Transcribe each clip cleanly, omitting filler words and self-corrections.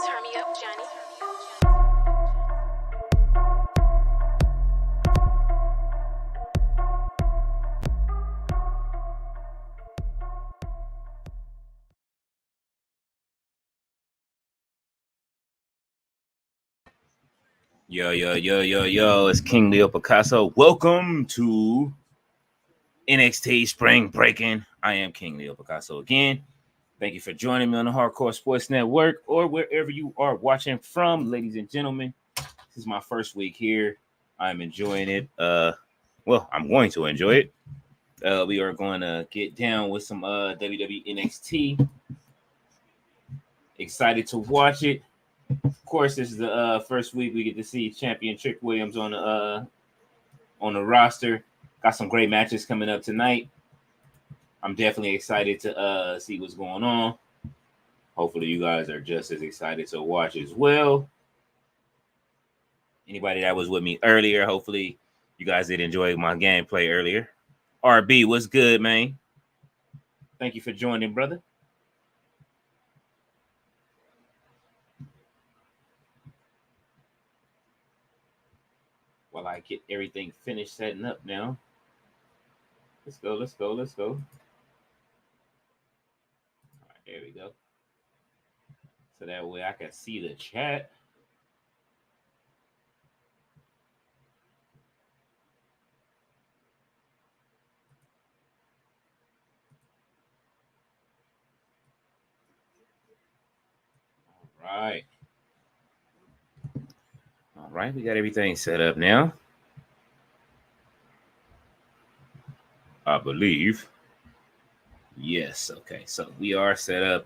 Turn me up, Johnny. Yo, it's KingLeoPicasso. Welcome to NXT Spring Breakin. I am KingLeoPicasso again. Thank you for joining me on the Hardcore Sports Network or wherever you are watching from, ladies and gentlemen. This is my first week here. I'm enjoying it. I'm going to enjoy it. We are going to get down with some WWE NXT. Excited to watch it. Of course, this is the first week we get to see champion Trick Williams on the roster. Got some great matches coming up tonight. I'm definitely excited to see what's going on. Hopefully, you guys are just as excited to watch as well. Anybody that was with me earlier, hopefully you guys did enjoy my gameplay earlier. RB, what's good, man? Thank you for joining, brother. While I get everything finished setting up now. Let's go. All right, there we go. So that way I can see the chat. All right, we got everything set up now. I believe. Yes, okay. So we are set up.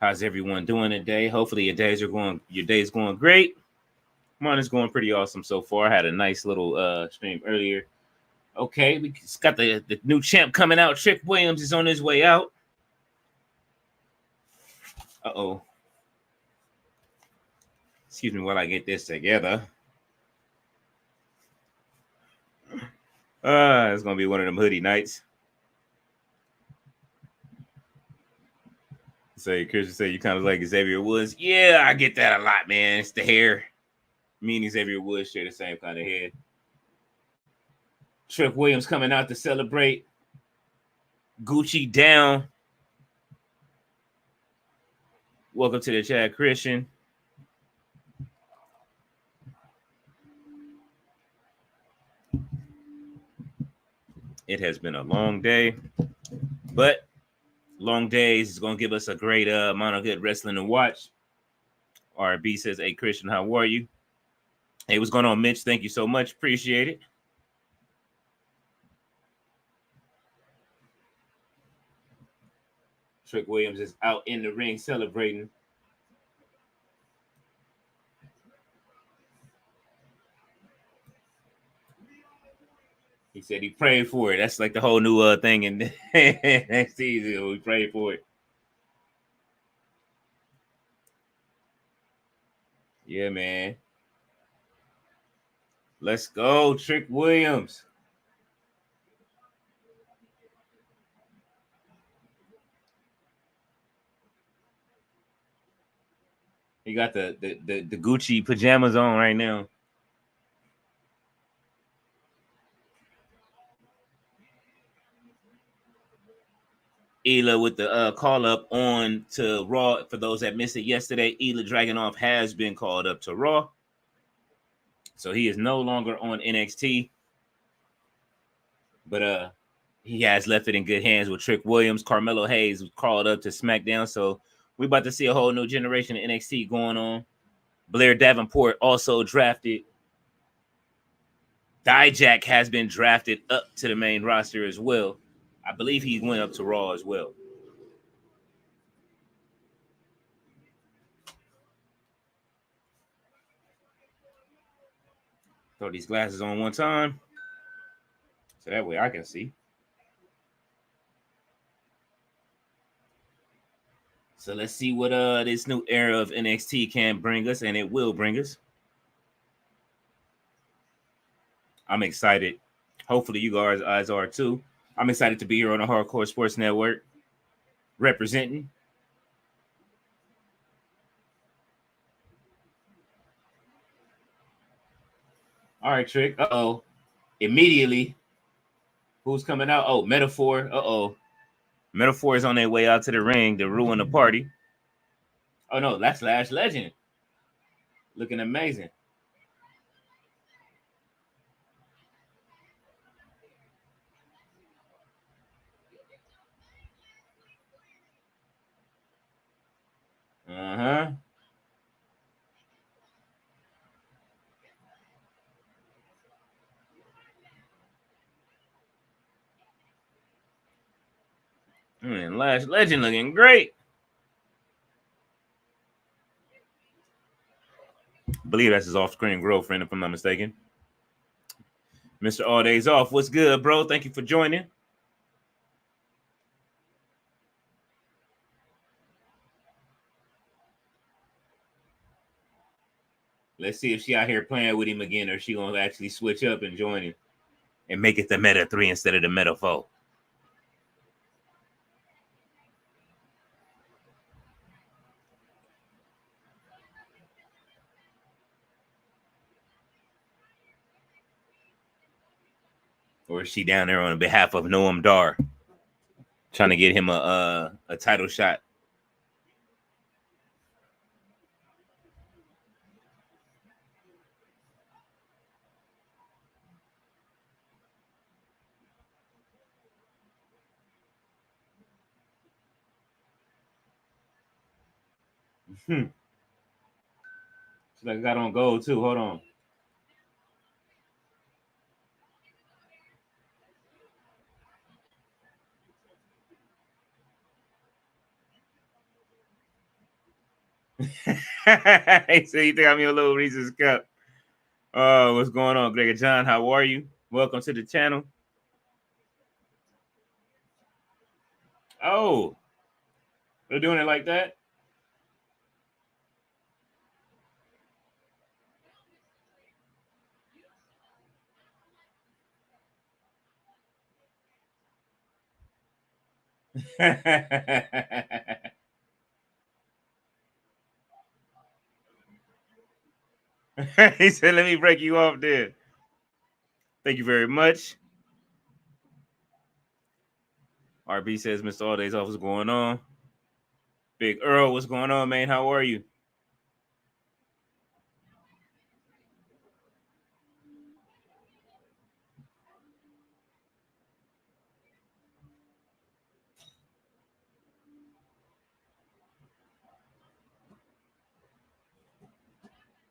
How's everyone doing today? Hopefully your day's going great. Mine is going pretty awesome so far. I had a nice little stream earlier. Okay, we just got the new champ coming out. Trick Williams is on his way out. Uh-oh. Excuse me while I get this together. It's gonna be one of them hoodie nights. Christian say you kind of like Xavier Woods. Yeah, I get that a lot, man. It's the hair. Me and Xavier Woods share the same kind of head. Trick Williams coming out to celebrate. Gucci down. Welcome to the chat, Christian. It has been a long day, but long days is going to give us a great amount of good wrestling to watch. RB says, hey, Christian, how are you? Hey, what's going on, Mitch? Thank you so much. Appreciate it. Trick Williams is out in the ring celebrating. He said he prayed for it. That's like the whole new thing in next season. We prayed for it. Yeah, man. Let's go, Trick Williams. He got the Gucci pajamas on right now. Ela with the call up on to Raw. For those that missed it yesterday, Ela Dragunov has been called up to Raw. So he is no longer on NXT. But he has left it in good hands with Trick Williams. Carmelo Hayes was called up to SmackDown. So we're about to see a whole new generation of NXT going on. Blair Davenport also drafted. Dijak has been drafted up to the main roster as well. I believe he went up to Raw as well. Throw these glasses on one time so that way I can see. So let's see what this new era of NXT can bring us, and it will bring us. I'm excited. Hopefully you guys are too. I'm excited to be here on the Hardcore Sports Network representing. All right, Trick. Uh-oh. Immediately. Who's coming out? Oh, Metaphor. Uh-oh. Metaphor is on their way out to the ring to ruin the party. Oh, no. That's Lash Legend. Looking amazing. Uh-huh. Lash Legend looking great. I believe that's his off-screen girlfriend, if I'm not mistaken. Mr. All Days Off, what's good, bro? Thank you for joining. Let's see if she out here playing with him again, or she gonna actually switch up and join him and make it the Meta 3 instead of the Meta 4. Or is she down there on behalf of Noam Dar, trying to get him a title shot? She like got on gold too. Hold on. So you think I'm your little Reese's cup? Oh, what's going on, Gregor John? How are you? Welcome to the channel. Oh, they're doing it like that. He said, "Let me break you off there." Thank you very much. RB says, "Mr. All Days Off, what's going on?" Big Earl, what's going on, man? How are you?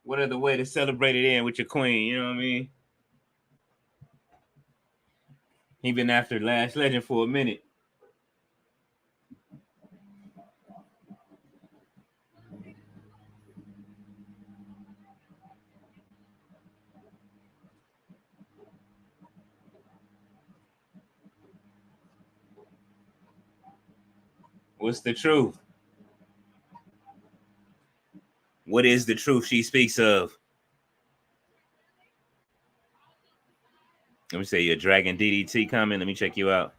What other way to celebrate it in with your queen? You know what I mean? He been after Lash Legend for a minute. What's the truth? What is the truth she speaks of? Let me say your Dragon DDT coming. Let me check you out.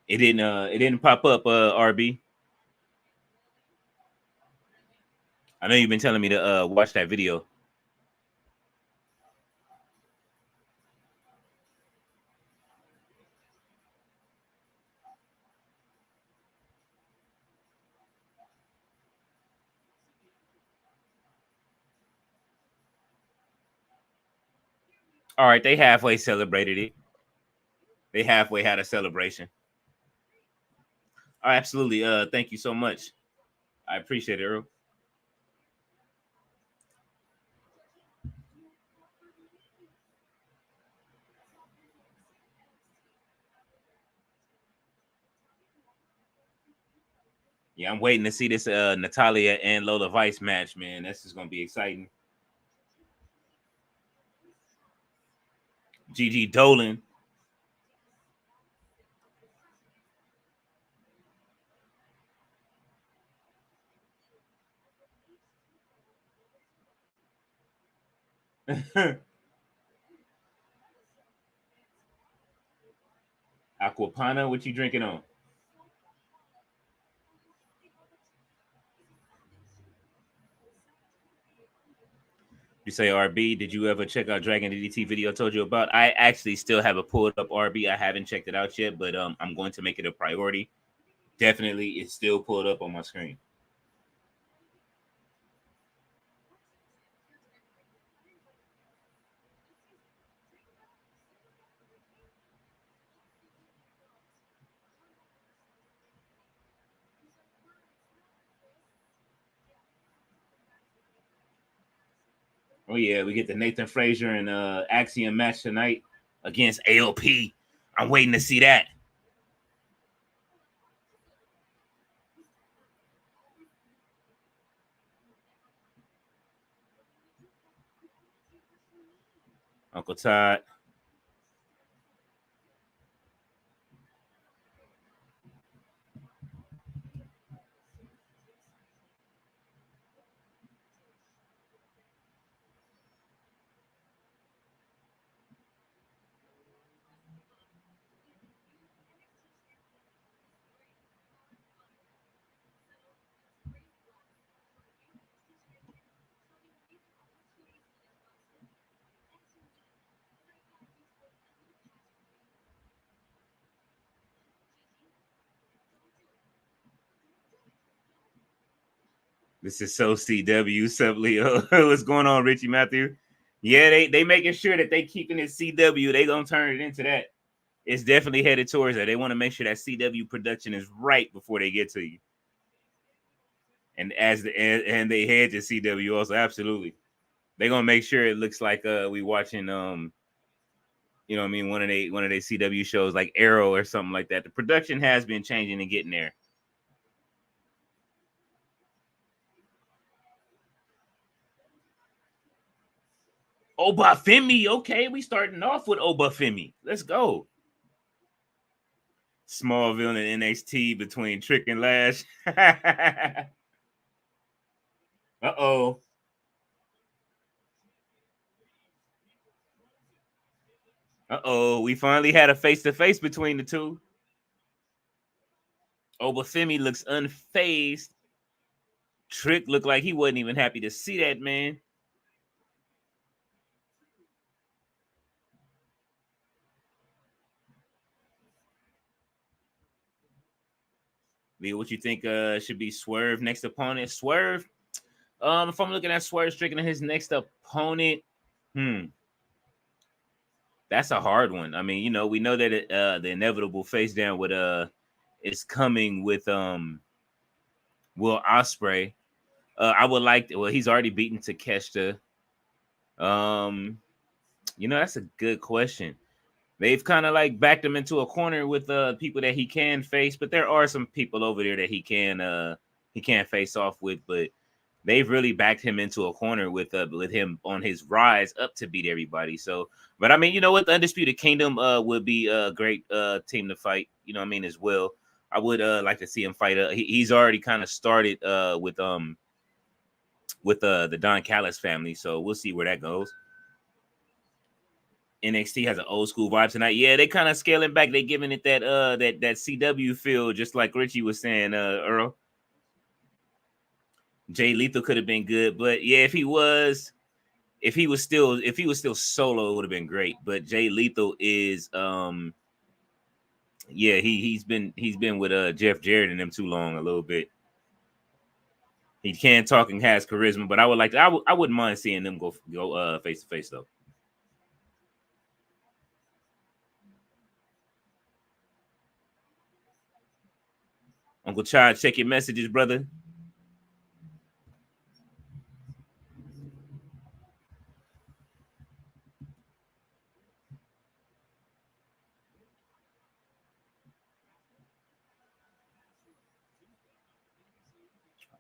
It didn't pop up, RB. I know you've been telling me to watch that video. All right, they halfway celebrated it. They halfway had a celebration. Oh, absolutely. Thank you so much. I appreciate it, Earl. Yeah, I'm waiting to see this Natalia and Lola Vice match, man. This is gonna be exciting. Gigi Dolan. Aquapana, what you drinking on? You say RB. Did you ever check out Dragon DDT video I told you about? I actually still haven't pulled up RB. I haven't checked it out yet, but I'm going to make it a priority. Definitely, it's still pulled up on my screen. Oh yeah, we get the Nathan Frazier and Axiom match tonight against AOP. I'm waiting to see that. Uncle Todd. This is so CW, Sub Leo. What's going on, Richie Matthew? Yeah, they making sure that they keeping it CW. They gonna turn it into that. It's definitely headed towards that. They want to make sure that CW production is right before they get to you. And and they head to CW also, absolutely. They're gonna make sure it looks like we watching you know what I mean, one of they CW shows like Arrow or something like that. The production has been changing and getting there. Obafemi, okay, we starting off with Obafemi. Let's go. Smallville and NXT between Trick and Lash. Uh-oh. Uh-oh. We finally had a face-to-face between the two. Obafemi looks unfazed. Trick looked like he wasn't even happy to see that, man. Lee, what you think should be Swerve next opponent? Swerve. If I'm looking at Swerve Strickland and his next opponent, that's a hard one. I mean, you know, we know that the inevitable face down with is coming with Will Ospreay. I would like to, well, he's already beaten Takeshita. You know, that's a good question. They've kind of like backed him into a corner with people that he can face, but there are some people over there that he can face off with, but they've really backed him into a corner with him on his rise up to beat everybody. So, but I mean, you know what, the Undisputed Kingdom would be a great team to fight, you know what I mean, as well. I would like to see him fight. He's already kind of started with the Don Callis family, so we'll see where that goes. NXT has an old school vibe tonight. Yeah, they kind of scaling back. They giving it that CW feel, just like Richie was saying, Earl. Jay Lethal could have been good, but yeah, if he was still solo, it would have been great. But Jay Lethal is yeah, he's been with Jeff Jarrett and them too long a little bit. He can talk and has charisma, but I wouldn't mind seeing them go face to face though. Uncle Chad, check your messages, brother.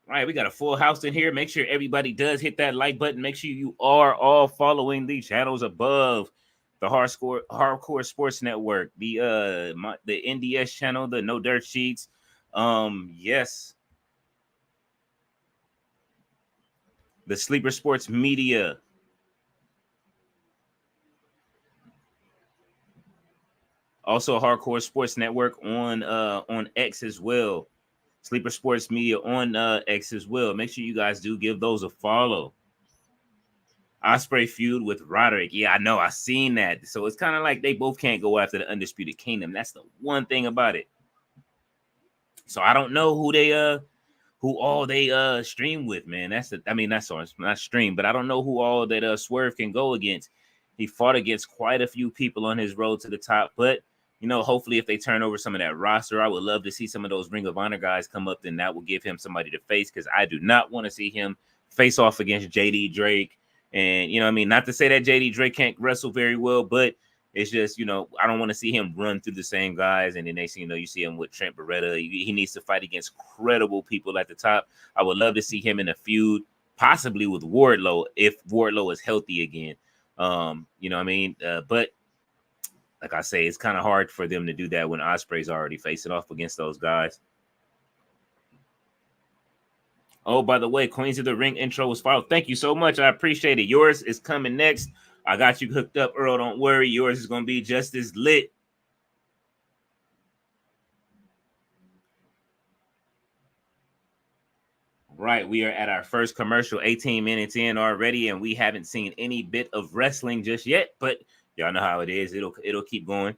All right, we got a full house in here. Make sure everybody does hit that like button. Make sure you are all following the channels above the Hardcore Sports Network, the NDS channel, the No Dirt Sheets. Yes, the Sleeper Sports Media. Also, Hardcore Sports Network on X as well. Sleeper Sports Media on X as well. Make sure you guys do give those a follow. Ospreay feud with Roderick. Yeah, I know. I seen that. So it's kind of like they both can't go after the Undisputed Kingdom. That's the one thing about it. So I don't know who all they stream with, man. Not stream, but I don't know who all that Swerve can go against. He fought against quite a few people on his road to the top, but hopefully if they turn over some of that roster, I would love to see some of those Ring of Honor guys come up, then that will give him somebody to face, because I do not want to see him face off against JD Drake. And not to say that JD Drake can't wrestle very well, but it's just, I don't want to see him run through the same guys. And then next thing you see him with Trent Beretta. He needs to fight against credible people at the top. I would love to see him in a feud, possibly with Wardlow, if Wardlow is healthy again. But like I say, it's kind of hard for them to do that when Ospreay's already facing off against those guys. Oh, by the way, Queens of the Ring intro was filed. Thank you so much. I appreciate it. Yours is coming next. I got you hooked up, Earl. Don't worry. Yours is going to be just as lit. Right. We are at our first commercial, 18 minutes in already, and we haven't seen any bit of wrestling just yet, but y'all know how it is. It'll keep going.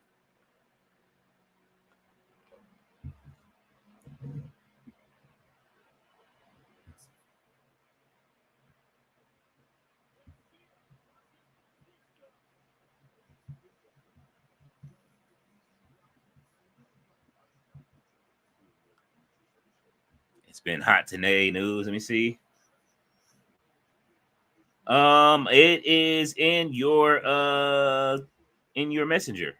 It's been hot today. News. Let me see. It is in your messenger.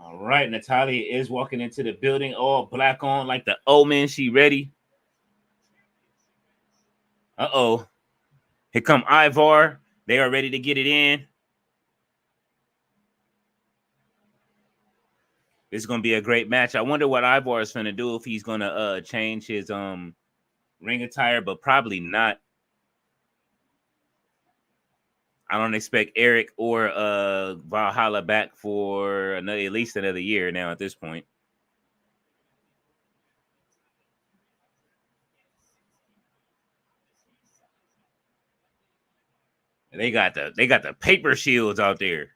All right, Natalia is walking into the building, all black on like the omen. She ready? Uh-oh. Here come Ivar. They are ready to get it in. This is gonna be a great match. I wonder what Ivar is gonna do, if he's gonna change his ring attire, but probably not. I don't expect Eric or Valhalla back for at least another year now at this point. They got the paper shields out there.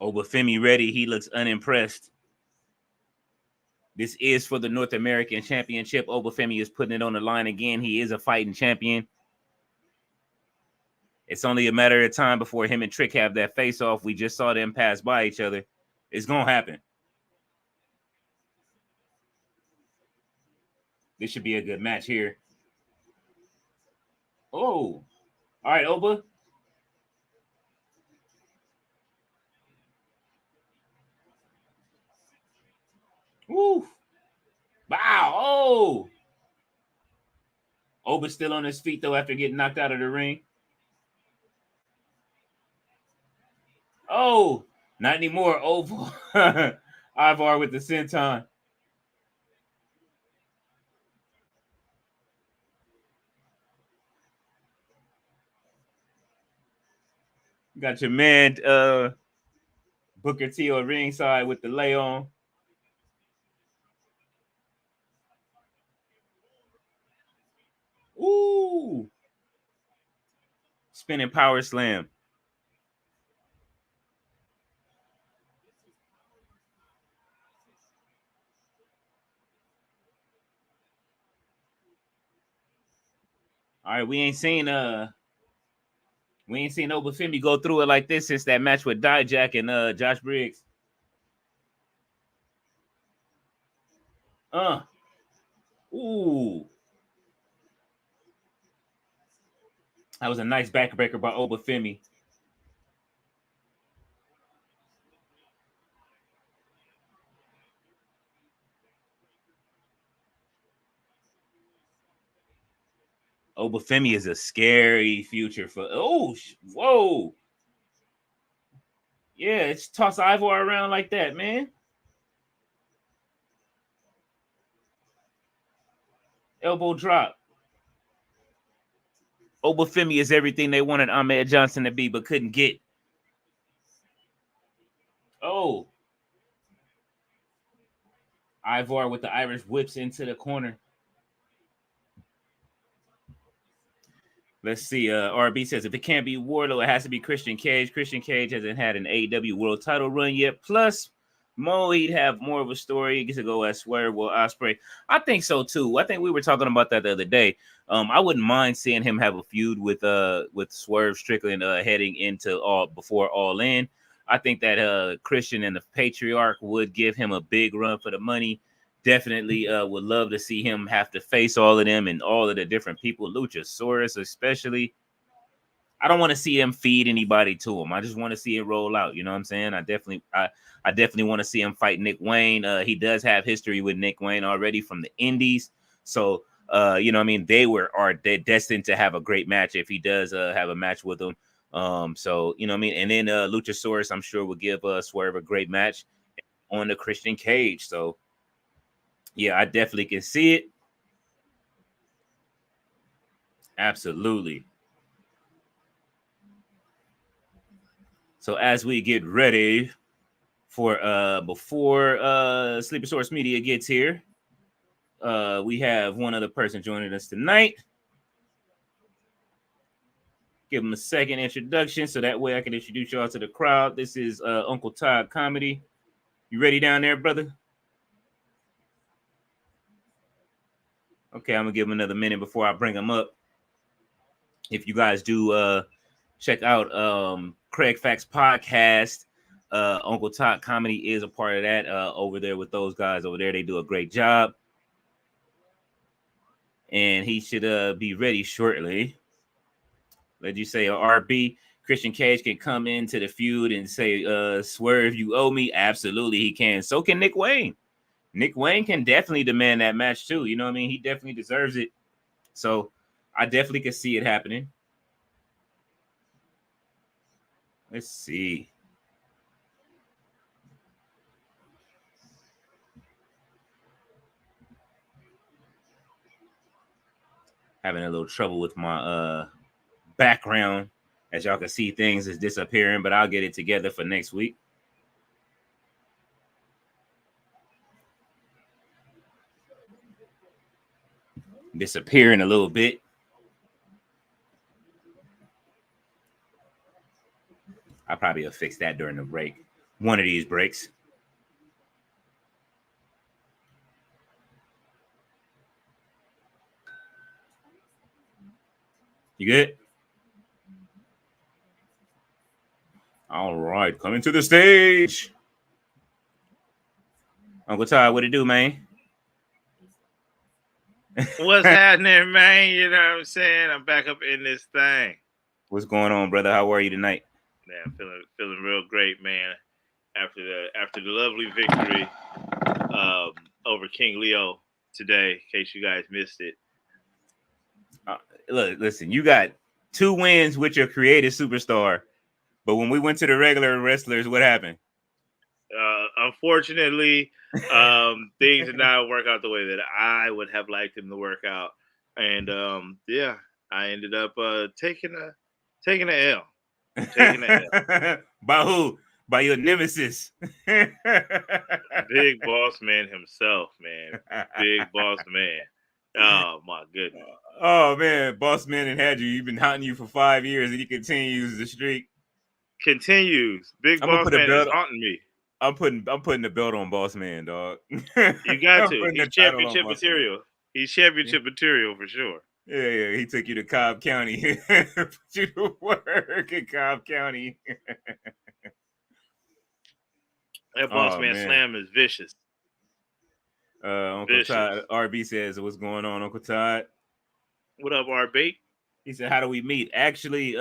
Obafemi ready. He looks unimpressed. This is for the North American Championship. Obafemi is putting it on the line again. He is a fighting champion. It's only a matter of time before him and Trick have that face off. We just saw them pass by each other. It's going to happen. This should be a good match here. Oh, all right, Oba. Woo. Wow. Oh. Oba's still on his feet, though, after getting knocked out of the ring. Oh, not anymore. Oba. Ivar with the senton. Got your man Booker T on ringside with the lay on. Ooh. Spinning power slam. All right, we ain't seen Obafemi go through it like this since that match with Dijak and Josh Briggs. Ooh. That was a nice backbreaker by Obafemi. Obafemi is a scary future for. Whoa. Yeah, it's toss Ivar around like that, man. Elbow drop. Obafemi is everything they wanted Ahmed Johnson to be, but couldn't get. Oh. Ivar with the Irish whips into the corner. Let's see. RB says if it can't be Wardlow, it has to be Christian Cage. Christian Cage hasn't had an AEW World Title run yet. Plus, Mo, he'd have more of a story. He gets to go as Swerve or Ospreay. I think so too. I think we were talking about that the other day. I wouldn't mind seeing him have a feud with Swerve Strickland heading into before All In. I think that Christian and the Patriarch would give him a big run for the money. Definitely would love to see him have to face all of them and all of the different people, Luchasaurus especially. I don't want to see him feed anybody to him. I just want to see it roll out. You know what I'm saying? I definitely want to see him fight Nick Wayne. He does have history with Nick Wayne already from the Indies. So you know what I mean? They're destined to have a great match if he does have a match with them. So you know what I mean? And then Luchasaurus, I'm sure will give Swerve a great match on the Christian Cage. So yeah, I definitely can see it. Absolutely. So as we get ready for before Sleeper Source Media gets here, we have one other person joining us tonight. Give him a second introduction so that way I can introduce y'all to the crowd. This is Uncle Todd Comedy. You ready down there, brother? Okay, I'm gonna give him another minute before I bring him up. If you guys do check out Craig Facts podcast, Uncle Todd Comedy is a part of that over there with those guys over there. They do a great job. And he should be ready shortly. Let you say RB Christian Cage can come into the feud and say, Swerve, you owe me. Absolutely, he can. So can Nick Wayne. Nick Wayne can definitely demand that match too. You know what I mean? He definitely deserves it. So I definitely can see it happening. Let's see. Having a little trouble with my background. As y'all can see, things is disappearing, but I'll get it together for next week. Disappearing a little bit. I probably will fix that during the break. One of these breaks. You good? All right, coming to the stage. Uncle Todd, what it do, man? What's happening, man? You know what I'm saying? I'm back up in this thing. What's going on, brother? How are you tonight? Man, feeling real great, man. After the lovely victory over King Leo today, in case you guys missed it. Look, listen, you got 2 wins with your creative superstar, but when we went to the regular wrestlers, what happened? Unfortunately, things did not work out the way that I would have liked them to work out, and yeah, I ended up taking a L. Taking an L. By who? By your nemesis. Big Boss Man himself, man. Big Boss Man. Oh my goodness. Oh man, Boss Man and had you. You've been haunting you for 5 years, and he continues the streak. Continues. Big Boss Man is haunting me. I'm putting the belt on Boss Man, dog. You got to. He's championship material. He's championship material for sure. Yeah. He took you to Cobb County. Put you to work in Cobb County. That Boss Man slam is vicious. Uncle Todd, RB says, what's going on, Uncle Todd? What up, RB? He said, how do we meet? Actually,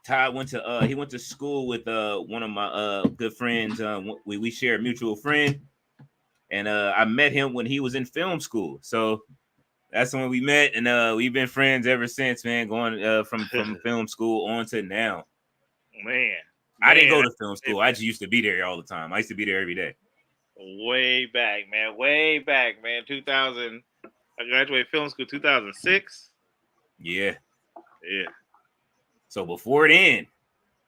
Todd went to school with one of my good friends. We share a mutual friend, and I met him when he was in film school. So That's when we met, and we've been friends ever since, man. Going from film school on to now. Man, I didn't go to film school. I just used to be there all the time. I used to be there every day. Way back, man. 2000. I graduated film school 2006. Yeah. Yeah. So before then,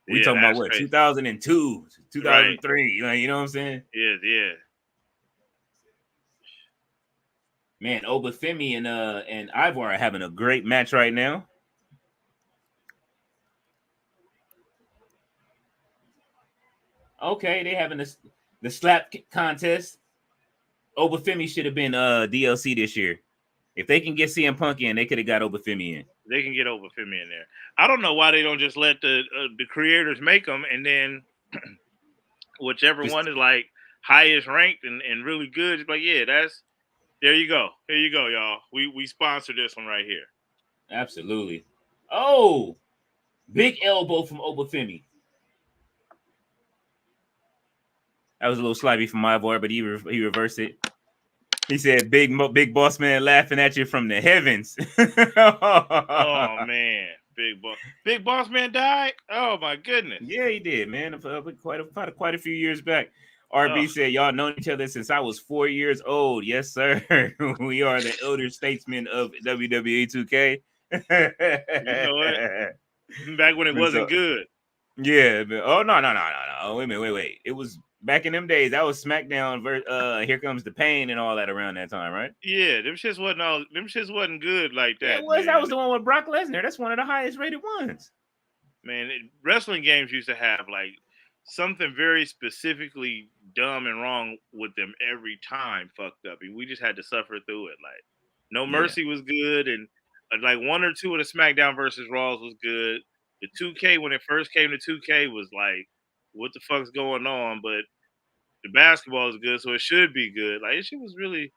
we talking about what, crazy. 2002, 2003. Right. Like, you know what I'm saying? Yeah. Man, Obafemi and Ivar are having a great match right now. Okay, they having the slap contest. Obafemi should have been DLC this year. If they can get CM Punk in, they could have got Obafemi in. They can get Obafemi in there. I don't know why they don't just let the creators make them, and then whichever one is like highest ranked and really good, it's like, yeah, there you go. Here you go, y'all. We sponsor this one right here. Absolutely. Oh, big elbow from Obafemi. That was a little sloppy from Ivar, but he reversed it. He said, "Big boss man laughing at you from the heavens." Oh man, big boss man died. Oh my goodness. Yeah, he did, man. Quite a few years back. RB said, "Y'all known each other since I was 4 years old." Yes, sir. We are the elder statesmen of WWE 2K. You know what? Back when it wasn't good. Yeah. But, oh no. Wait. It was back in them days. That was SmackDown. Here Comes the Pain and all that around that time, right? Yeah, them shits wasn't good like that. Yeah, it was. Man. That was the one with Brock Lesnar. That's one of the highest rated ones. Man, wrestling games used to have like something very specifically dumb and wrong with them every time. Fucked up, and we just had to suffer through it. Like No Mercy was good, and like one or two of the SmackDown versus Raws was good. The 2K, when it first came to 2K, was like, what the fuck's going on? But the basketball is good, so it should be good. Like, it was really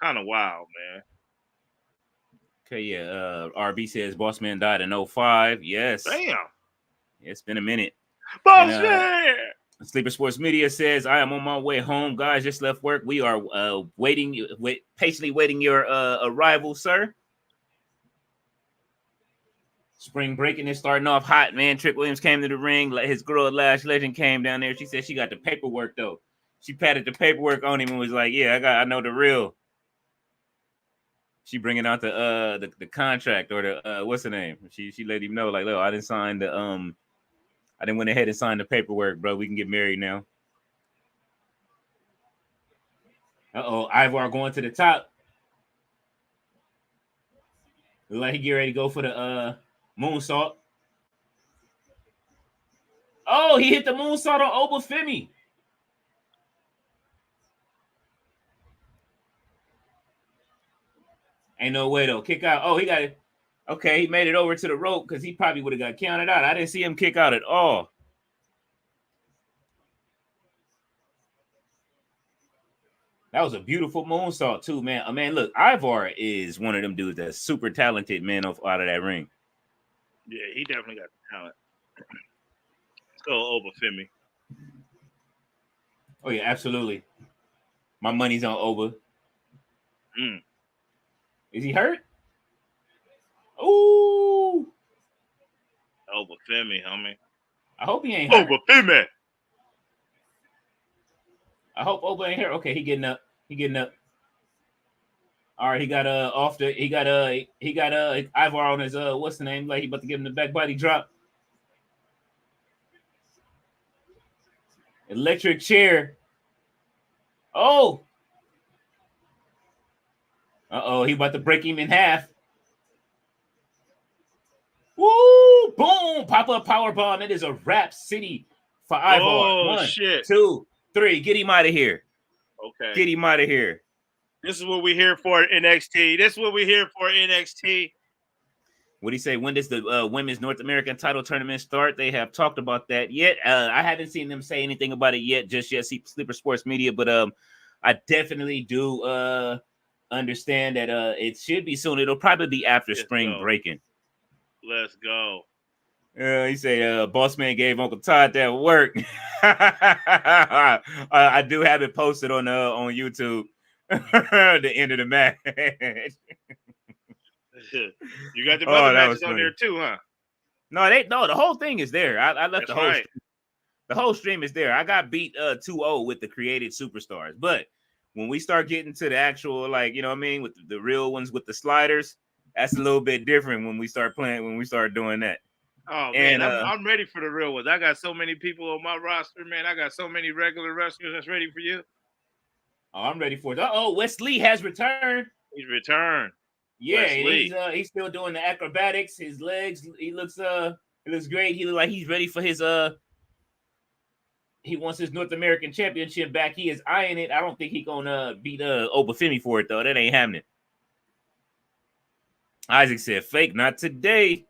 kind of wild, man. Okay, yeah. RB says Boss Man died in 2005. Yes. Damn. It's been a minute. Boss Man! Sleeper Sports Media says, I am on my way home. Guys, just left work. We are patiently waiting your arrival, sir. Spring Breakin is starting off hot, man. Trick Williams came to the ring. His girl, Lash Legend, came down there. She said she got the paperwork, though. She patted the paperwork on him and was like, yeah, I know the real. She bringing out the contract or the what's the name? She let him know, like, look, I didn't sign the I didn't went ahead and sign the paperwork, bro. We can get married now. Ivar going to the top. Look like he get ready to go for the moonsault. Oh, he hit the moonsault on Obafemi. Ain't no way, though. Kick out. Oh, he got it. Okay, he made it over to the rope because he probably would have got counted out. I didn't see him kick out at all. That was a beautiful moonsault, too, man. Man, look, Ivar is one of them dudes that's super talented, man, out of that ring. Yeah, he definitely got the talent. Let's go Obafemi. Oh, yeah, absolutely. My money's on Oba. Is he hurt? Ooh. Obafemi, homie. I hope he ain't hurt. Obafemi. I hope Oba ain't hurt. Okay, he getting up. All right, he got Ivar on his what's the name? Like he about to give him the back body drop. Electric chair. Oh. He about to break him in half. Woo! Boom! Pop-up power bomb. It is a rap city for Ivar. Oh, 1, shit. 2, 3. Get him out of here. Okay. Get him out of here. This is what we're here for NXT. What do you say? When does the Women's North American title tournament start? They have talked about that yet. I haven't seen them say anything about it yet, just yet. See Sleeper Sports Media, but I definitely do understand that it should be soon. It'll probably be after Spring Breakin. Let's go. He said, Boss Man gave Uncle Todd that work. I do have it posted on YouTube. The end of the match. You got the other Oh, that was matches on funny. there too, huh? No, the whole thing is there. I left That's right. The whole stream is there. I got beat 2-0 with the created superstars. But when we start getting to the actual, like, you know what I mean, with the real ones with the sliders, that's a little bit different when we start doing that. Oh man, And I'm ready for the real ones. I got so many people on my roster, man. I got so many regular wrestlers that's ready for you. I'm ready for it. Wes Lee has returned. He's returned. Yeah, and he's still doing the acrobatics. His legs, he looks great. He looks like he's ready for his he wants his North American Championship back. He is eyeing it. I don't think he gonna beat Obafemi for it though. That ain't happening. Isaac said, "Fake, not today."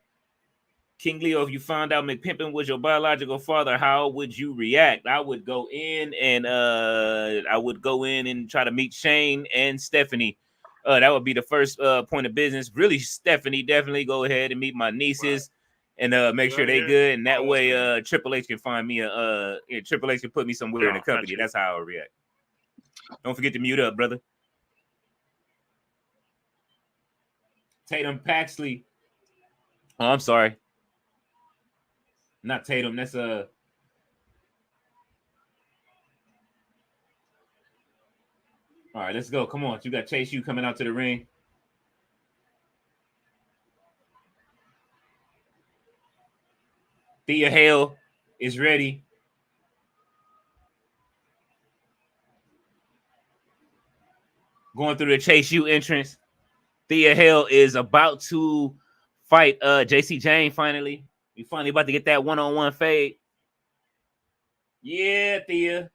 King Leo, if you found out McPimpin was your biological father, how would you react? I would go in and try to meet Shane and Stephanie. That would be the first point of business. Really, Stephanie, definitely go ahead and meet my nieces and make sure they good. And that way, Triple H can find me Triple H can put me somewhere in the company. That's how I would react. Don't forget to mute up, brother. Tatum Paxley. Oh, I'm sorry. Not Tatum. That's All right, let's go. Come on. You got Chase U coming out to the ring. Thea Hale is ready. Going through the Chase U entrance. Thea Hale is about to fight JC Jane finally. We finally about to get that one-on-one fade. Yeah, Thea.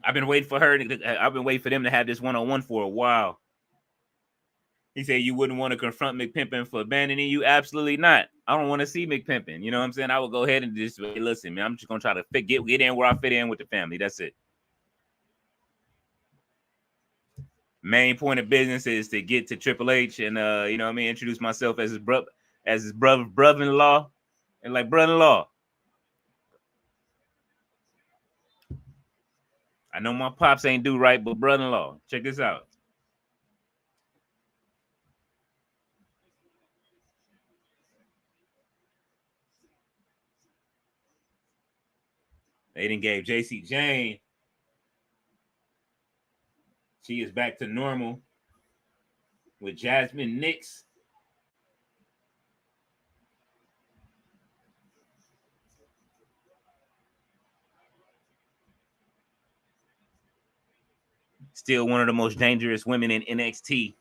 I've been waiting for them to have this one-on-one for a while. He said you wouldn't want to confront McPimpin for abandoning you. Absolutely not. I don't want to see McPimpin. You know what I'm saying? I would go ahead and just listen, man. I'm just gonna try to get in where I fit in with the family. That's it. Main point of business is to get to Triple H and you know what I mean, introduce myself as his brother-in-law, and like brother-in-law. I know my pops ain't do right, but brother-in-law, check this out. They didn't gave JC Jane. She is back to normal with Jasmine Nix. Still one of the most dangerous women in NXT.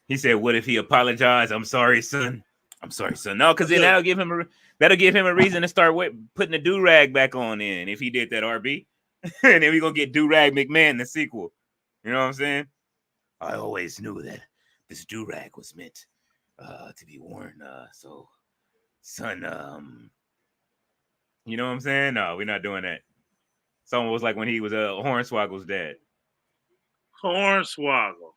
He said, "What if he apologized? I'm sorry, son. I'm sorry, son." No, because then that'll give him a reason to start putting the do-rag back on in if he did that, RB. And then we're gonna get Do-Rag McMahon in the sequel. You know what I'm saying? I always knew that this do-rag was meant to be worn. So, son, you know what I'm saying? No, we're not doing that. It's almost like when he was Hornswoggle's dad. Hornswoggle.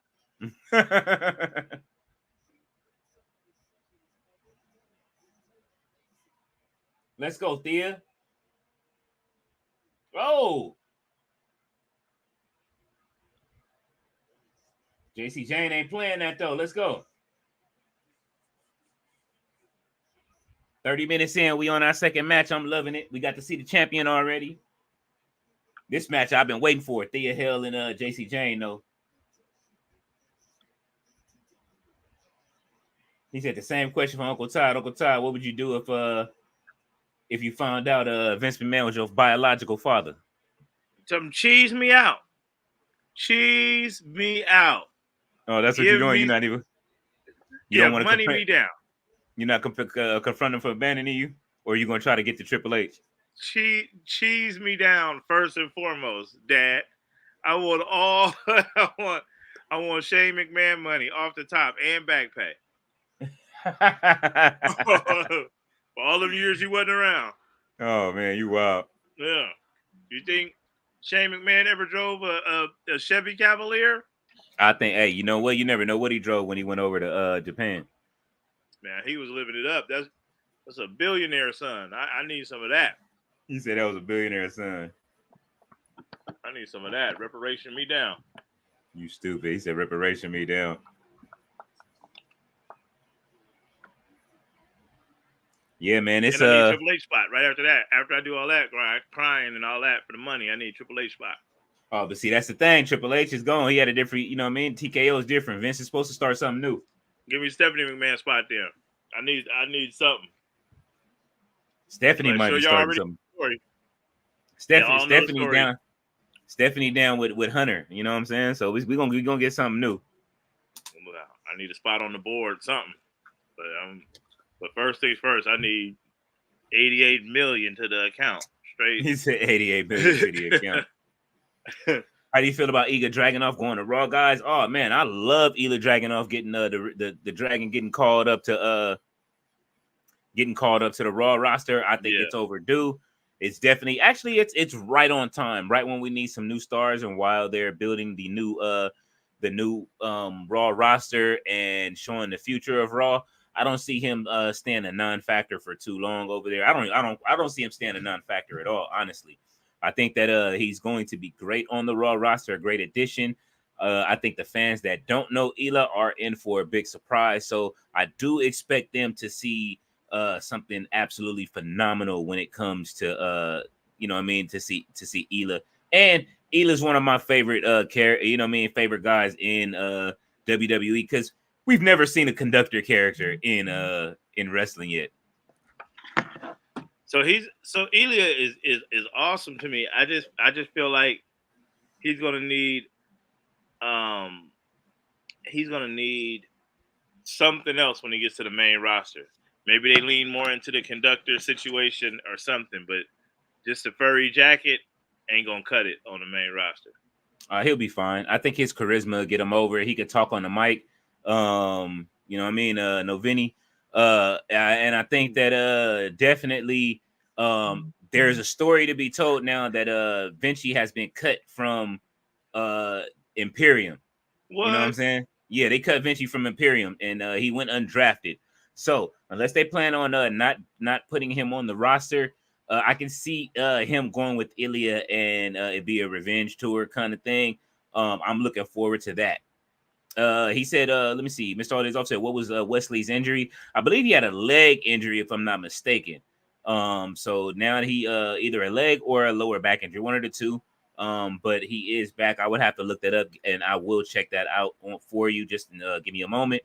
Let's go, Thea. Oh, JC Jane ain't playing that though. Let's go. 30 minutes in, we on our second match. I'm loving it. We got to see the champion already. This match I've been waiting for. Thea Hale and JC Jane though. He said the same question from Uncle Todd. Uncle Todd, what would you do if you found out Vince McMahon was your biological father? Cheese me out. Cheese me out. Oh, that's what you're doing. You're not even. You don't want to money me down. You're not confront him for abandoning you, or are you going to try to get to Triple H? Cheese me down first and foremost, Dad. I want I want Shane McMahon money off the top and back pay. For all them years he wasn't around. Oh man, you wild. Yeah. You think Shane McMahon ever drove a Chevy Cavalier? I think, hey, you know what? You never know what he drove when he went over to Japan. Man, he was living it up. That's a billionaire son. I need some of that. He said that was a billionaire son. I need some of that. Reparation me down. You stupid. He said reparation me down. Yeah, man. It's And I need Triple H spot right after that. After I do all that crying and all that for the money, I need Triple H spot. Oh, but see, that's the thing. Triple H is gone. He had a different, you know what I mean? TKO is different. Vince is supposed to start something new. Give me Stephanie McMahon spot there. I need something. Stephanie might be starting something. Stephanie's down. Stephanie down with Hunter. You know what I'm saying? So we gonna get something new. I need a spot on the board, something. But first things first, I need 88 million to the account. Straight. He said 88 million to the account. How do you feel about Ilya Dragunov going to Raw, guys? Oh man, I love Ilya Dragunov getting the Dragon getting called up to the Raw roster. I think it's overdue. It's definitely it's right on time, right when we need some new stars, and while they're building the new Raw roster and showing the future of Raw. I don't see him staying a non-factor for too long over there. I don't see him staying a non-factor at all, honestly. I think that he's going to be great on the Raw roster, a great addition. I think the fans that don't know Ilya are in for a big surprise. So I do expect them to see something absolutely phenomenal when it comes to to see Ilya. And Ilya's one of my favorite favorite guys in WWE, because we've never seen a conductor character in wrestling yet. So Ilya is awesome to me. I just feel like he's gonna need something else when he gets to the main roster. Maybe they lean more into the conductor situation or something, but just a furry jacket ain't gonna cut it on the main roster. He'll be fine. I think his charisma will get him over. He could talk on the mic. No Vinny. And I think that definitely there's a story to be told now that Vinci has been cut from Imperium. What? You know what I'm saying? Yeah, they cut Vinci from Imperium, and he went undrafted. So unless they plan on not putting him on the roster, I can see him going with Ilya and it'd be a revenge tour kind of thing. I'm looking forward to that. He said, let me see. Mr. Aldis said, what was Wesley's injury? I believe he had a leg injury, if I'm not mistaken. So now he either a leg or a lower back injury, one of the two. But he is back. I would have to look that up, and I will check that out for you. Just give me a moment.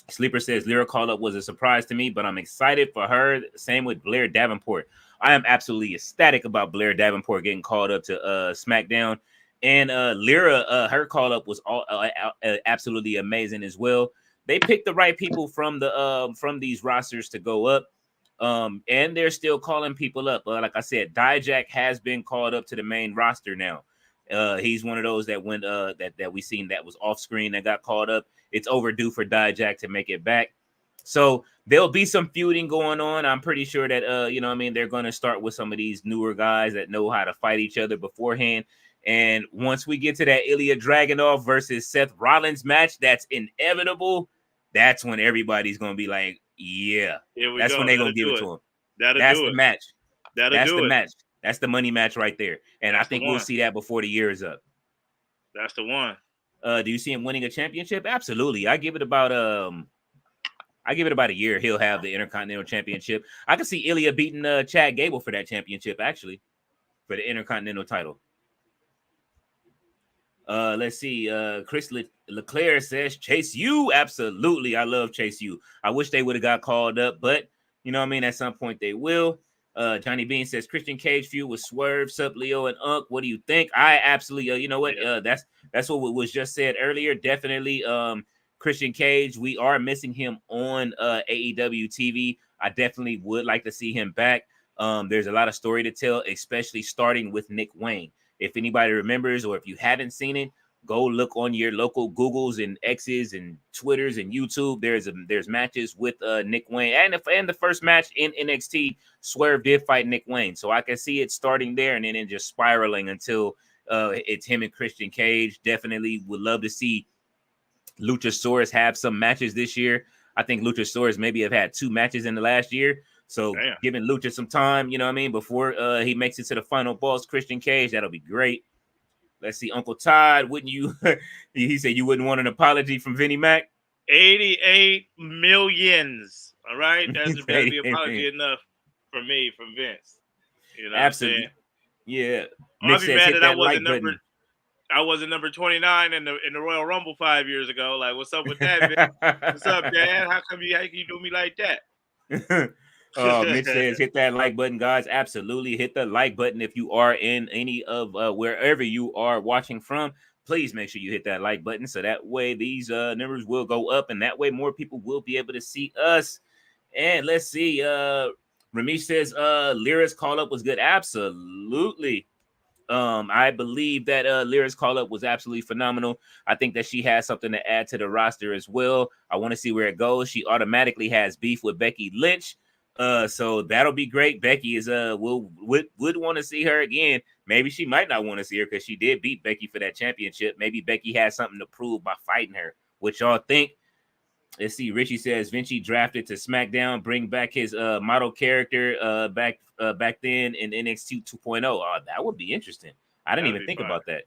Sleeper says Lyra call up was a surprise to me, but I'm excited for her. Same with Blair Davenport. I am absolutely ecstatic about Blair Davenport getting called up to SmackDown. And Lyra, her call up was absolutely amazing as well. They picked the right people from these rosters to go up. And they're still calling people up. Like I said, Dijak has been called up to the main roster now. He's one of those that went that we seen that was off screen that got called up. It's overdue for Dijak to make it back. So there'll be some feuding going on. I'm pretty sure that they're going to start with some of these newer guys that know how to fight each other beforehand. And once we get to that Ilya Dragunov versus Seth Rollins match, that's inevitable. That's when everybody's going to be like, yeah. That's when they're going to give it to him. That's the match. That's the match. That's the money match right there. And I think we'll see that before the year is up. That's the one. Do you see him winning a championship? Absolutely. I give it about a year. He'll have the Intercontinental Championship. I can see Ilya beating Chad Gable for that championship, actually, for the Intercontinental title. Let's see. Chris Leclerc says Chase U. Absolutely. I love Chase U. I wish they would have got called up, but at some point they will. Johnny Bean says Christian Cage feud with Swerve, Sup Leo, and Unk. What do you think? I absolutely, that's what was just said earlier. Definitely, Christian Cage. We are missing him on AEW TV. I definitely would like to see him back. There's a lot of story to tell, especially starting with Nick Wayne. If anybody remembers, or if you haven't seen it, go look on your local Googles and X's and Twitters and YouTube. There's matches with Nick Wayne, and the first match in NXT, Swerve did fight Nick Wayne. So I can see it starting there and then it just spiraling until it's him and Christian Cage. Definitely would love to see Luchasaurus have some matches this year. I think Luchasaurus maybe have had 2 matches in the last year. So giving Lucha some time, you know what I mean, before he makes it to the final boss, Christian Cage, that'll be great. Let's see, Uncle Todd, wouldn't you? He said you wouldn't want an apology from Vinnie Mac. 88 millions. All right, that'd be apology enough for me from Vince. You know Absolutely. What I'm saying? Yeah. I'll be mad that I wasn't number 29 in the Royal Rumble 5 years ago. Like, what's up with that, Vince? What's up, Dad? How can you do me like that? Mitch says hit that like button, guys. Absolutely hit the like button if you are in any of wherever you are watching from. Please make sure you hit that like button so that way these numbers will go up, and that way more people will be able to see us. And let's see, Ramesh says Lyra's call up was good. Absolutely. I believe that Lyra's call up was absolutely phenomenal. I think that she has something to add to the roster as well. I want to see where it goes. She automatically has beef with Becky Lynch. So that'll be great. Becky is would want to see her again. Maybe she might not want to see her because she did beat Becky for that championship. Maybe Becky has something to prove by fighting her. What y'all think? Let's see. Richie says Vinci drafted to SmackDown, bring back his model character back then in NXT 2.0. Oh, that would be interesting. I didn't even think about that.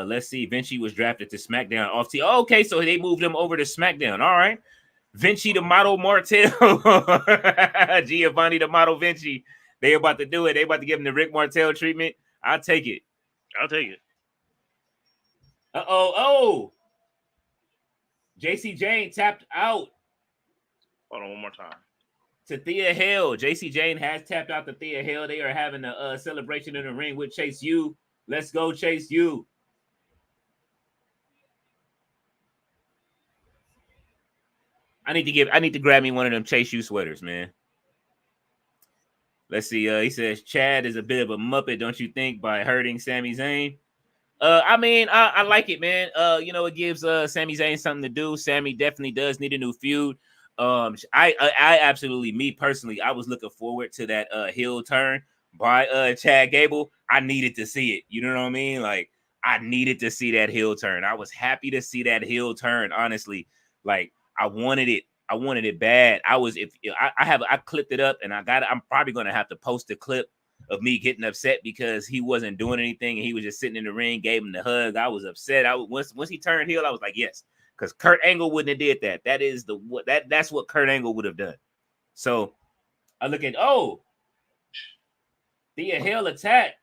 Let's see. Vinci was drafted to SmackDown off T. Oh, okay, so they moved him over to SmackDown. All right. Vinci the model Martel. Giovanni the model Vinci. They about to do it. They about to give him the Rick Martel treatment. I'll take it. Oh. JC Jane tapped out. Hold on one more time. To Thea Hale. JC Jane has tapped out to Thea Hale. They are having a celebration in the ring with Chase U. Let's go, Chase U. I need to grab me one of them Chase U sweaters, man. Let's see. He says Chad is a bit of a muppet, don't you think, by hurting Sami Zayn? I mean, I like it, man. It gives Sami Zayn something to do. Sami definitely does need a new feud. I absolutely, me personally, I was looking forward to that heel turn by Chad Gable. I needed to see it. You know what I mean? Like, I needed to see that heel turn. I was happy to see that heel turn, honestly. Like, I wanted it. I wanted it bad. I clipped it up and I'm probably gonna have to post a clip of me getting upset because he wasn't doing anything and he was just sitting in the ring, gave him the hug. I was upset. Once he turned heel, I was like, yes, because Kurt Angle wouldn't have did that. That's what Kurt Angle would have done. So I look at the heel attack.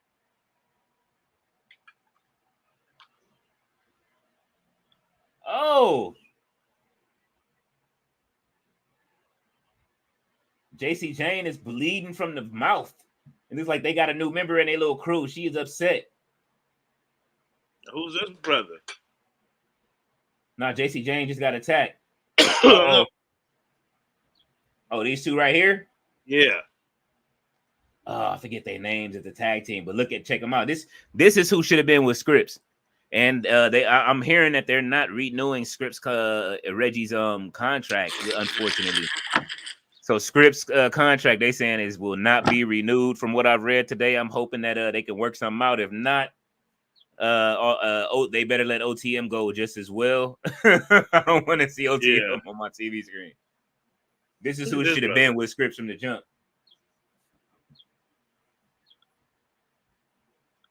Oh. JC Jane is bleeding from the mouth. It looks like they got a new member in their little crew. She is upset. Who's this brother? Nah, JC Jane just got attacked. Oh, these two right here? Yeah. I forget their names at the tag team, but check them out. This is who should have been with Scripps. And I'm hearing that they're not renewing Scripps Reggie's contract, unfortunately. So Scripps contract, they saying will not be renewed. From what I've read today, I'm hoping that they can work something out. If not, they better let OTM go just as well. I don't want to see OTM on my TV screen. This is who should have been with Scripps from the jump.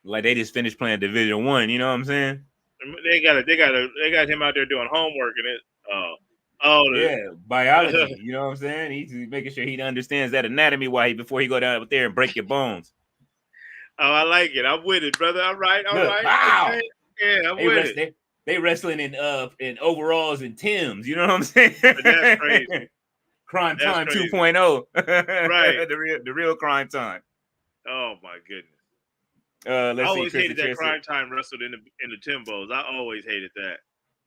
Like they just finished playing Division 1. You know what I'm saying? They got him out there doing homework and it. Biology. You know what I'm saying? He's making sure he understands that anatomy before he go down there and break your bones. Oh, I like it. I'm with it, brother. All right. Wow. Okay. Yeah, I'm with it. They wrestling in overalls and Timbs. You know what I'm saying? That's crazy. Crime Time 2.0. Right. the real Crime Time. Oh my goodness. I always hated that Crime Time wrestled in the Timbos. I always hated that.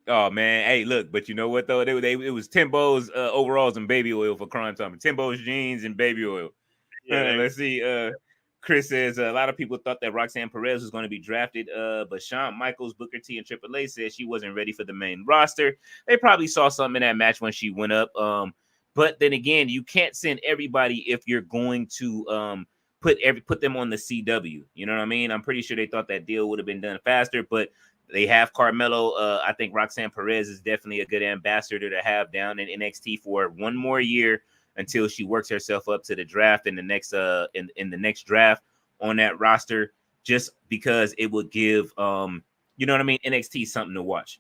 Oh man, hey, look, but you know what though? It was Timbos overalls and baby oil for Crime Time. Timbos jeans and baby oil. Yeah, let's see. Chris says a lot of people thought that Roxanne Perez was going to be drafted, but Shawn Michaels, Booker T, and Triple H said she wasn't ready for the main roster. They probably saw something in that match when she went up. But then again, you can't send everybody if you're going to put them on the CW. You know what I mean? I'm pretty sure they thought that deal would have been done faster, but They have Carmelo. I think Roxanne Perez is definitely a good ambassador to have down in NXT for one more year until she works herself up to the draft in the next in the next draft on that roster. Just because it would give you know what I mean, NXT something to watch.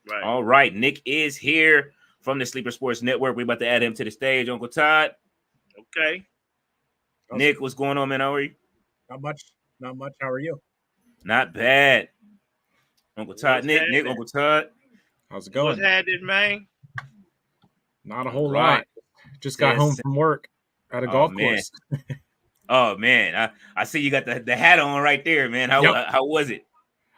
Right. All right, Nick is here from the Sleeper Sports Network. We're about to add him to the stage, Uncle Todd. Okay. Nick, what's going on, man? How are you? Not much. How are you? Not bad. Uncle Todd, What's Nick, happening? Uncle Todd. How's it What's going? happening, man? Not a whole Right. lot. Just got home from work at a golf course. Oh man, I see you got the hat on right there, man. How was it?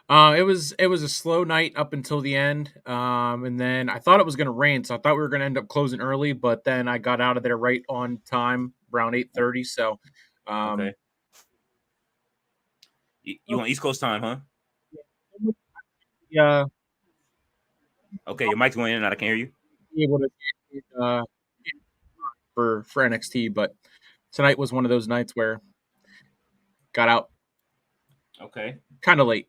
It was a slow night up until the end. And then I thought it was gonna rain, so I thought we were gonna end up closing early, but then I got out of there right on time, around 8:30. So Okay. You on East Coast time, huh? Yeah. Okay, your mic's going in and out. I can't hear you. Able to for NXT, but tonight was one of those nights where got out Okay. kind of late.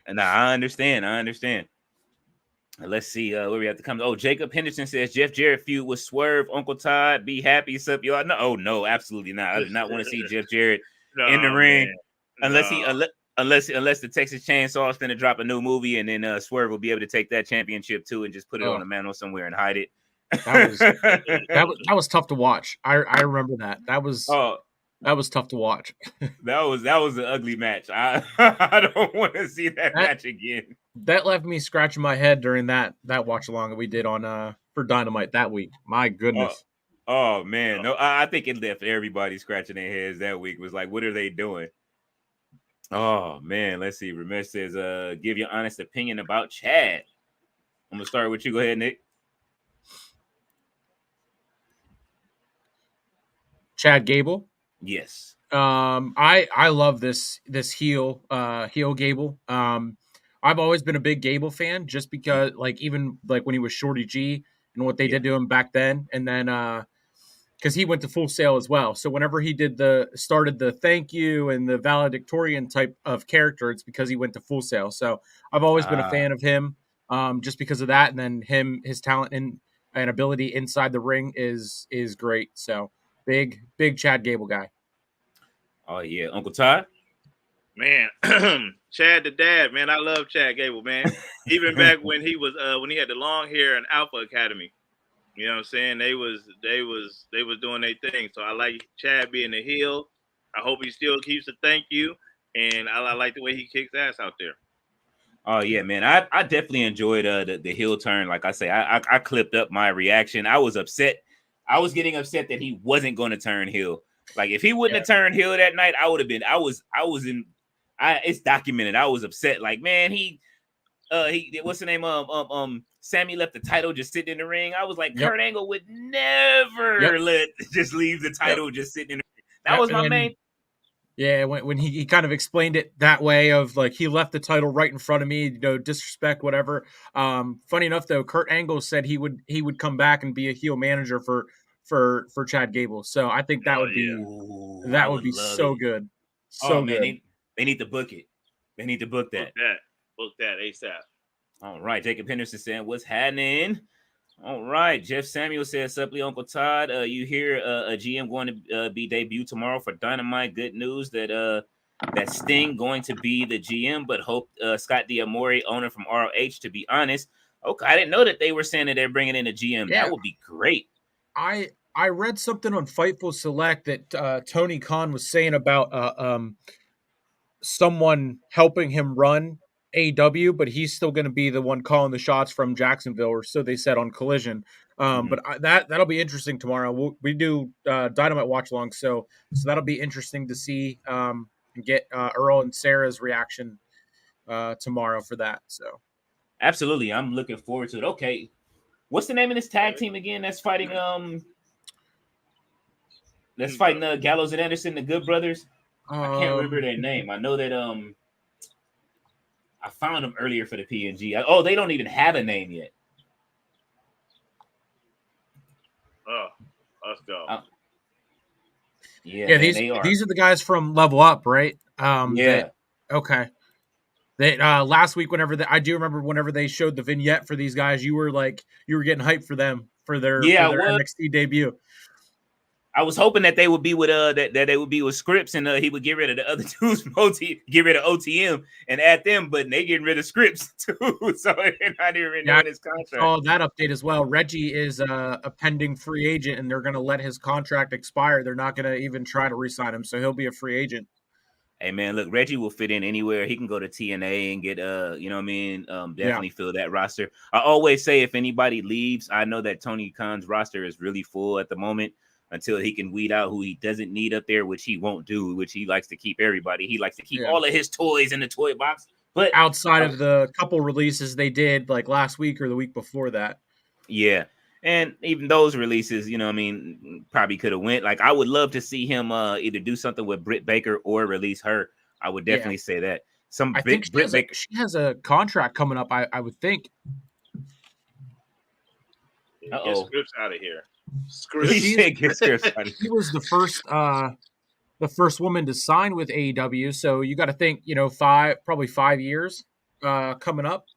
And I understand. Let's see where we have to come. Oh, Jacob Henderson says Jeff Jarrett feud with Swerve. Uncle Todd, be happy. Sup, y'all? No, oh no, absolutely not. I did not want to see Jeff Jarrett in the ring unless the Texas Chainsaw is finna drop a new movie, and then Swerve will be able to take that championship too and just put it on a mantle somewhere and hide it. That was tough to watch. I remember that. That was tough to watch. that was an ugly match. I don't want to see that match again. That left me scratching my head during that watch along that we did on for Dynamite that week. My goodness. Oh man, no, I think it left everybody scratching their heads that week. It was like, what are they doing? Oh man, let's see. Ramesh says, give your honest opinion about Chad. I'm gonna start with you. Go ahead, Nick. Chad Gable. Yes. I love this heel Gable. I've always been a big Gable fan just because even when he was Shorty G and what they did to him back then, and then because he went to Full Sail as well. So whenever he started the thank you and the valedictorian type of character, it's because he went to Full Sail. So I've always been a fan of him, just because of that. And then his talent and ability inside the ring is great. So big Chad Gable guy. Oh yeah, Uncle Todd. Man, Chad the dad, man. I love Chad Gable, man. Even back when he was when he had the long hair in Alpha Academy. You know what I'm saying? They was doing their thing. So I like Chad being the heel. I hope he still keeps the thank you. And I like the way he kicks ass out there. Oh yeah, man. I definitely enjoyed the heel turn. Like I say, I clipped up my reaction. I was upset. I was getting upset that he wasn't going to turn heel. Like if he wouldn't have turned heel that night, I would have been. It's documented. I was upset. Like man, he what's the name? Sammy left the title just sitting in the ring. I was like, Kurt Angle would never just leave the title just sitting in the ring. That was my main. Yeah, when he kind of explained it that way of like he left the title right in front of me, disrespect, whatever. Funny enough though, Kurt Angle said he would come back and be a heel manager for Chad Gable. So I think that would be so good. So man, good. They need to book it. They need to book that. Book that ASAP. All right, Jacob Henderson saying, "What's happening?" All right, Jeff Samuel says, "Supply Uncle Todd, you hear a GM going to be debuted tomorrow for Dynamite? Good news that Sting going to be the GM, but hope Scott D'Amore, owner from ROH, to be honest. Okay, I didn't know that they were saying that they're bringing in a GM. Yeah. That would be great. I read something on Fightful Select that Tony Khan was saying about someone helping him run AEW, but he's still going to be the one calling the shots from Jacksonville, or so they said on Collision. But that'll be interesting tomorrow. We do Dynamite watch along, so that'll be interesting to see and get Earl and Sarah's reaction tomorrow for that. So absolutely, I'm looking forward to it. Okay, what's the name of this tag team again? That's fighting Gallows and Anderson, the Good Brothers. I can't remember their name. I know that I found them earlier for the PNG. They don't even have a name yet. Oh, let's go. Yeah, these are the guys from Level Up, right? Yeah. Okay. They last week, I do remember whenever they showed the vignette for these guys, you were getting hyped for them for their Yeah, NXT debut. I was hoping that they would be with that they would be with Scripps and he would get rid of the other two's get rid of OTM and add them, but they getting rid of Scripps too, so they're not even renewing his contract. Saw that update as well. Reggie is a pending free agent, and they're going to let his contract expire. They're not going to even try to re-sign him, so he'll be a free agent. Hey man, look, Reggie will fit in anywhere. He can go to TNA and get you know what I mean, definitely fill that roster. I always say if anybody leaves, I know that Tony Khan's roster is really full at the moment until he can weed out who he doesn't need up there, which he won't do, which he likes to keep everybody. He likes to keep all of his toys in the toy box. But outside of the couple releases they did like last week or the week before that. Yeah. And even those releases, you know what I mean, probably could have went. Like, I would love to see him either do something with Britt Baker or release her. I would definitely say that. I think she has a contract coming up, I would think. Get Scripps out of here. He was the first woman to sign with AEW, so you got to think, probably 5 years coming up.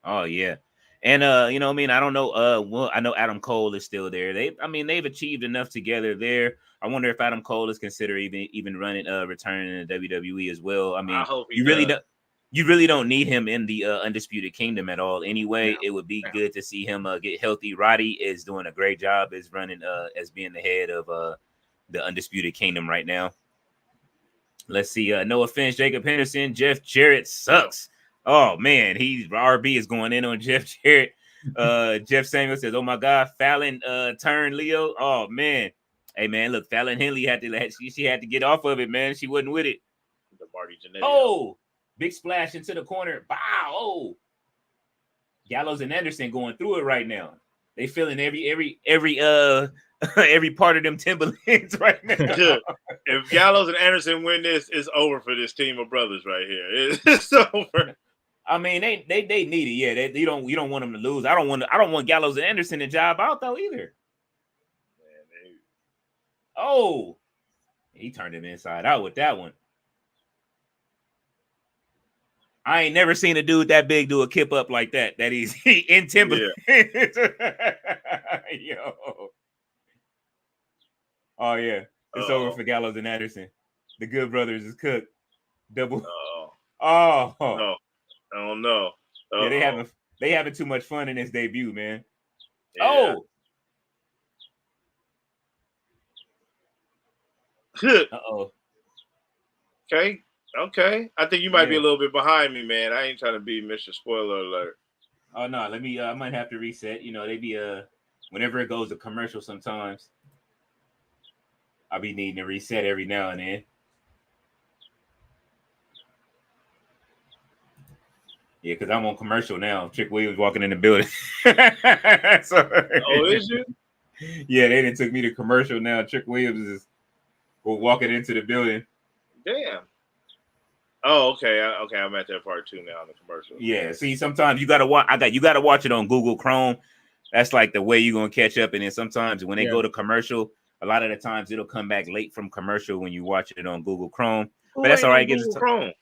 Oh yeah. And you know what I mean, I don't know well, I know Adam Cole is still there. They've achieved enough together there. I wonder if Adam Cole is considering even running returning to WWE as well. I mean, I hope you really don't need him in the Undisputed Kingdom at all anyway. It would be good to see him get healthy. Roddy is doing a great job as running as being the head of the Undisputed Kingdom right now. Let's see, no offense, Jacob Henderson, Jeff Jarrett sucks. Oh man, RB is going in on Jeff Jarrett. Jeff Samuel says, "Oh my God, Fallon turned Leo." Oh man, hey man, look, Fallon Henley she had to get off of it, man. She wasn't with it. The Marty Jannetty. Oh, big splash into the corner. Wow. Oh, Gallows and Anderson going through it right now. They feeling every every part of them Timberlands right now. If Gallows and Anderson win this, it's over for this team of brothers right here. It's over. I mean, they need it. Yeah, you don't want them to lose. I don't want Gallows and Anderson to job out though either. Oh, he turned him inside out with that one. I ain't never seen a dude that big do a kip up like that. That easy in Timberland. Yeah. Yo. Oh yeah, it's over for Gallows and Anderson. The Good Brothers is cooked. Double. Oh no. I don't know. Yeah, they having too much fun in this debut, man. Yeah. Oh. Okay. I think you might be a little bit behind me, man. I ain't trying to be Mr. Spoiler Alert. Oh no, let me. I might have to reset. You know, they be whenever it goes to commercial, sometimes I'll be needing to reset every now and then. Yeah, because I'm on commercial now. Trick Williams walking in the building. Is you? Yeah, they didn't took me to commercial now. Trick Williams is walking into the building. Damn. Oh, okay. I'm at that part too now in the commercial. Yeah. See, sometimes you gotta watch. You gotta watch it on Google Chrome. That's like the way you're gonna catch up. And then sometimes when they go to commercial, a lot of the times it'll come back late from commercial when you watch it on Google Chrome. But that's all right. Google Chrome.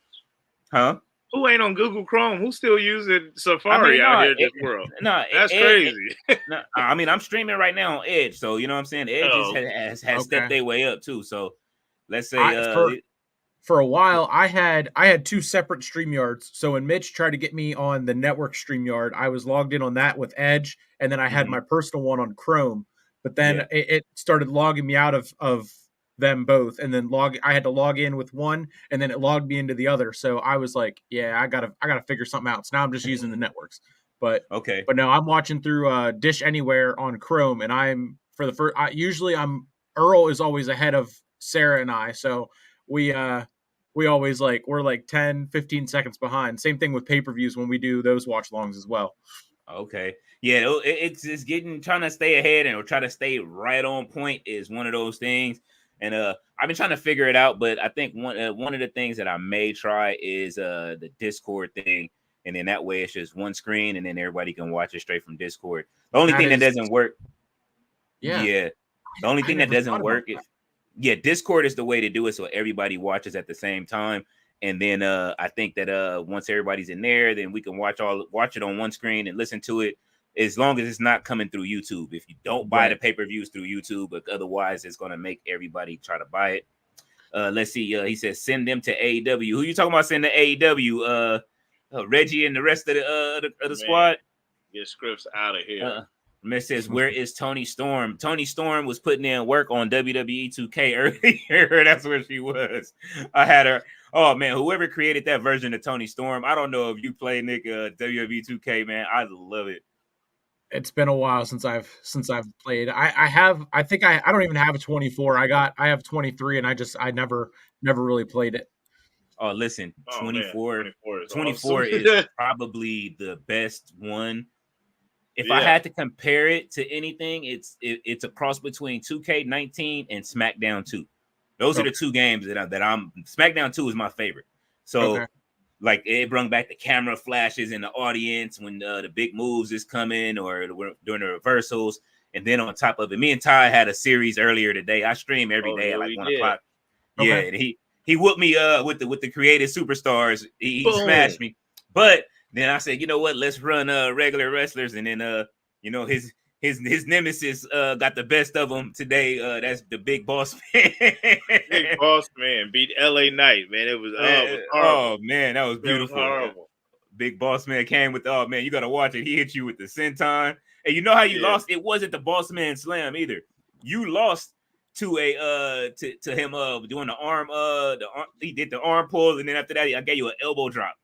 Huh? Who ain't on Google Chrome? Who's still using Safari out here in this world? That's crazy. I mean, I'm streaming right now on Edge, so you know what I'm saying. Edge has stepped their way up too. So let's say for a while, I had 2 separate StreamYards. So when Mitch tried to get me on the network StreamYard, I was logged in on that with Edge, and then I had my personal one on Chrome. But then it started logging me out of them both, and then I had to log in with one, and then it logged me into the other. So I was like, yeah, I gotta figure something out. So now I'm just using the networks. But no, I'm watching through Dish Anywhere on Chrome, and I'm for the first. Earl is always ahead of Sarah and I, so we always we're like 10, 15 seconds behind. Same thing with pay-per-views when we do those watch longs as well. Okay. Yeah, it's getting trying to stay ahead and try to stay right on point is one of those things. And I've been trying to figure it out, but I think one of the things that I may try is the Discord thing, and then that way it's just one screen, and then everybody can watch it straight from Discord. The only thing that doesn't work, the only thing that doesn't work is Discord is the way to do it, so everybody watches at the same time. And then I think that once everybody's in there, then we can watch it on one screen and listen to it, as long as it's not coming through YouTube. If you don't buy the pay-per-views through YouTube, but otherwise it's gonna make everybody try to buy it. Let's see. He says send them to AEW. Who you talking about sending to AEW? Reggie and the rest of the squad. Get Scripps out of here. Mitch says, where is Tony Storm? Tony Storm was putting in work on WWE 2K earlier. That's where she was. I had her. Oh, man, whoever created that version of Tony Storm, I don't know if you play, Nick, WWE 2K, man. I love it. It's been a while since I've played. I think I don't even have a 24. I have 23, and I never really played it. Oh, listen, 24 awesome. is probably the best one. If I had to compare it to anything, it's a cross between 2K19 and SmackDown 2. Those are the two games that I'm. SmackDown 2 is my favorite. So, like, it brought back the camera flashes in the audience when the big moves is coming or during the reversals. And then on top of it, me and Ty had a series earlier today. I stream every day at like 1 o'clock. Okay. Yeah, and he whooped me with the creative superstars. He smashed me, but. Then I said, you know what? Let's run regular wrestlers, and then his nemesis got the best of them today. That's the Big Boss Man. Big Boss Man beat LA Knight, man. It was horrible. Oh man, that was beautiful. Horrible. Big Boss Man came with man, you gotta watch it. He hit you with the senton, and you know how you lost? It wasn't the Boss Man Slam either. You lost to to him doing the arm he did the arm pull, and then after that I gave you an elbow drop.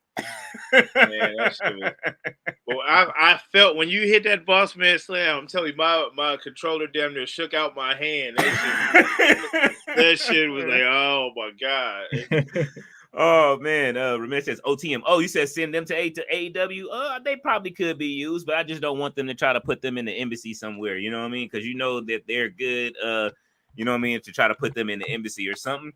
Man, that shit was... Well, I felt when you hit that Boss Man Slam, I'm telling you, my controller damn near shook out my hand. That shit was like, oh my god. Oh man, Ramesh says OTM. Oh, you said send them to AEW. They probably could be used, but I just don't want them to try to put them in the embassy somewhere. You know what I mean? Because you know that they're good. You know what I mean? To try to put them in the embassy or something.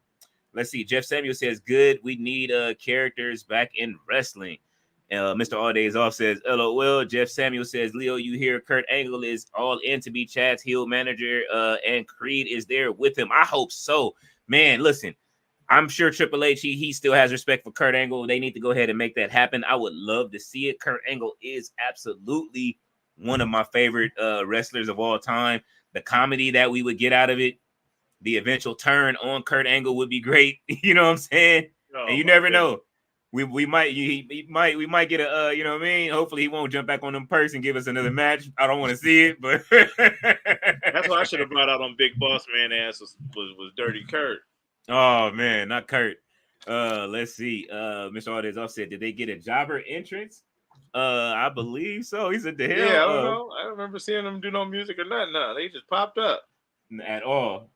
Let's see. Jeff Samuel says, good. We need characters back in wrestling. Mr. All Days Off says, LOL. Jeff Samuel says, Leo, you hear Kurt Angle is all in to be Chad's heel manager, and Creed is there with him. I hope so. Man, listen, I'm sure Triple H, he still has respect for Kurt Angle. They need to go ahead and make that happen. I would love to see it. Kurt Angle is absolutely one of my favorite wrestlers of all time. The comedy that we would get out of it, the eventual turn on Kurt Angle would be great. You know what I'm saying? Oh, and you never know. We might get a you know what I mean? Hopefully he won't jump back on them perks and give us another match. I don't want to see it, but that's what I should have brought out on Big Boss Man ass was Dirty Kurt. Oh man, not Kurt. Let's see. Mr. Aldez said, did they get a jobber entrance? I believe so. He said, the hell. Yeah, I don't know. I don't remember seeing them do no music or nothing. No, they just popped up. At all.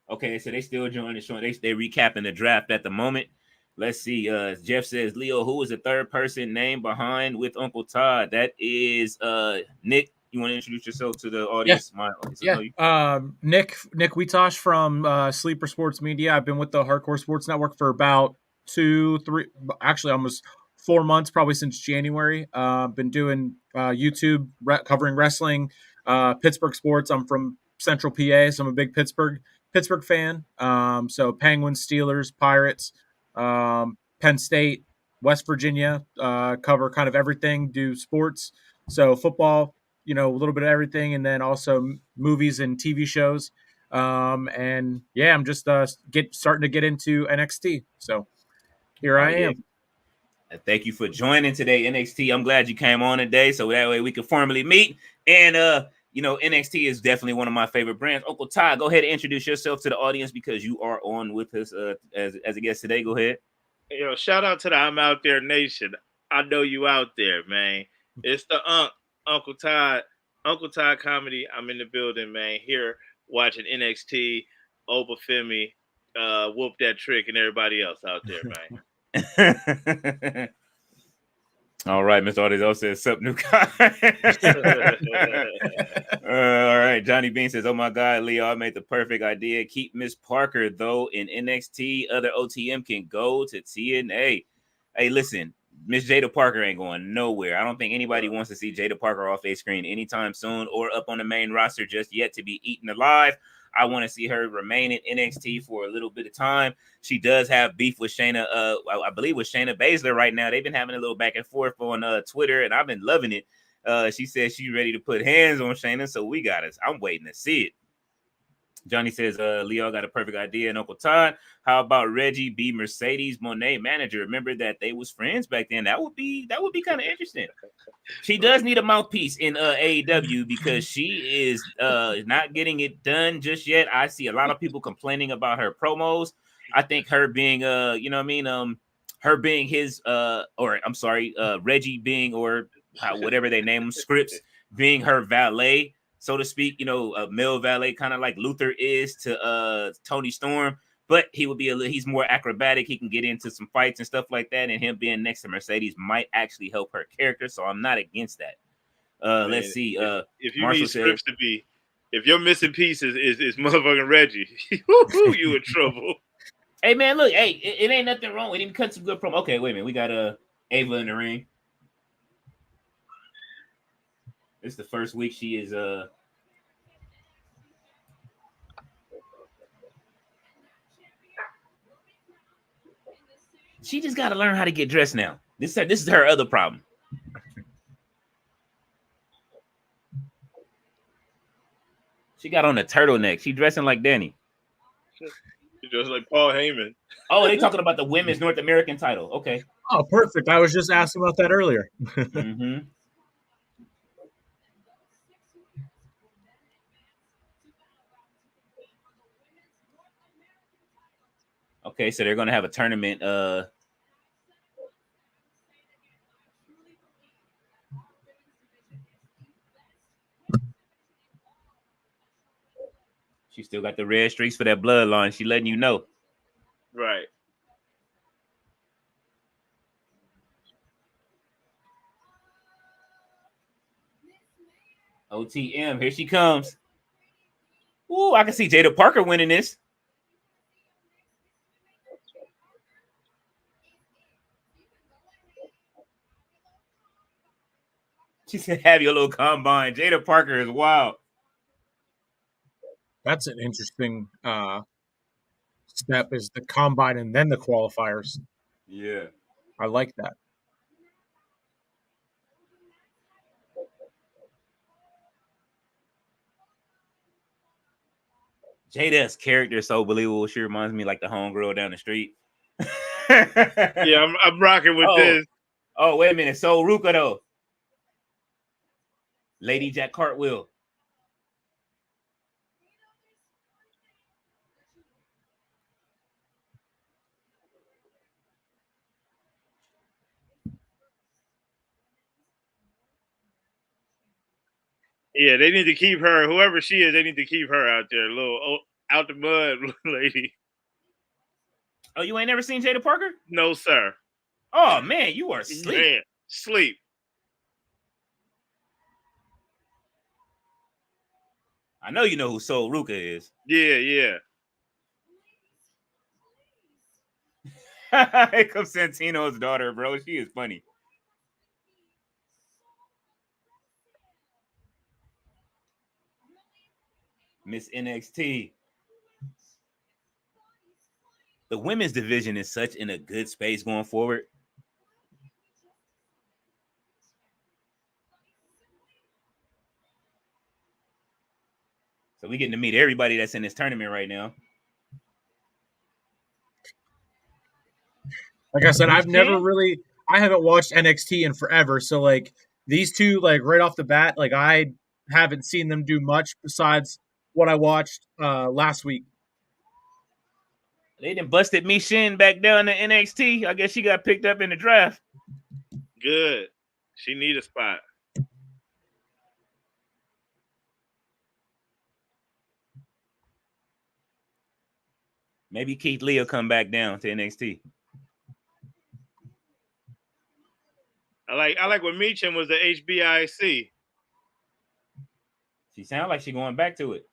Okay, so they still joining the show. They recapping the draft at the moment. Let's see. Jeff says, Leo, who is the third person named behind with Uncle Todd? That is Nick. You want to introduce yourself to the audience? Nick Wietosh from Sleeper Sports Media. I've been with the Hardcore Sports Network for about 2-3, actually almost 4 months, probably since January. Been doing YouTube covering wrestling, Pittsburgh sports. I'm from Central PA, so I'm a big Pittsburgh fan. So Penguins, Steelers, Pirates, Penn State, West Virginia, cover kind of everything, do sports. So football, a little bit of everything, and then also movies and TV shows. And yeah, I'm just starting to get into NXT. So here I am. Thank you for joining today, NXT. I'm glad you came on today, so that way we can formally meet. And NXT is definitely one of my favorite brands. Uncle Ty, go ahead and introduce yourself to the audience because you are on with us as a guest today. Go ahead. Shout out to the I'm Out There Nation. I know you out there, man. It's the Uncle Ty comedy. I'm in the building, man. Here watching NXT, Oba Femi, Whoop That Trick, and everybody else out there, man. All right, Mr. Artis says, sup, new guy. All right, Johnny Bean says, oh my God, Leo, I made the perfect idea. Keep Miss Parker, though, in NXT. Other OTM can go to TNA. Hey, listen, Miss Jada Parker ain't going nowhere. I don't think anybody wants to see Jada Parker off a screen anytime soon or up on the main roster just yet to be eaten alive. I want to see her remain in NXT for a little bit of time. She does have beef with Shayna, I believe with Shayna Baszler right now. They've been having a little back and forth on Twitter, and I've been loving it. She says she's ready to put hands on Shayna, so I'm waiting to see it. Johnny says, Leo got a perfect idea. And Uncle Todd, how about Reggie be Mercedes Monet manager? Remember that they was friends back then. That would be kind of interesting. She does need a mouthpiece in AEW because she is not getting it done just yet. I see a lot of people complaining about her promos. I think her being her being his Reggie being, or whatever they name them, Scripps being her valet, so to speak, a male valet, kind of like Luther is to Tony Storm, but he's more acrobatic. He can get into some fights and stuff like that, and him being next to Mercedes might actually help her character, so I'm not against that. Man, let's see. If you Marshall need Scripps to be, if your missing piece is motherfucking Reggie, you in trouble. Hey man, look, it ain't nothing wrong. We didn't cut some good promo. Okay, wait a minute. We got Ava in the ring. It's the first week she is she just got to learn how to get dressed now. This is her other problem. She got on a turtleneck. She dressing like Danny. She dressed like Paul Heyman. Oh, they talking about the women's North American title. Okay. Oh, perfect. I was just asking about that earlier. Mm-hmm. Okay, so they're going to have a tournament. She still got the red streaks for that bloodline. She letting you know. Right. OTM, here she comes. Ooh, I can see Jada Parker winning this. She said, have your little combine. Jada Parker is wild. That's an interesting step, is the combine and then the qualifiers. Yeah. I like that. Jada's character is so believable. She reminds me like the homegirl down the street. Yeah, I'm rocking with this. Oh, wait a minute. So Ruka though. Lady Jack Cartwheel. Yeah, they need to keep her. Whoever she is, they need to keep her out there. Little out the mud lady. Oh, you ain't never seen Jada Parker? No, sir. Oh man, you are asleep. Man, sleep. I know you know who Soul Ruka is. Yeah, yeah. Here comes Santino's daughter, bro. She is funny. Miss NXT. The women's division is such in a good space going forward. So we getting to meet everybody that's in this tournament right now. Like I said, I haven't watched NXT in forever. So like these two, like right off the bat, like I haven't seen them do much besides what I watched last week. They done busted me Shin back down to NXT. I guess she got picked up in the draft. Good. She need a spot. Maybe Keith Lee will come back down to NXT. I like when Meacham was the HBIC. She sounds like she's going back to it.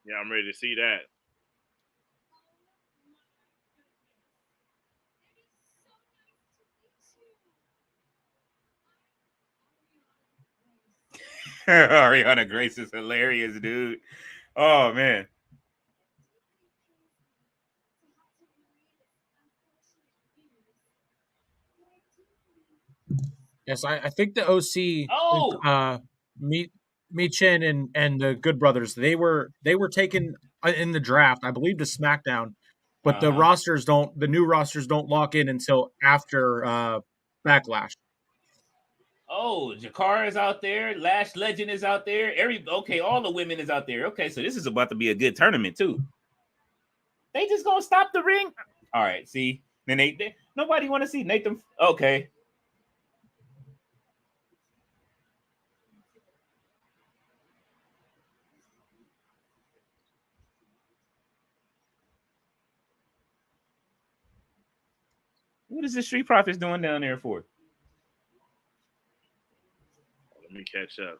Yeah, I'm ready to see that. Ariana Grace is hilarious, dude. Oh man. Yes, I think the OC, Oh, Me Chin and the Good Brothers, they were taken in the draft, I believe, to SmackDown, but uh-huh. the new rosters don't lock in until after Backlash. Oh, Jakar is out there. Lash Legend is out there. All the women is out there. Okay, so this is about to be a good tournament too. They just gonna stop the ring. All right, see, then nobody want to see Nathan. Okay, what is the Street Profits doing down there for? Let me catch up.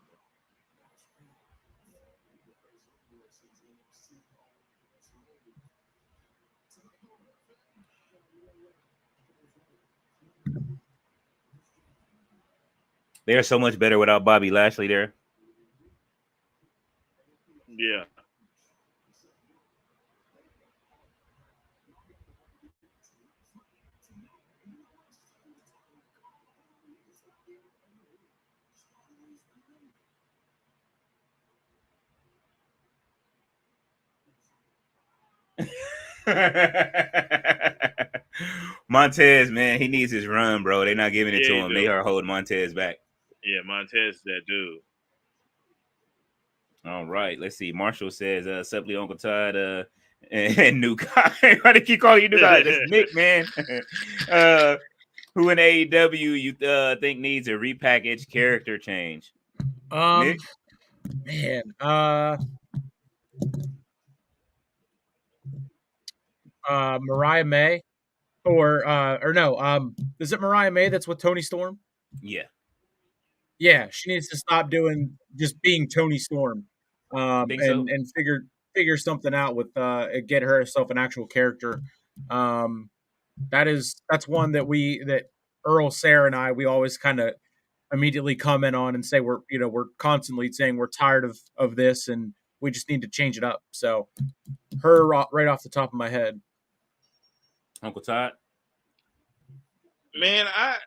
They're so much better without Bobby Lashley there. Yeah. Montez, man, he needs his run, bro. They're not giving it Yeah, to you him. They do. are holding Montez back. Yeah, Montez is that dude. All right, let's see. Marshall says, "Supply Uncle Todd and new guy." Why do you keep calling you new guy? That's Nick, man. Who in AEW you think needs a repackaged character change? Nick? Man, Mariah May, or no, is it Mariah May that's with Tony Storm? Yeah. Yeah, she needs to stop doing just being Tony Storm, Think so? and figure something out with get herself an actual character. Um, that's one that Earl, Sarah, and I we always kind of immediately comment on and say we're constantly saying we're tired of this and we just need to change it up. So her right off the top of my head. Uncle Todd? Man, I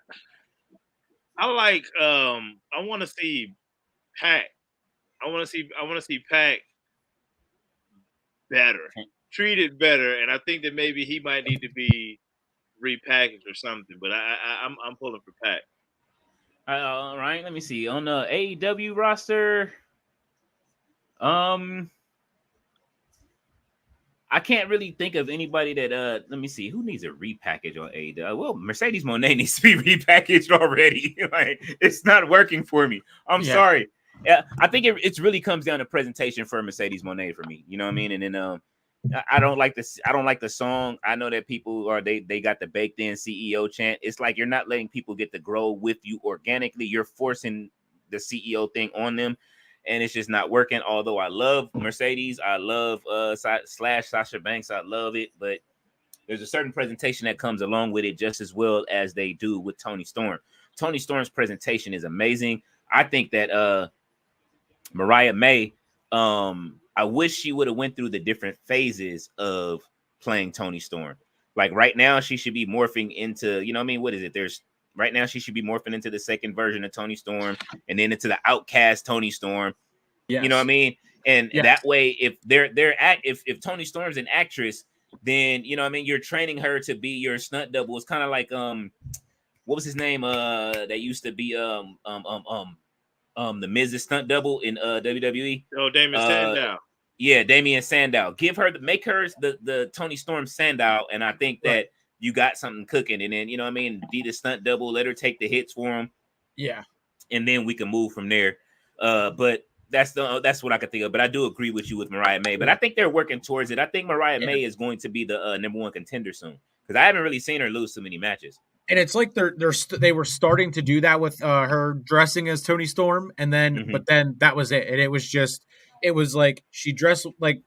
like I want to see Pac. I want to see Pac better, treated better, and I think that maybe he might need to be repackaged or something. But I'm pulling for Pac. All right, let me see. On the AEW roster, um, I can't really think of anybody that let me see who needs a repackage on AEW. Well, Mercedes Moné needs to be repackaged already. Like it's not working for me. I'm Yeah. sorry. Yeah, I think it really comes down to presentation for Mercedes Moné for me. You know what I mean? And then I don't like this. I don't like the song. I know that people are they got the baked in CEO chant. It's like you're not letting people get to grow with you organically. You're forcing the CEO thing on them, and it's just not working. Although I love Mercedes, I love slash Sasha Banks, I love it, but there's a certain presentation that comes along with it just as well as they do with Tony Storm. Tony Storm's presentation is amazing. I think that Mariah May, I wish she would have went through the different phases of playing Tony Storm. Like right now, she should be morphing into, you know what I mean? What is it? There's right now she should be morphing into the second version of Tony Storm and then into the outcast Tony Storm. Yes. You know what I mean? And Yes. that way, if if Tony Storm's an actress, then you know what I mean, you're training her to be your stunt double. It's kind of like what was his name? That used to be the Miz's stunt double in WWE. Oh, Damon Sandow. Yeah, Damian Sandow. Make her the Tony Storm Sandow, and I think that you got something cooking. And then you know what I mean, be the stunt double, let her take the hits for him. Yeah, and then we can move from there. But that's what I can think of. But I do agree with you with Mariah May. But I think they're working towards it. I think Mariah May is going to be the number one contender soon because I haven't really seen her lose too many matches. And it's like they were starting to do that with her dressing as Tony Storm, and then but then that was it, and it was like she dressed like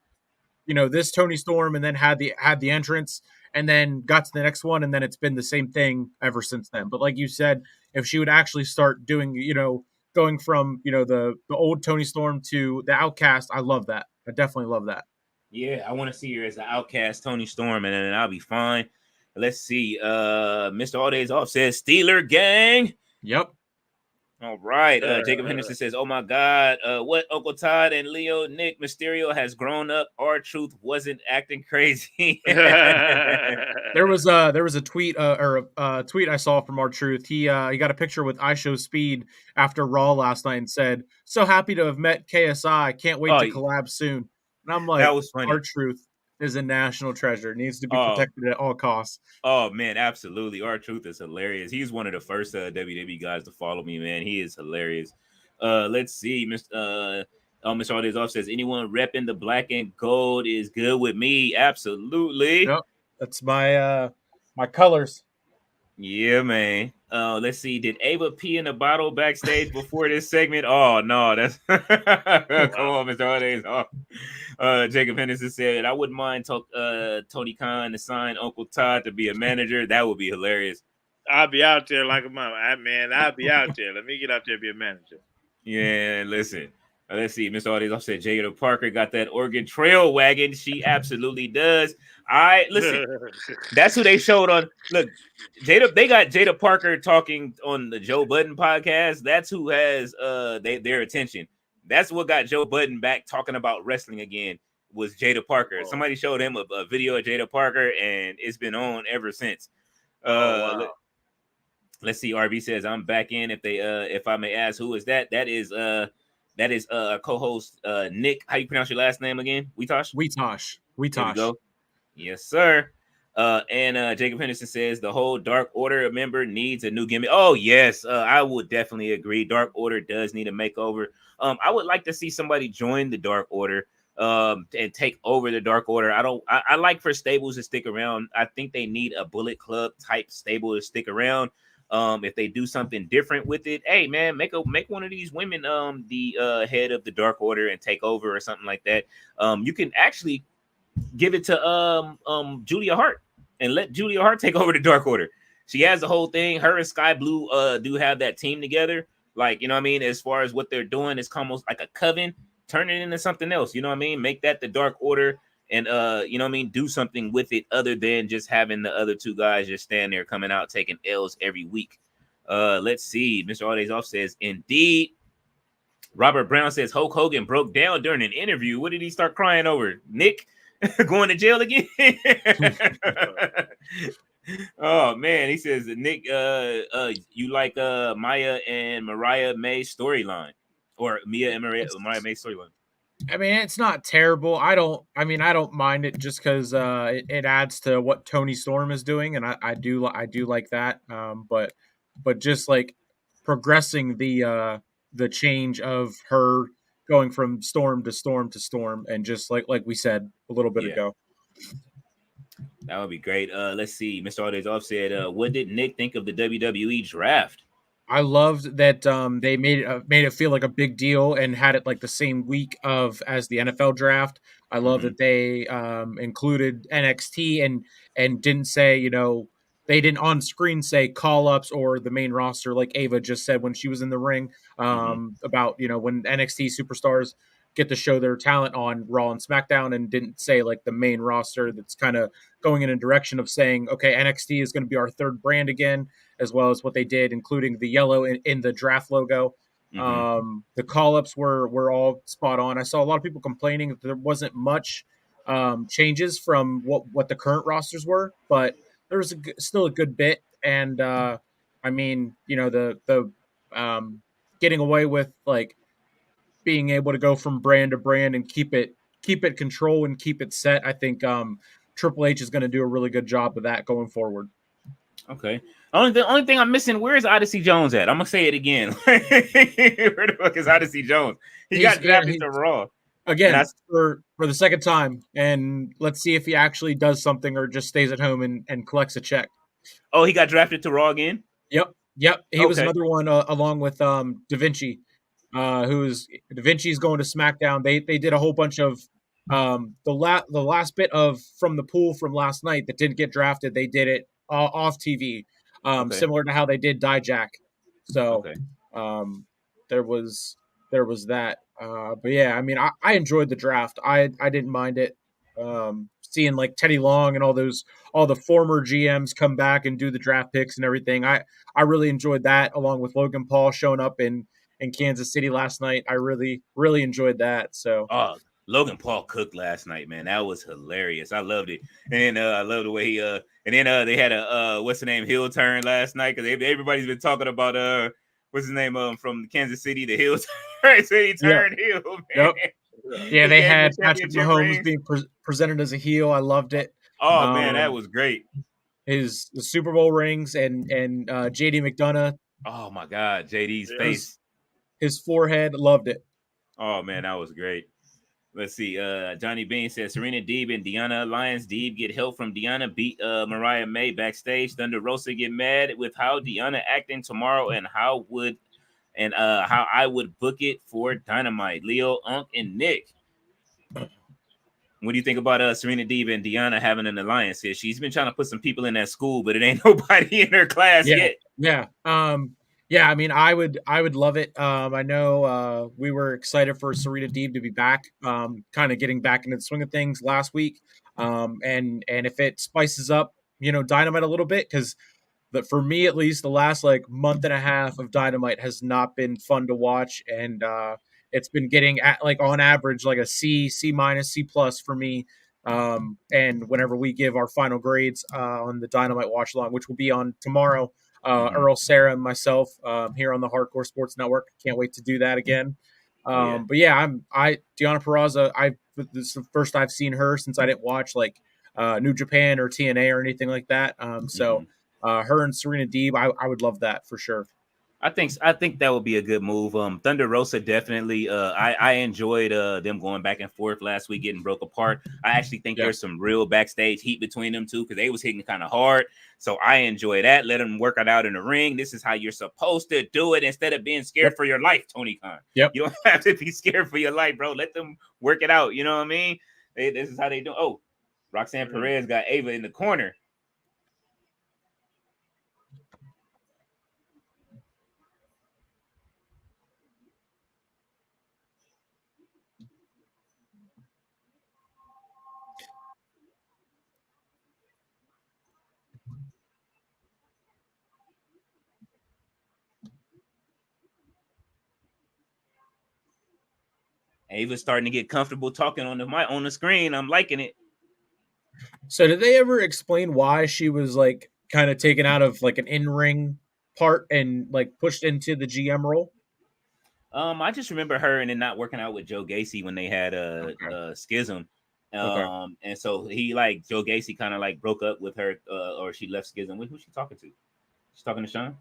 this Tony Storm, and then had the entrance, and then got to the next one, and then it's been the same thing ever since then. But like you said, if she would actually start doing going from the old Tony Storm to the Outcast. I love that. I definitely love that. Yeah, I want to see her as the Outcast Tony Storm, and then I'll be fine. Let's see. Mr. All Days Off says Steeler Gang. Yep. All right. Jacob Henderson says, "Oh my God, what Uncle Todd and Leo Nick Mysterio has grown up. R-Truth wasn't acting crazy." There was a tweet or a tweet I saw from R-Truth. He got a picture with iShow Speed after Raw last night and said, "So happy to have met KSI. Can't wait to collab soon." And I'm like, that was funny. R-Truth is a national treasure. Needs to be protected at all costs. Oh man, absolutely. R-Truth is hilarious. He's one of the first WWE guys to follow me, man. He is hilarious. Let's see. Mr. All Days Off says, anyone repping the black and gold is good with me. Absolutely. Yep. That's my my colors. Yeah, man. Let's see. Did Ava pee in a bottle backstage before this segment? Oh no, that's come on, Mr. All Days Off. Jacob Henderson said, I wouldn't mind Tony Khan to sign Uncle Todd to be a manager. That would be hilarious. I'll be out there like a mama. Man, I'll be out there. Let me get out there and be a manager. Yeah, listen. Let's see. Mr. All Days Off said Jada Parker got that Oregon Trail wagon. She absolutely does. Listen. That's who they showed on. Look, they got Jada Parker talking on the Joe Budden podcast. That's who has their attention. That's what got Joe Budden back talking about wrestling again, was Jada Parker. Oh. Somebody showed him a video of Jada Parker, and it's been on ever since. Wow. Let's see. RB says, I'm back in. If I may ask, who is that? That is co-host Nick. How you pronounce your last name again? Weetosh? Weetosh. There we go. Yes, sir. And Jacob Henderson says the whole Dark Order member needs a new gimmick. Oh, yes. I would definitely agree. Dark Order does need a makeover. I would like to see somebody join the Dark Order and take over the Dark Order. I like for stables to stick around. I think they need a Bullet Club type stable to stick around. If they do something different with it, hey man, make one of these women the head of the Dark Order and take over or something like that. You can actually give it to Julia Hart and let Julia Hart take over the Dark Order. She has the whole thing. Her and Sky Blue do have that team together. Like, you know what I mean? As far as what they're doing, it's almost like a coven. Turn it into something else. You know what I mean? Make that the Dark Order and you know what I mean? Do something with it other than just having the other two guys just stand there coming out taking L's every week. Let's see. Mr. All Days Off says, indeed. Robert Brown says Hulk Hogan broke down during an interview. What did he start crying over? Nick going to jail again? Oh man, he says Nick, you like Maya and Mariah May's storyline, or Mia and Mariah May's storyline? I mean, it's not terrible. I don't mind it just because it adds to what Tony Storm is doing, and I do like that. But just like progressing the change of her going from storm to storm to storm, and just like we said a little bit ago. That would be great. Let's see. Mr. All Days Off said, what did Nick think of the WWE draft? I loved that they made it feel like a big deal and had it like the same week as the NFL draft. I love that they included NXT and didn't say, they didn't on screen say call ups or the main roster like Ava just said when she was in the ring about, when NXT superstars get to show their talent on Raw and SmackDown, and didn't say like the main roster that's kind of going in a direction of saying, okay, NXT is going to be our third brand again, as well as what they did, including the yellow in the draft logo. The call-ups were all spot on. I saw a lot of people complaining that there wasn't much changes from what the current rosters were, but there was still a good bit. And I mean, the getting away with like being able to go from brand to brand and keep it control and keep it set. I think Triple H is going to do a really good job of that going forward. Okay. The only thing I'm missing, where is Odyssey Jones at? I'm gonna say it again. Where the fuck is Odyssey Jones? He got drafted to Raw again for the second time, and let's see if he actually does something or just stays at home and collects a check. Oh, he got drafted to Raw again? Yep. He was another one along with Da Vinci, who's Da Vinci's going to SmackDown. They did a whole bunch of the last bit of from the pool from last night that didn't get drafted. They did it off TV, similar to how they did Dijak. So, there was that. But yeah, I mean, I enjoyed the draft. I didn't mind it. Seeing like Teddy Long and all the former GMs come back and do the draft picks and everything. I really enjoyed that, along with Logan Paul showing up in Kansas City last night. I really enjoyed that. So Oh, Logan Paul cooked last night, man. That was hilarious. I loved it. And I love the way he and then they had a what's the name heel turn last night, because everybody's been talking about what's his name from Kansas City, the heel turn. So he yeah, turned heel, man. yep. Yeah, He they gave him had the Patrick championship Mahomes ring. being presented as a heel. I loved it. Oh man, that Um, was great. the Super Bowl rings and JD McDonough, Oh my God, JD's Yeah. face. his forehead, loved it. Oh man, that was great. Let's see. Johnny Bean says Serena Deeb and Deanna Alliance. Deeb get help from Deanna, beat Mariah May backstage. Thunder Rosa get mad with how Deanna acting tomorrow and how I would book it for Dynamite. Leo, Unk, and Nick. What do you think about Serena Deeb and Deanna having an alliance here? She's been trying to put some people in that school, but it ain't nobody in her class Yeah, yet. yeah, yeah. I mean, I would love it. I know we were excited for Serena Deeb to be back, kind of getting back into the swing of things last week. And if it spices up, Dynamite a little bit, because but for me at least, the last like month and a half of Dynamite has not been fun to watch, and it's been getting at like on average like a C minus C plus for me. And whenever we give our final grades on the Dynamite watch along, which will be on tomorrow, Earl, Sarah, and myself here on the Hardcore Sports Network. Can't wait to do that again. Oh yeah. But yeah, Deanna Purrazzo. This is the first I've seen her since I didn't watch like New Japan or TNA or anything like that. So her and Serena Deeb, I would love that for sure. I think that would be a good move. Thunder Rosa definitely. I enjoyed them going back and forth last week, getting broke apart. I actually think Yeah. there's some real backstage heat between them two, because they was hitting kind of hard. So I enjoy that. Let them work it out in the ring. This is how you're supposed to do it, instead of being scared for your life, Tony Khan. Yep. You don't have to be scared for your life, bro. Let them work it out. You know what I mean? This is how they do. Oh, Roxanne Perez got Ava in the corner. Ava's starting to get comfortable talking on the screen. I'm liking it. So did they ever explain why she was like kind of taken out of like an in-ring part and like pushed into the GM role? I just remember her and then not working out with Joe Gacy when they had a schism. Okay. And so Joe Gacy kind of like broke up with her, or she left schism. Who's she talking to? She's talking to Sean.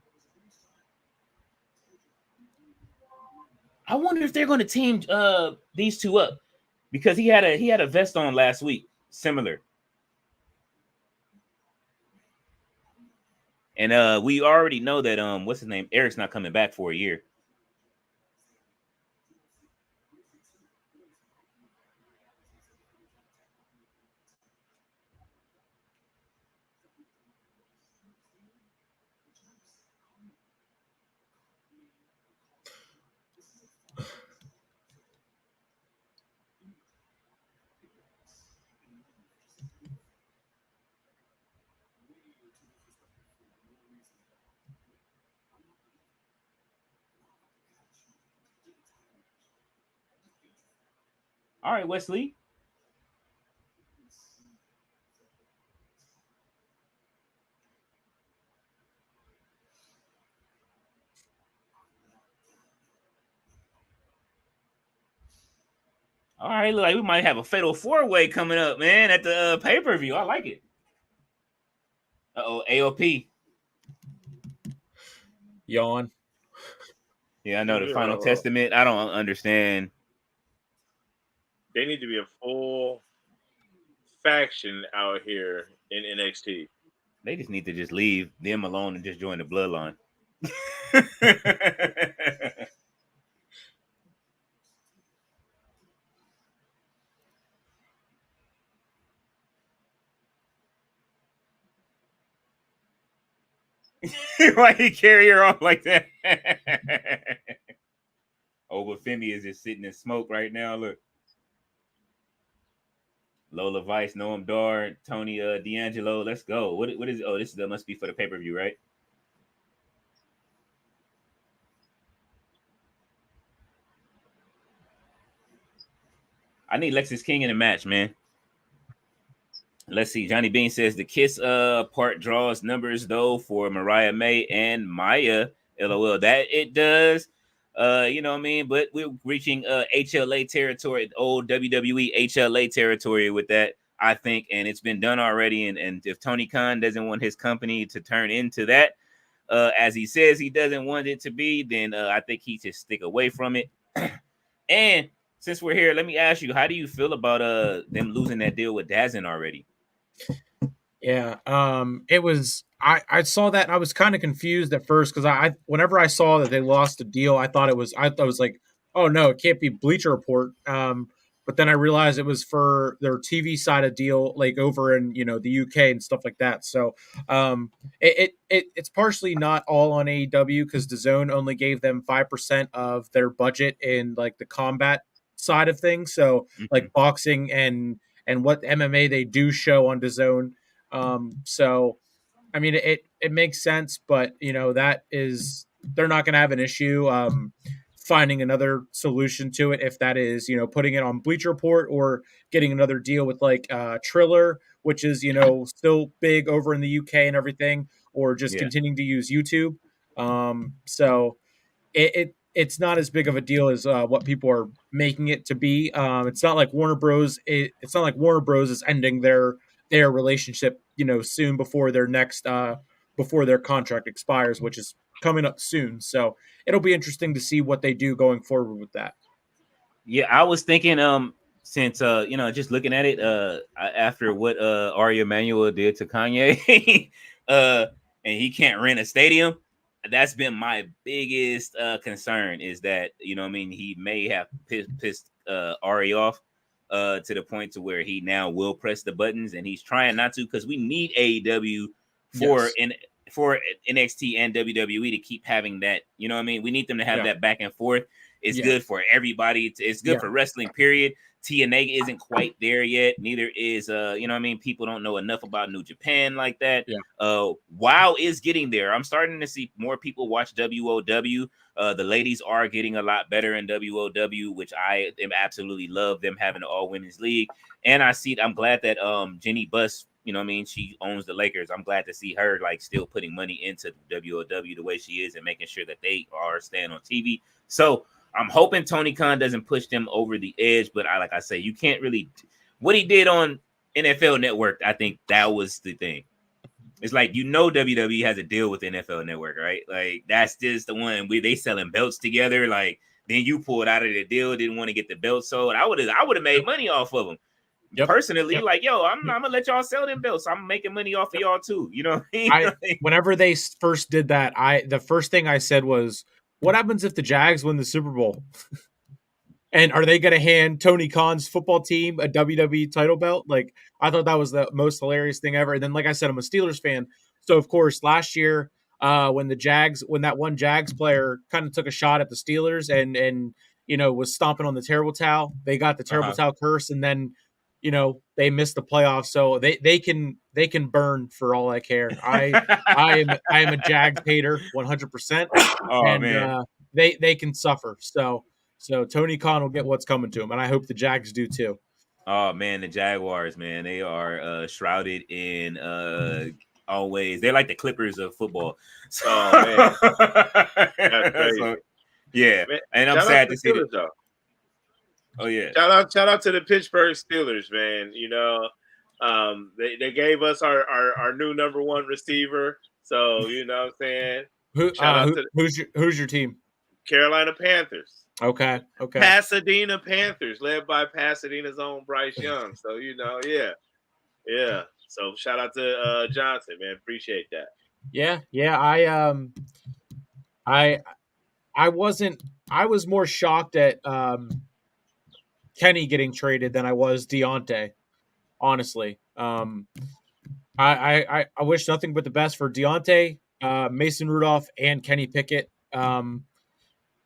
I wonder if they're going to team these two up, because he had a vest on last week, similar. And we already know that what's his name? Eric's not coming back for a year. All right, Wesley. All right, look like we might have a fatal four-way coming up, man, at the pay-per-view. I like it. Uh-oh, AOP. Yawn. Yeah, I know the Final Testament. I don't understand. They need to be a full faction out here in NXT. They just need to just leave them alone and just join the bloodline. Why he carry her off like that? Femi is just sitting in smoke right now. Look. Lola Vice, Noam Dar, Tony D'Angelo. Let's go. What is it? Oh, this must be for the pay-per-view, right? I need Lexis King in the match, man. Let's see. Johnny Bean says the Kiss part draws numbers though for Mariah May and Maya. LOL. That it does. You know what I mean? But we're reaching HLA territory, old WWE HLA territory with that, I think, and it's been done already. And if Tony Khan doesn't want his company to turn into that, as he says he doesn't want it to be, then I think he should stick away from it. And since we're here, let me ask you, how do you feel about them losing that deal with Dazn already? Yeah, it was. I saw that and I was kind of confused at first because I whenever I saw that they lost a deal, I thought it was. I was like, oh no, it can't be Bleacher Report. But then I realized it was for their TV side of deal, like over in the UK and stuff like that. So it's partially not all on AEW because DAZN only gave them 5% of their budget in like the combat side of things. So like boxing and what MMA they do show on DAZN. So, I mean, it makes sense, but that is they're not going to have an issue finding another solution to it if that is putting it on Bleacher Report or getting another deal with like Triller, which is still big over in the UK and everything, or just continuing to use YouTube. So it's not as big of a deal as what people are making it to be. It's not like Warner Bros. It's not like Warner Bros. Is ending their relationship, soon before their next before their contract expires, which is coming up soon. So it'll be interesting to see what they do going forward with that. Yeah, I was thinking, since just looking at it, after what Ari Emanuel did to Kanye, and he can't rent a stadium. That's been my biggest concern is that he may have pissed Ari off to the point to where he now will press the buttons, and he's trying not to because we need AEW for NXT and WWE to keep having that. We need them to have that back and forth. It's good for everybody. It's good for wrestling, period. TNA isn't quite there yet. Neither is, people don't know enough about New Japan like that. WoW is getting there. I'm starting to see more people watch WOW. The ladies are getting a lot better in WOW, which I am absolutely love them having an all women's league. And I'm glad that Jenny Buss, she owns the Lakers. I'm glad to see her like still putting money into WOW the way she is and making sure that they are staying on TV. So I'm hoping Tony Khan doesn't push them over the edge, but like I say, you can't really. What he did on NFL Network, I think that was the thing. It's like WWE has a deal with NFL Network, right? Like that's just the one where they selling belts together. Like then you pulled out of the deal, didn't want to get the belt sold. I would have made money off of them. Personally, like I'm gonna let y'all sell them belts. I'm making money off of y'all too. You know what I mean? Whenever they first did that, the first thing I said was, what happens if the Jags win the Super Bowl? And are they going to hand Tony Khan's football team a WWE title belt? Like, I thought that was the most hilarious thing ever. And then, like I said, I'm a Steelers fan. So, of course, last year, when that one Jags player kind of took a shot at the Steelers and was stomping on the terrible towel, they got the terrible towel curse. And then, they missed the playoffs. So they can burn for all I care. I am a Jags hater 100%. Oh, man. They can suffer. So Tony Khan will get what's coming to him, and I hope the Jags do too. Oh man, the Jaguars, man, they are shrouded in always. They're like the Clippers of football. So, man, that's crazy. So, yeah, man, and I'm sad to see that. Though. Oh yeah, shout out to the Pittsburgh Steelers, man. They gave us our new number one receiver. So what I'm saying. Who's your team? Carolina Panthers. Okay. Pasadena Panthers, led by Pasadena's own Bryce Young. So yeah. So shout out to Johnson, man. Appreciate that. Yeah. I was more shocked at Kenny getting traded than I was Deontay. Honestly, I wish nothing but the best for Deontay, Mason Rudolph, and Kenny Pickett.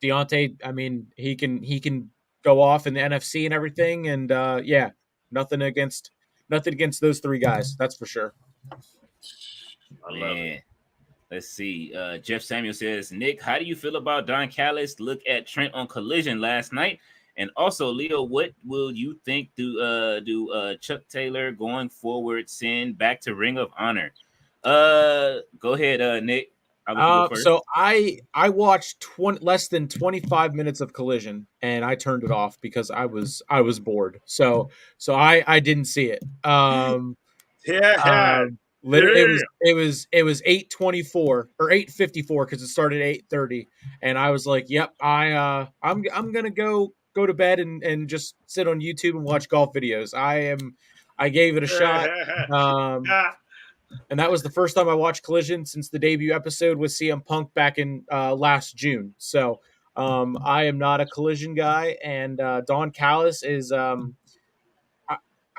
Deontay, I mean, he can go off in the NFC and everything, and yeah, nothing against those three guys. That's for sure. I love it. Man, let's see. Jeff Samuel says, Nick, how do you feel about Don Callis look at Trent on Collision last night? And also, Leo, what will you think do Chuck Taylor going forward send back to Ring of Honor? Go ahead, Nick. I'll let you go first. So I watched less than 25 minutes of Collision, and I turned it off because I was bored. So I didn't see it. Yeah. Literally, it was 8:24 or 8:54 because it started at 8:30, and I was like, "Yep, I'm gonna go to bed and just sit on YouTube and watch golf videos." I gave it a shot. And that was the first time I watched Collision since the debut episode with CM Punk back in last June. So I am not a Collision guy, and Don Callis is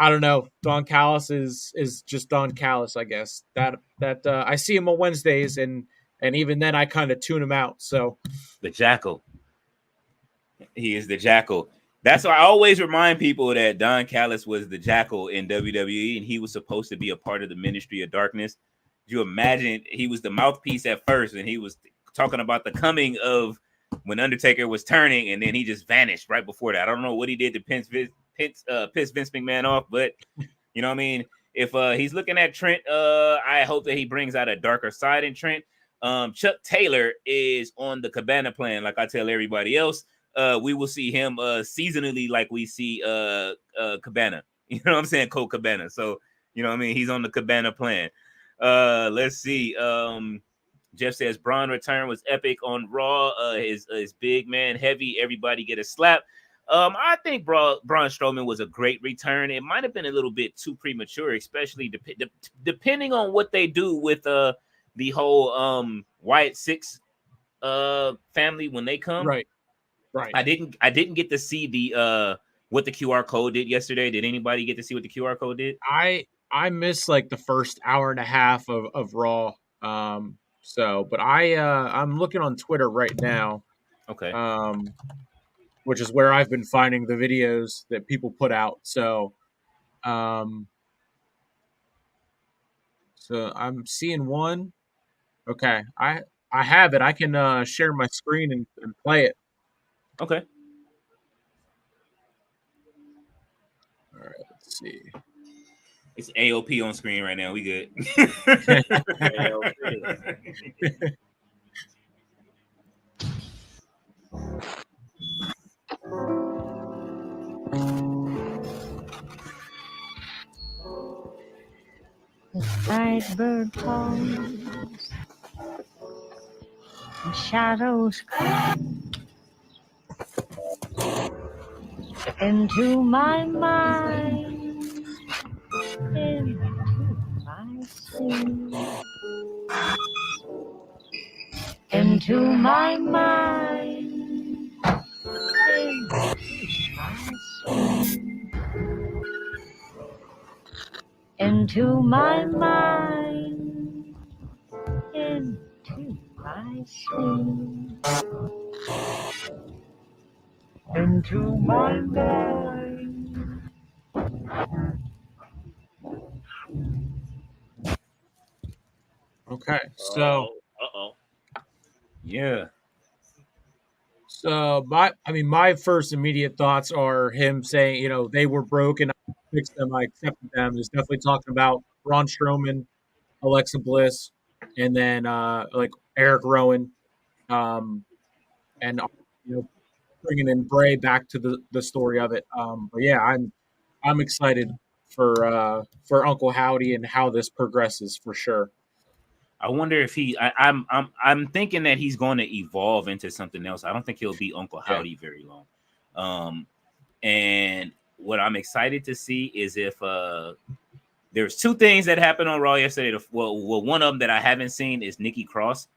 I don't know. Don Callis is just Don Callis, I guess. That I see him on Wednesdays, and even then I kind of tune him out. So the Jackal, he is the Jackal. That's why I always remind people that Don Callis was the Jackal in WWE, and he was supposed to be a part of the Ministry of Darkness. You imagine he was the mouthpiece at first, and he was talking about the coming of when Undertaker was turning, and then he just vanished right before that. I don't know what he did to piss Vince McMahon off, but you know what I mean? If he's looking at Trent, I hope that he brings out a darker side in Trent. Chuck Taylor is on the Cabana plan, like I tell everybody else. We will see him seasonally like we see Cabana. You know what I'm saying? Colt Cabana. So, you know what I mean? He's on the Cabana plan. Let's see. Jeff says Braun return was epic on Raw. His big man heavy. Everybody get a slap. I think Braun Strowman was a great return. It might have been a little bit too premature, especially depending on what they do with the whole Wyatt Six family when they come. Right. I didn't get to see the what the QR code did yesterday. Did anybody get to see what the QR code did? I missed like the first hour and a half of Raw. But I'm looking on Twitter right now. Okay. Which is where I've been finding the videos that people put out. So I'm seeing one. Okay, I have it. I can share my screen and play it. Okay. All right, let's see. It's AOP on screen right now. We good. The night bird calls, the shadows come into my mind, into my sleep, into my mind, into my sleep. Into my mind, into my sleep, into my mind. Okay, so yeah. So my first immediate thoughts are him saying, you know, they were broken. I fixed them. I accepted them. He's definitely talking about Braun Strowman, Alexa Bliss, and then like Eric Rowan, and you know, bringing in Bray back to the story of it. But yeah, I'm excited for Uncle Howdy and how this progresses for sure. I wonder if I'm thinking that he's going to evolve into something else. I don't think he'll be Uncle Howdy very long. And what I'm excited to see is if there's two things that happened on Raw yesterday. Well, one of them that I haven't seen is Nikki Cross.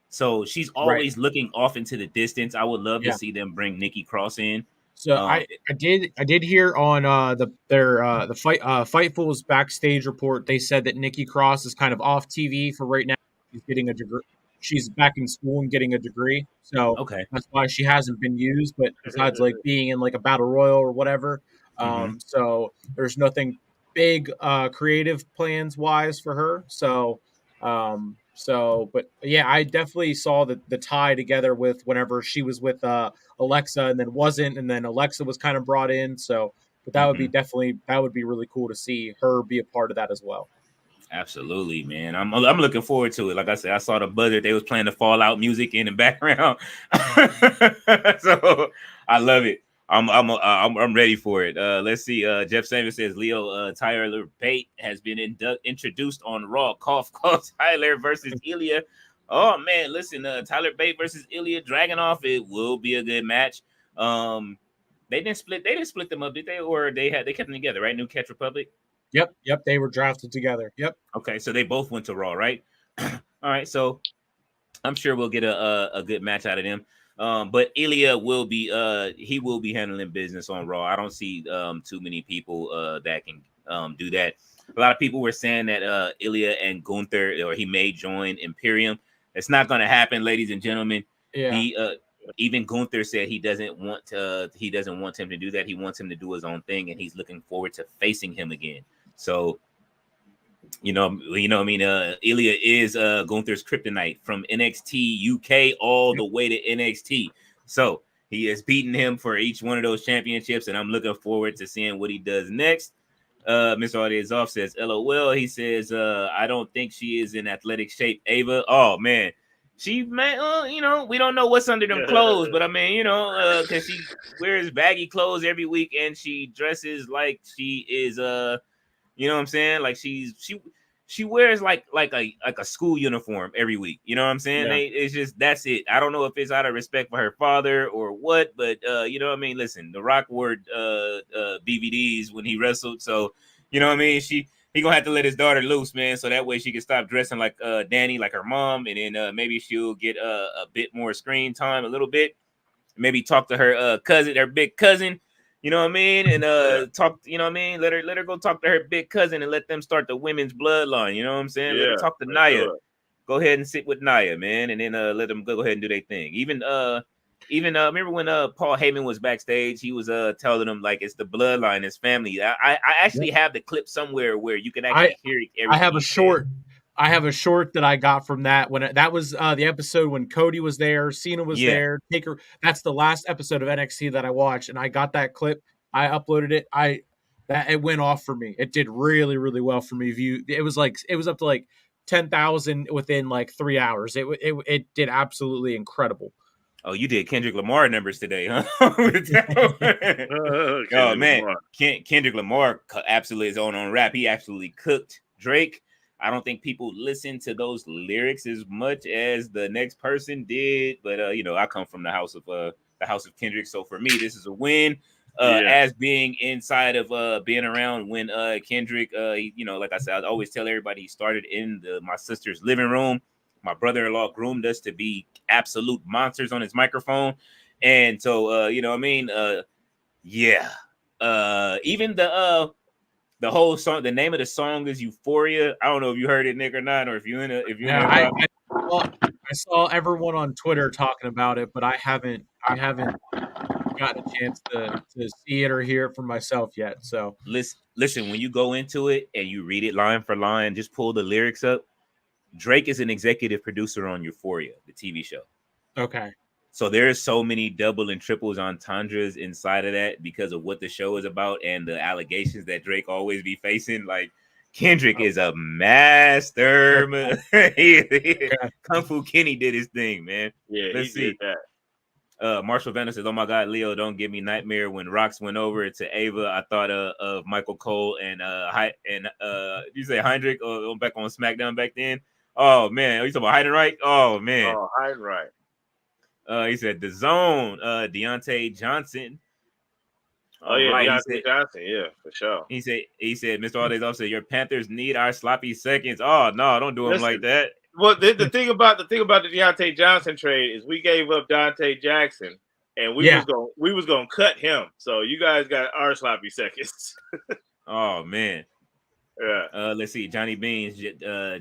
So she's always looking off into the distance. I would love to see them bring Nikki Cross in. So I did hear on the Fightful's backstage report. They said that Nikki Cross is kind of off TV for right now. She's getting a she's back in school and getting a degree, so Okay. that's why she hasn't been used. But besides like being in like a battle royal or whatever, so there's nothing big creative plans wise for her. But yeah, I definitely saw the tie together with whenever she was with Alexa and then wasn't, and then Alexa was kind of brought in. So, but that would be that would be really cool to see her be a part of that as well. Absolutely, man. I'm looking forward to it. Like I said, I saw the buzzer. They was playing the Fallout music in the background, so I love it. I'm ready for it. Let's see. Jeff Samuel says Leo Tyler Bate has been introduced on Raw. Cough, cough. Tyler versus Ilya. Oh man, listen. Tyler Bate versus Ilya Dragunov. It will be a good match. They didn't split them up, did they? Or they kept them together, right? New Catch Republic. Yep. They were drafted together. Yep. Okay, so they both went to Raw, right? All right, so I'm sure we'll get a good match out of them. But Ilya will be he will be handling business on Raw. I don't see too many people that can do that. A lot of people were saying that Ilya and Gunther, or he may join Imperium. It's not going to happen, ladies and gentlemen. Yeah. He even Gunther said he doesn't want him to do that. He wants him to do his own thing, and he's looking forward to facing him again. So, you know what I mean? Ilya is Gunther's kryptonite from NXT UK all the way to NXT. So he has beaten him for each one of those championships, and I'm looking forward to seeing what he does next. Mr. Audienzoff says, LOL. He says, I don't think she is in athletic shape, Ava. Oh, man. She, man, we don't know what's under them clothes, but I mean, because she wears baggy clothes every week, and she dresses like she is, you know what I'm saying? Like she wears like a school uniform every week. You know what I'm saying? Yeah. It's just that's it. I don't know if it's out of respect for her father or what, but you know what I mean? Listen, The Rock wore BVDs when he wrestled, so you know what I mean? He gonna have to let his daughter loose, man, so that way she can stop dressing like Danny, like her mom, and then maybe she'll get a bit more screen time, a little bit. Maybe talk to her cousin, her big cousin. You know what I mean? And talk, you know what I mean? Let her go talk to her big cousin and let them start the women's bloodline. You know what I'm saying? Let her talk to Nia. Sure. Go ahead and sit with Nia, man, and then let them go ahead and do their thing. Even remember when Paul Heyman was backstage, he was telling them like it's the bloodline, it's family. I actually have the clip somewhere where you can actually hear everything. I have a short that I got from that when that was the episode when Cody was there, Cena was there, Taker. That's the last episode of NXT that I watched, and I got that clip. I uploaded it. It went off for me. It did really, really well for me. It was up to like 10,000 within like 3 hours. It did absolutely incredible. Oh, you did Kendrick Lamar numbers today, huh? Oh man, Kendrick Lamar absolutely is on rap. He absolutely cooked Drake. I don't think people listen to those lyrics as much as the next person did, but I come from the house of Kendrick, so for me, this is a win. As being inside of being around when Kendrick, like I said, I always tell everybody he started in my sister's living room. My brother-in-law groomed us to be absolute monsters on his microphone, and so you know what I mean. Even the whole song, the name of the song is Euphoria. I don't know if you heard it, Nick, or not, or if you I saw everyone on Twitter talking about it, but I haven't gotten a chance to see it or hear it for myself yet. So listen, when you go into it and you read it line for line, just pull the lyrics up. Drake is an executive producer on Euphoria, the TV show. Okay. So there's so many double and triples entendres inside of that because of what the show is about and the allegations that Drake always be facing. Like Kendrick is a master. Kung Fu Kenny did his thing, man. Yeah, Let's see. Did that. Marshall Vanna says, "Oh my God, Leo, don't give me nightmare." When Rox went over to Ava, I thought of Michael Cole and you say Heinrich back on SmackDown back then. Oh man, are you talking about Heidenreich? Oh man, Heidenreich. He said the zone, Deontay Johnson. Deontay Johnson, for sure. He said, Mr. Audienzoff said, your Panthers need our sloppy seconds. Oh no, don't do them like that. Well, the thing about the Deontay Johnson trade is we gave up Dante Jackson, and we was gonna cut him. So you guys got our sloppy seconds. Oh man. Yeah. Let's see, Johnny Beans,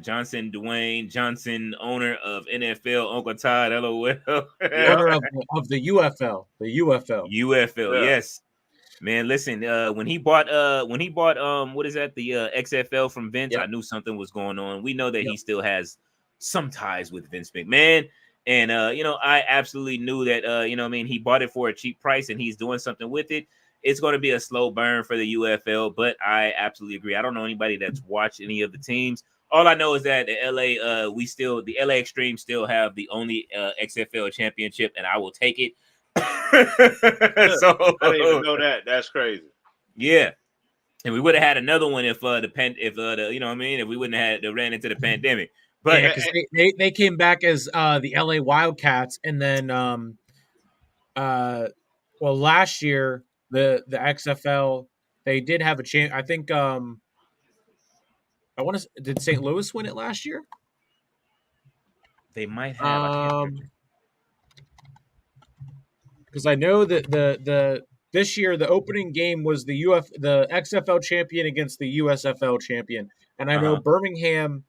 Johnson, Dwayne Johnson, owner of NFL, Uncle Todd, LOL. Yeah. Owner of the UFL, the UFL. UFL, Yeah. yes. Man, listen, when he bought what is that, the XFL from Vince, Yep. I knew something was going on. We know that Yep. he still has some ties with Vince McMahon. And I absolutely knew that he bought it for a cheap price and he's doing something with it. It's going to be a slow burn for the UFL, but I absolutely agree. I don't know anybody that's watched any of the teams. All I know is that the LA Extreme still have the only XFL championship, and I will take it. So I didn't even know that. That's crazy. yeah, and we would have had another one if if we wouldn't have ran into the pandemic. But Yeah, because they came back as the LA Wildcats, and then last year the XFL, they did have a chance. I think did St. Louis win it last year? they might have. I can't. Because I know that the this year the opening game was the the XFL champion against the USFL champion, and I know Birmingham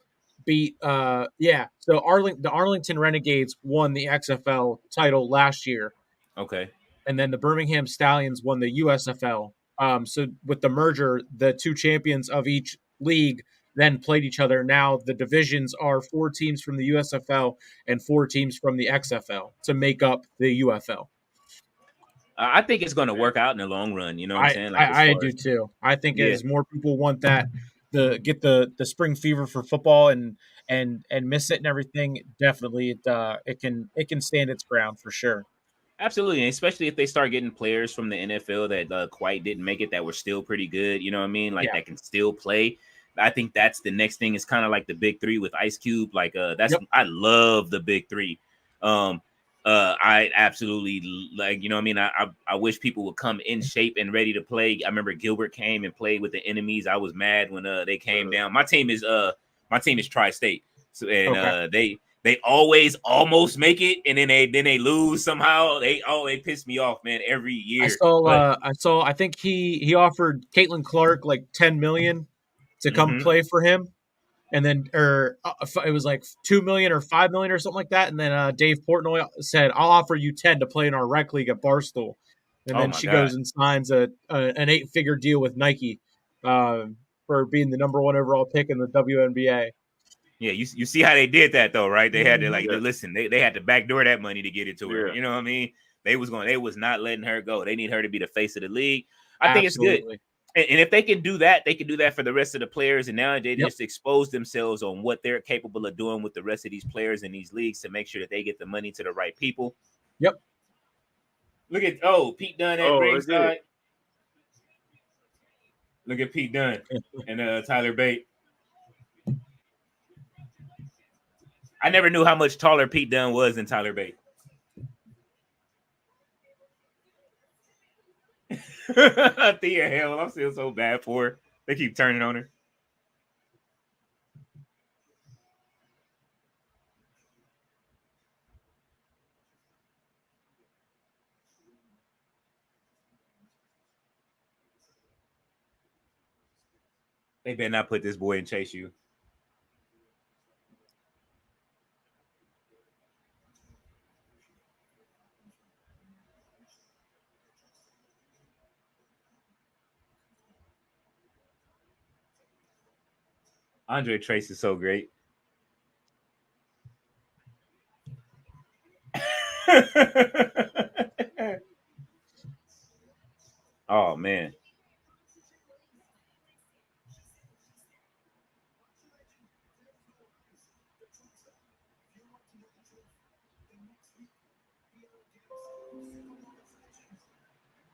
beat so the Arlington Renegades won the XFL title last year. Okay. And then the Birmingham Stallions won the USFL. So with the merger, the two champions of each league then played each other. Now the divisions are 4 teams from the USFL and 4 teams from the XFL to make up the UFL. I think it's going to work out in the long run. You know what I'm saying? Like, I do too. I think as more people want that, get the spring fever for football and miss it and everything, definitely it can stand its ground for sure. Absolutely, and especially if they start getting players from the NFL that quite didn't make it, that were still pretty good. You know what I mean? Like that can still play. I think that's the next thing. Is kind of like the big 3 with Ice Cube. Like I love the big 3. I absolutely like, you know what I mean? I wish people would come in shape and ready to play. I remember Gilbert came and played with the Enemies. I was mad when they came down. My team is Tri-State. So and they always almost make it, and then they lose somehow. They piss me off, man, every year. I think he offered Caitlin Clark like $10 million to come play for him. And then, it was like $2 million or $5 million or something like that. And then Dave Portnoy said, "I'll offer you 10 to play in our rec league at Barstool." And then she goes and signs an 8-figure deal with Nike for being the number 1 overall pick in the WNBA. Yeah, you see how they did that though, right? They had to listen. They had to backdoor that money to get it to her. You know what I mean? They was not letting her go. They need her to be the face of the league. I think it's good. And if they can do that, they can do that for the rest of the players. And now they just expose themselves on what they're capable of doing with the rest of these players in these leagues to make sure that they get the money to the right people. Yep. Look at Pete Dunne at ringside. Look at Pete Dunne and Tyler Bate. I never knew how much taller Pete Dunne was than Tyler Bate. Thea Hell, I'm still so bad for her. They keep turning on her. They better not put this boy in Chase U. Andre Trace is so great. Oh man.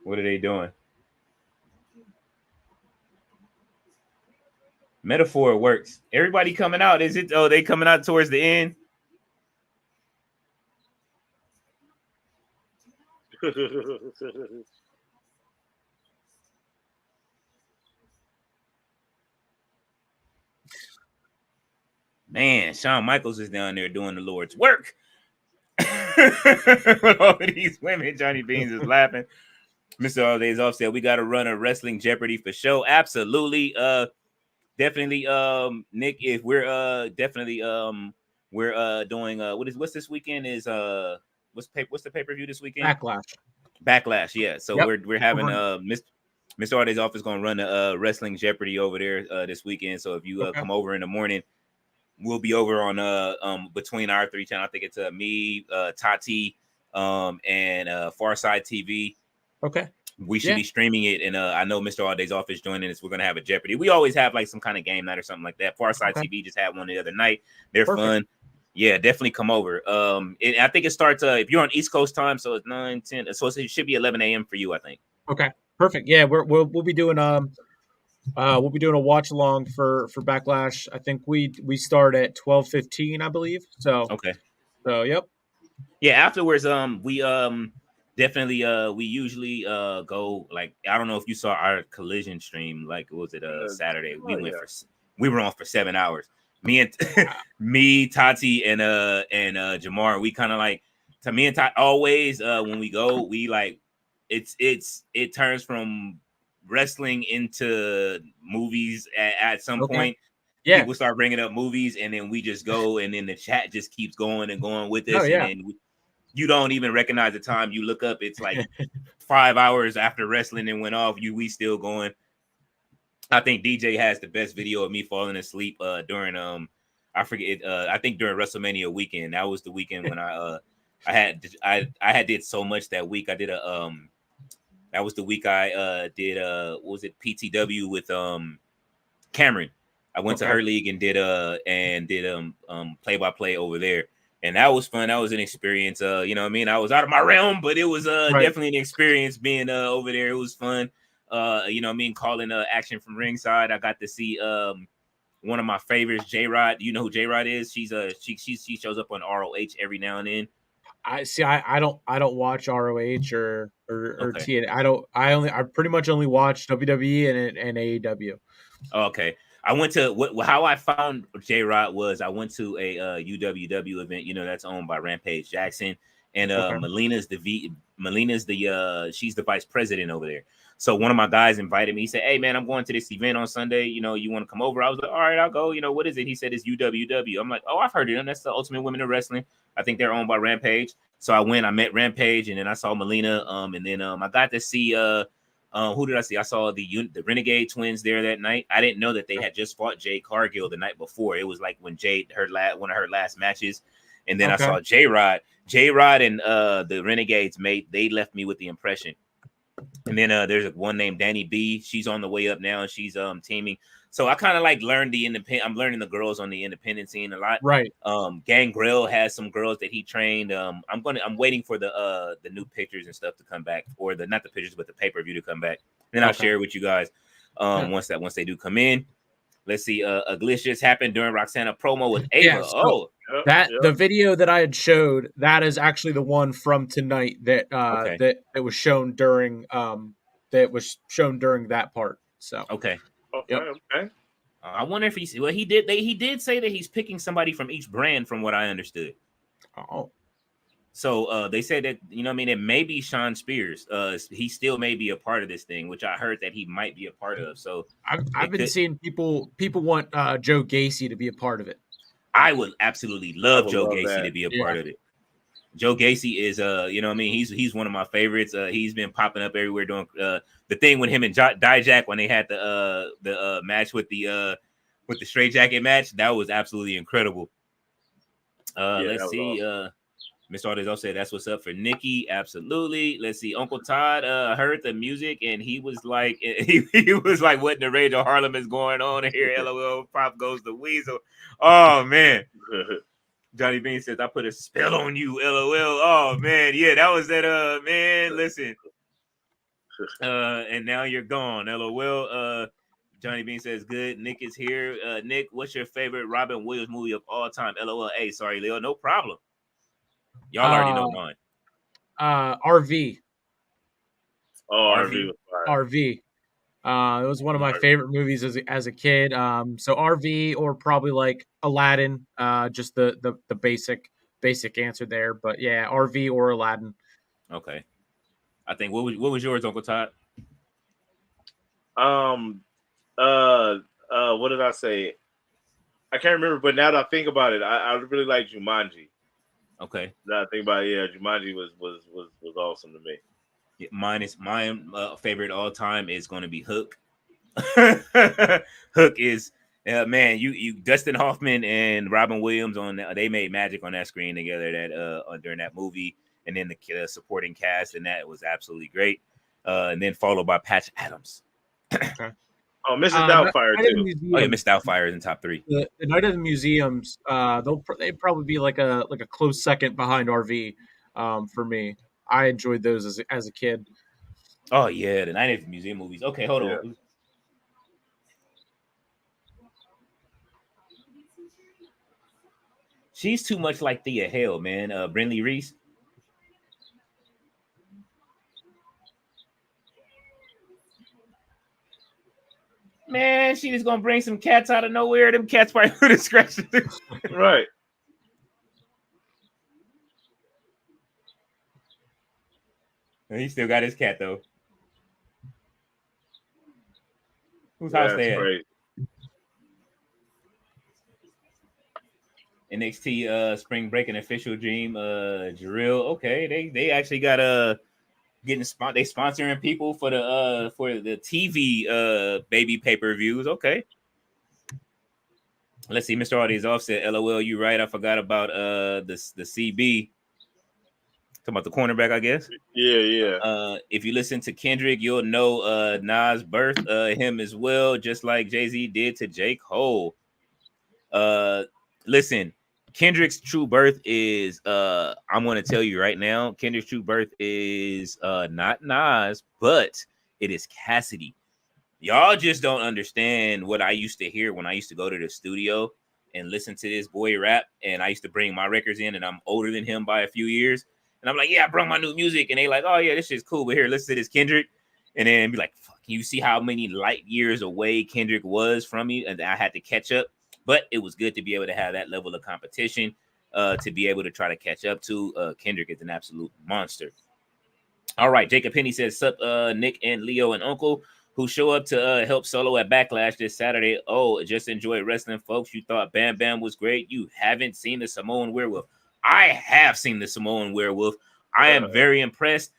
What are they doing? Metaphor works. Everybody coming out. Is it? Oh, they coming out towards the end. Man, Shawn Michaels is down there doing the Lord's work. With all of these women, Johnny Beans is laughing. Mr. All Days Off said, "We got to run a wrestling Jeopardy for show." Absolutely. definitely, Nick, if we're definitely we're doing what's this weekend is what's the pay-per-view this weekend? Backlash, yeah. So Yep. we're having Mr. Arde's office gonna run the wrestling Jeopardy over there this weekend. So if you come over in the morning, we'll be over on between our three channels. I think it's me, Tati, and Farside TV. Okay. We should be streaming it, and I know Mr. All Day's office joining us. We're gonna have a Jeopardy. We always have like some kind of game night or something like that. Farside TV just had one the other night. They're fun. Yeah, definitely come over. I think it starts if you're on East Coast time, so it's 9, 10. So it should be 11 a.m. for you, I think. Okay, perfect. Yeah, we'll be doing a watch along for Backlash. I think we start at 12:15, I believe. So okay. So yep. Yeah, afterwards, we definitely we usually go like I don't know if you saw our collision stream, like was it Saturday? We were on for 7 hours. Me, Tati, and Jamar, we kind of like to me and Tati always when we go, we like it turns from wrestling into movies at some point. Yeah, people start bringing up movies, and then we just go, and then the chat just keeps going and going with us, and then you don't even recognize the time. You look up, it's like 5 hours after wrestling and went off. We still going. I think DJ has the best video of me falling asleep during I forget I think during WrestleMania weekend. That was the weekend when I had did so much that week. I did that was the week I did what was it, PTW with Cameron. I went to her league and did play-by-play over there. And that was fun. That was an experience. You know what I mean? I was out of my realm, but it was definitely an experience being over there. It was fun. You know what I mean? Calling action from ringside. I got to see one of my favorites, J-Rod. You know who J-Rod is? She shows up on ROH every now and then. I don't watch ROH or TNA. I pretty much only watch WWE and AEW. Okay. I went to how I found J-Rod was I went to a UWW event, you know, that's owned by Rampage Jackson, and Melina's she's the vice president over there. So one of my guys invited me. He said, "Hey man, I'm going to this event on Sunday. You know, you want to come over?" I was like, "All right, I'll go." You know, what is it? He said it's UWW. I'm like, "Oh, I've heard of them. That's the Ultimate Women of Wrestling. I think they're owned by Rampage." So I went. I met Rampage, and then I saw Melina. And then I got to see who did I see? I saw the Renegade Twins there that night. I didn't know that they had just fought Jade Cargill the night before. It was like when Jade one of her last matches, and then I saw J-Rod and the Renegades they left me with the impression. And then there's one named Danny B. She's on the way up now, and she's teaming. So I kind of like learned the independent. I'm learning the girls on the independent scene a lot. Right. Gangrel has some girls that he trained. I'm waiting for the new pictures and stuff to come back, or not the pictures, but the pay-per-view to come back. And then I'll share it with you guys once they do come in. Let's see. A glitch just happened during Roxana promo with Ava. The video that I had showed, that is actually the one from tonight that that was shown during that part. So okay. I wonder if he did say that he's picking somebody from each brand, from what I understood. Oh. So they said that, you know what I mean, it may be Sean Spears. He still may be a part of this thing, which I heard that he might be a part of. So I've been seeing people want Joe Gacy to be a part of it. I would absolutely love Joe Gacy to be a part of it. Joe Gacy is you know what I mean, he's one of my favorites. He's been popping up everywhere doing the thing with him and Dijak when they had the match with the straight jacket match. That was absolutely incredible. Let's see. Awesome. Mr. Ardezo said that's what's up for Nikki. Absolutely. Let's see. Uncle Todd heard the music and he was like, what in the rage of Harlem is going on here? LOL. Pop goes the weasel. Oh man. Johnny Bean says, I put a spell on you, LOL. Oh man, yeah, that was that man. Listen. And now you're gone, LOL. Johnny Bean says, good. Nick is here. Nick, what's your favorite Robin Williams movie of all time? LOL. Hey, sorry, Leo. No problem. Y'all already know mine. RV. Oh, RV was fire. RV. It was one of my favorite movies as a kid. So RV or probably like Aladdin. Just the basic answer there. But yeah, RV or Aladdin. Okay. I think what was yours, Uncle Todd? What did I say? I can't remember, but now that I think about it, I really like Jumanji. Okay. Now I think about it, yeah, Jumanji was awesome to me. Yeah, my favorite all time is going to be Hook. Hook is man, you Dustin Hoffman and Robin Williams they made magic on that screen together that during that movie, and then the supporting cast and that was absolutely great. And then followed by Patch Adams. Okay. Oh, Mrs. Doubtfire Night of the too. Oh yeah, Museum. Miss Doubtfire is in top 3. The Night of the Museums. They'd probably be like a close second behind RV. For me, I enjoyed those as a kid. Oh yeah, the Night at the Museum movies. Okay, hold Yeah. on. She's too much like Thea Hale, man. Brinley Reese. Man, she just gonna bring some cats out of nowhere. Them cats probably would have scratched it. Right. He still got his cat though. Whose Yeah, house that's they at? great. NXT Spring Breakin' official dream. Jarrell. Okay, they actually got they sponsoring people for the TV baby pay-per-views. Okay. Let's see, Mr. Audie's offset. LOL, you right. I forgot about the CB. Talking about the cornerback, I guess. Yeah. If you listen to Kendrick, you'll know Nas birthed him as well, just like Jay-Z did to J. Cole. Listen, Kendrick's true birth is I'm gonna tell you right now, Kendrick's true birth is not Nas, but it is Cassidy. Y'all just don't understand what I used to hear when I used to go to the studio and listen to this boy rap. And I used to bring my records in, and I'm older than him by a few years. And I'm like, yeah, I brought my new music. And they like, oh, yeah, this shit's cool. But here, listen to this Kendrick. And then be like, fuck, you see how many light years away Kendrick was from me? And I had to catch up. But it was good to be able to have that level of competition to be able to try to catch up to. Kendrick is an absolute monster. All right, Jacob Penny says, sup, Nick and Leo and Uncle, who show up to help Solo at Backlash this Saturday. Oh, just enjoy wrestling, folks. You thought Bam Bam was great. You haven't seen the Samoan Werewolf. I have seen the Samoan Werewolf. I am very impressed.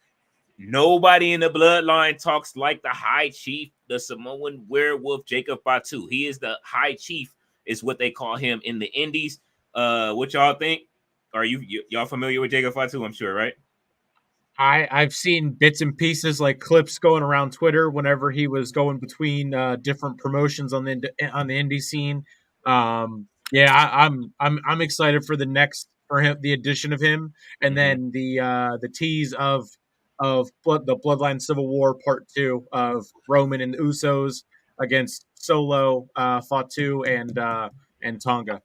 Nobody in the bloodline talks like the High Chief, the Samoan Werewolf, Jacob Fatu. He is the High Chief, is what they call him in the Indies. What y'all think? Are y'all familiar with Jacob Fatu? I'm sure, right? I've seen bits and pieces, like clips going around Twitter whenever he was going between different promotions on the indie scene. I'm excited for the addition of him, and then the tease of the Bloodline Civil War Part 2 of Roman and the Usos against Solo, Fatu, and Tonga.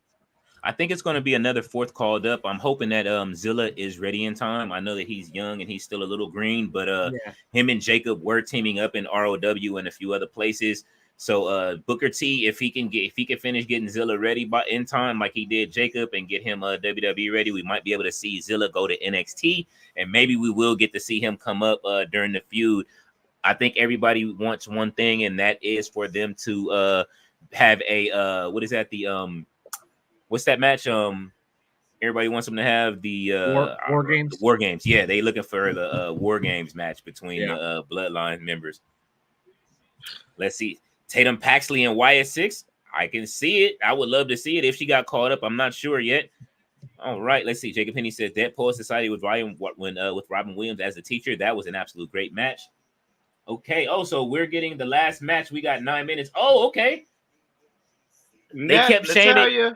I think it's going to be another fourth called up. I'm hoping that Zilla is ready in time. I know that he's young and he's still a little green, but him and Jacob were teaming up in ROW and a few other places. So Booker T, if he can finish getting Zilla ready in time like he did Jacob and get him WWE ready, we might be able to see Zilla go to NXT, and maybe we will get to see him come up during the feud. I think everybody wants one thing, and that is for them to have a what's that match? Everybody wants them to have the War Games. The War Games. Yeah, they looking for the War Games match between the Bloodline members. Let's see. Tatum Paxley and Wyatt Six. I can see it. I would love to see it if she got caught up. I'm not sure yet. All right, let's see. Jacob Penny says Dead Poet Society with Robin Williams as the teacher. That was an absolute great match. Okay. Oh, so we're getting the last match. We got 9 minutes. Oh, okay. They kept Shane.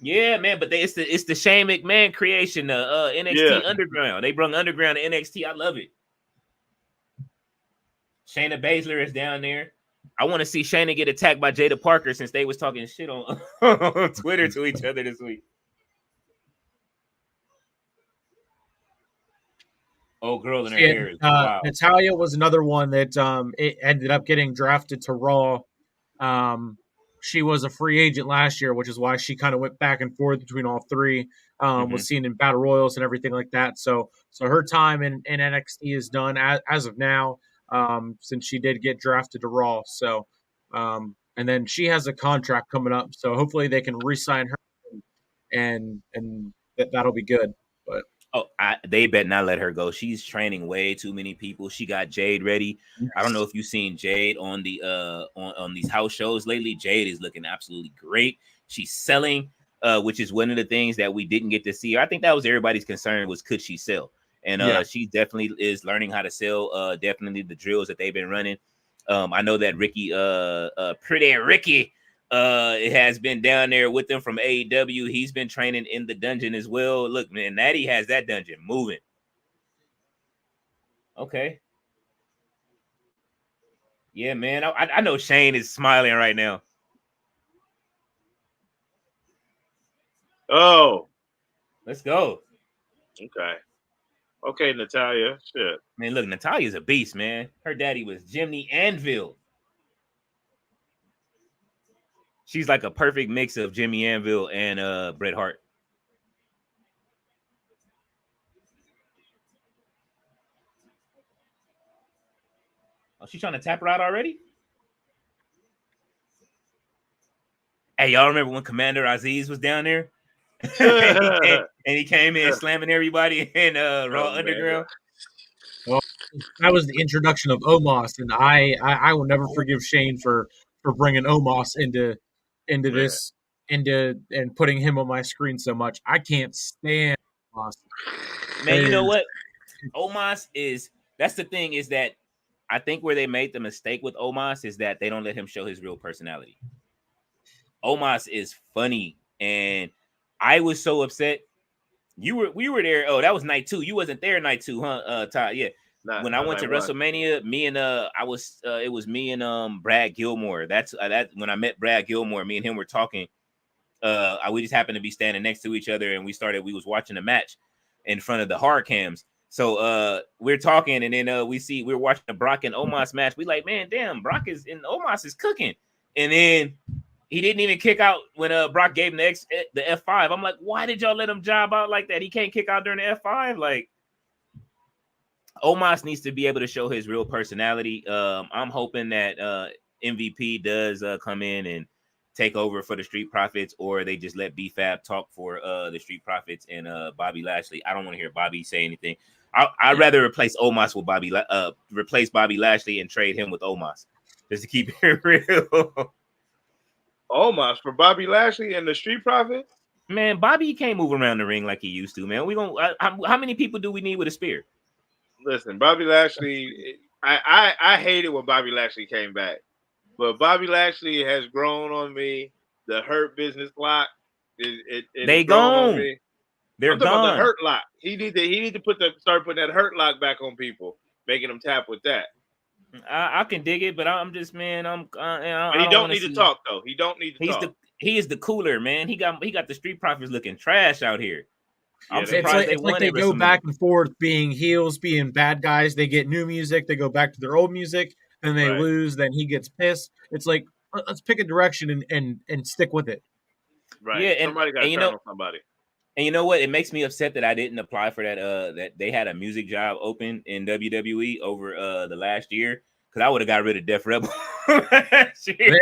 Yeah, man, but it's the Shane McMahon creation, NXT Underground. They brought Underground to NXT. I love it. Shayna Baszler is down there. I want to see Shayna get attacked by Jada Parker since they was talking shit on Twitter to each other this week. Oh, girl in her hair is wow. Natalya was another one that it ended up getting drafted to Raw. She was a free agent last year, which is why she kind of went back and forth between all three. Was seen in battle royals and everything like that. So her time in NXT is done as of now, since she did get drafted to Raw. So and then she has a contract coming up, so hopefully they can re-sign her, and that'll be good. But they bet not let her go. She's training way too many people. She got Jade ready. yes. I don't know if you've seen Jade on the on these house shows lately. Jade is looking absolutely great. She's selling, which is one of the things that we didn't get to see. I think that was everybody's concern, was could she sell? And she definitely is learning how to sell. Definitely the drills that they've been running. I know that Ricky, pretty Ricky, it has been down there with them from AEW. He's been training in the dungeon as well. Look, man, Natty has that dungeon moving. Okay. Yeah, man. I know Shane is smiling right now. Oh, let's go. Okay, Natalia. Shit. Man, look, Natalia's a beast, man. Her daddy was Jimmy Anvil. She's like a perfect mix of Jimmy Anvil and Bret Hart. Oh, she's trying to tap her out already? Hey, y'all remember when Commander Aziz was down there? and he came in slamming everybody in Raw Underground. Well, that was the introduction of Omos, and I will never forgive Shane for bringing Omos into this and putting him on my screen so much. I can't stand Omos. Man, you know what? Omos is, that's the thing, is that I think where they made the mistake with Omos is that they don't let him show his real personality. Omos is funny, and I was so upset. We were there. Oh, that was night 2. You wasn't there night 2, huh, Todd? Yeah. When I went to WrestleMania, me and it was me and Brad Gilmore. That's when I met Brad Gilmore. Me and him were talking. We just happened to be standing next to each other, and we was watching a match in front of the hard cams. So we're talking, and then we're watching the Brock and Omos match. We like, man, damn, Brock is and Omos is cooking. And then he didn't even kick out when Brock gave him the F5. I'm like, why did y'all let him job out like that? He can't kick out during the F5. Like, Omos needs to be able to show his real personality. I'm hoping that MVP does come in and take over for the Street Profits, or they just let B-Fab talk for the Street Profits and Bobby Lashley. I don't want to hear Bobby say anything. I'd rather replace Omos with replace Bobby Lashley and trade him with Omos, just to keep it real. Omos for Bobby Lashley and the Street Profits? Man, Bobby can't move around the ring like he used to, man. How many people do we need with a spear? Listen, Bobby Lashley, I hated when Bobby Lashley came back. But Bobby Lashley has grown on me. The Hurt Business lock, they gone. They're gone. About the Hurt lock. He need to start putting that Hurt lock back on people, making them tap with that. I can dig it, but I'm just, man, but he don't need to talk though. He don't need to talk. He is the cooler, man. He got the Street Profits looking trash out here. I'm surprised it's like they go back and forth being heels, being bad guys. They get new music, they go back to their old music, then they lose, then he gets pissed. It's like, let's pick a direction and stick with it. Right. Yeah, somebody got to turn on somebody. And you know what? It makes me upset that I didn't apply for that. That they had a music job open in WWE over the last year, because I would have got rid of Def Rebel last year.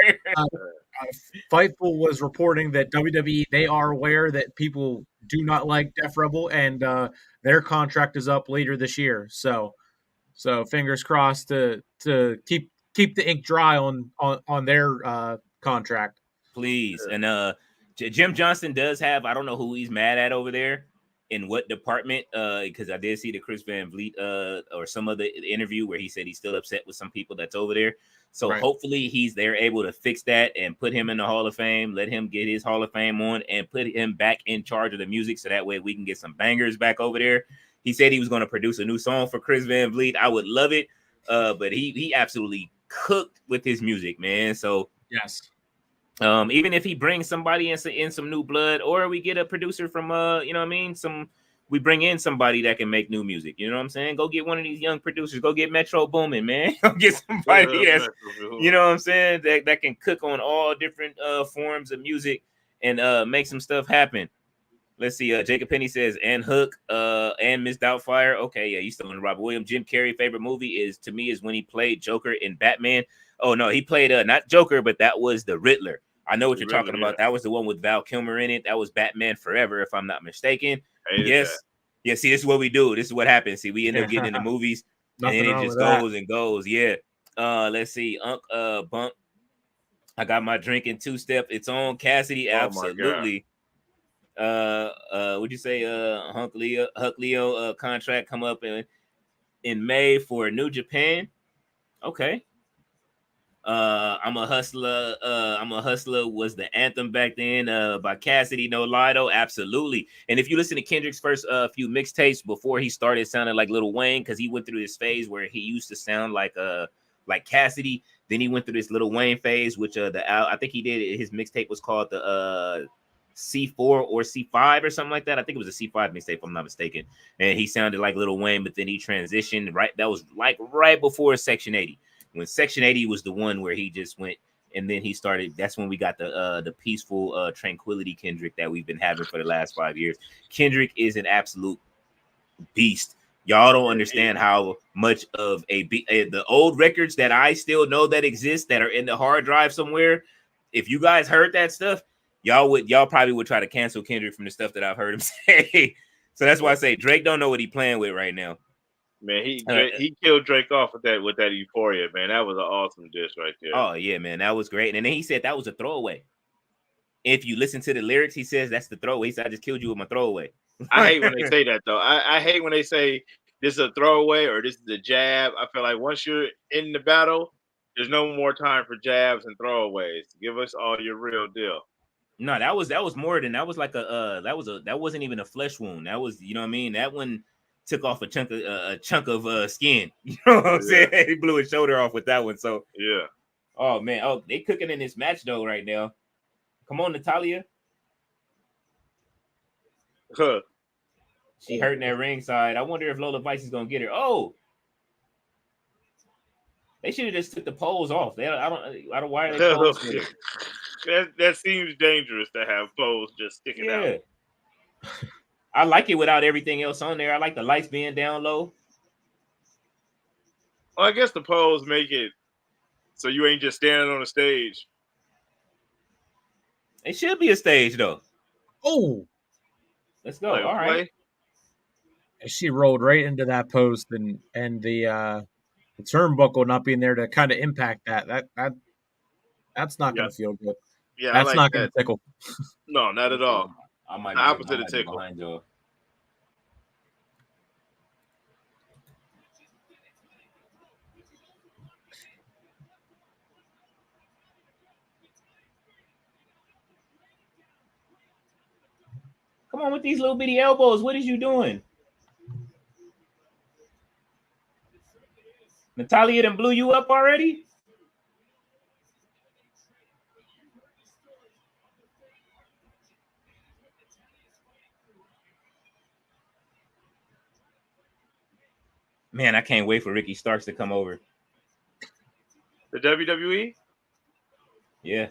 Fightful was reporting that WWE, they are aware that people do not like Def Rebel, and their contract is up later this year. So fingers crossed to keep the ink dry on their contract. Please. And Jim Johnston does have, I don't know who he's mad at over there, in what department, because I did see the Chris Van Vliet or some of the interview where he said he's still upset with some people that's over there. So hopefully they're able to fix that and put him in the Hall of Fame, let him get his Hall of Fame on, and put him back in charge of the music, so that way we can get some bangers back over there. He said he was going to produce a new song for Chris Van Vliet. I would love it, but he absolutely cooked with his music, man. So yes. Even if he brings somebody in some new blood, or we get a producer from you know what I mean, we bring in somebody that can make new music. You know what I'm saying? Go get one of these young producers. Go get Metro Boomin, man. Go get somebody that's, you know what I'm saying, that can cook on all different forms of music and make some stuff happen. Let's see. Jacob Penny says, and Hook, and Miss Doubtfire. Okay, yeah, he's still in Robert Williams. Jim Carrey favorite movie is when he played Joker in Batman. Oh no, he played not Joker, but that was the Riddler. I know what you're Riddler, talking about. yeah. That was the one with Val Kilmer in it. That was Batman Forever, if I'm not mistaken. Hated Yes. that. Yeah, see, this is what we do. This is what happens. See, we end up getting into movies and then Nothing it wrong just with that. goes and goes. Yeah. Let's see. Bump. I got my drinking two-step. It's on Cassidy. Oh my God. Absolutely. Would you say Huck Leo contract come up in May for New Japan? Okay. I'm a hustler was the anthem back then by Cassidy No Lido. Absolutely. And if you listen to Kendrick's first few mixtapes before he started sounding like Lil Wayne, because he went through this phase where he used to sound like Cassidy. Then he went through this Lil Wayne phase, which I think he did his mixtape was called the C4 or C5 or something like that. I think it was a C5 mixtape, if I'm not mistaken. And he sounded like Lil Wayne, but then he transitioned right. That was like right before Section 80. When Section 80 was the one where he just went, and then he started. That's when we got the peaceful tranquility Kendrick that we've been having for the last 5 years. Kendrick is an absolute beast. Y'all don't understand how much of the old records that I still know that exist that are in the hard drive somewhere. If you guys heard that stuff, y'all probably would try to cancel Kendrick from the stuff that I've heard him say. So that's why I say Drake don't know what he playing with right now. Man, he killed Drake off with that Euphoria, man. That was an awesome diss right there. Oh yeah, man, that was great. And then he said that was a throwaway. If you listen to the lyrics, he says that's the throwaway. He said, I just killed you with my throwaway. I hate when they say that though. I hate when they say this is a throwaway or this is a jab. I feel like once you're in the battle, there's no more time for jabs and throwaways. Give us all your real deal. No, that was more than that was like that wasn't even a flesh wound. That was, you know what I mean? That one took off a chunk of skin. You know what I'm saying? He blew his shoulder off with that one. So yeah. Oh man, they cooking in this match though right now. Come on, Natalia. She hurting that ringside. I wonder if Lola Vice is gonna get her. Oh, they should have just took the poles off. I don't. Why are they poles with it? That seems dangerous to have poles just sticking out. I like it without everything else on there. I like the lights being down low. Well, I guess the poles make it so you ain't just standing on the stage. It should be a stage though. Oh, let's go. All right. She rolled right into that post, and the turnbuckle not being there to kind of impact that's not going to feel good. Yeah, that's like not going to tickle. No, not at all. I might the opposite of tickle. Behind you. Come on with these little bitty elbows. What is you doing? Natalia done blew you up already? Man, I can't wait for Ricky Starks to come over. The WWE? Yeah.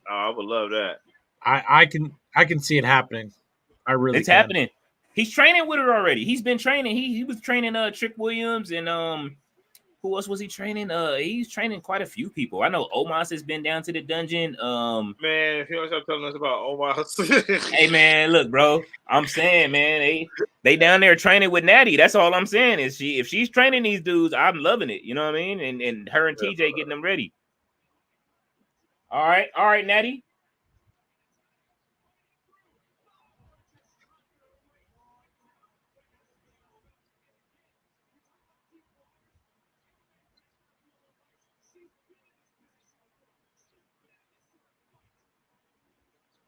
Oh, I would love that. I can see it happening. I really It's can. happening. He's training with her already. He's been training. He was training Trick Williams and who else was he training? He's training quite a few people. I know Omos has been down to the dungeon. Man, if you don't stop telling us about Omos. Hey man, look, bro. I'm saying, man, they down there training with Natty. That's all I'm saying. Is if she's training these dudes, I'm loving it. You know what I mean? And her and TJ getting them ready. All right, Natty.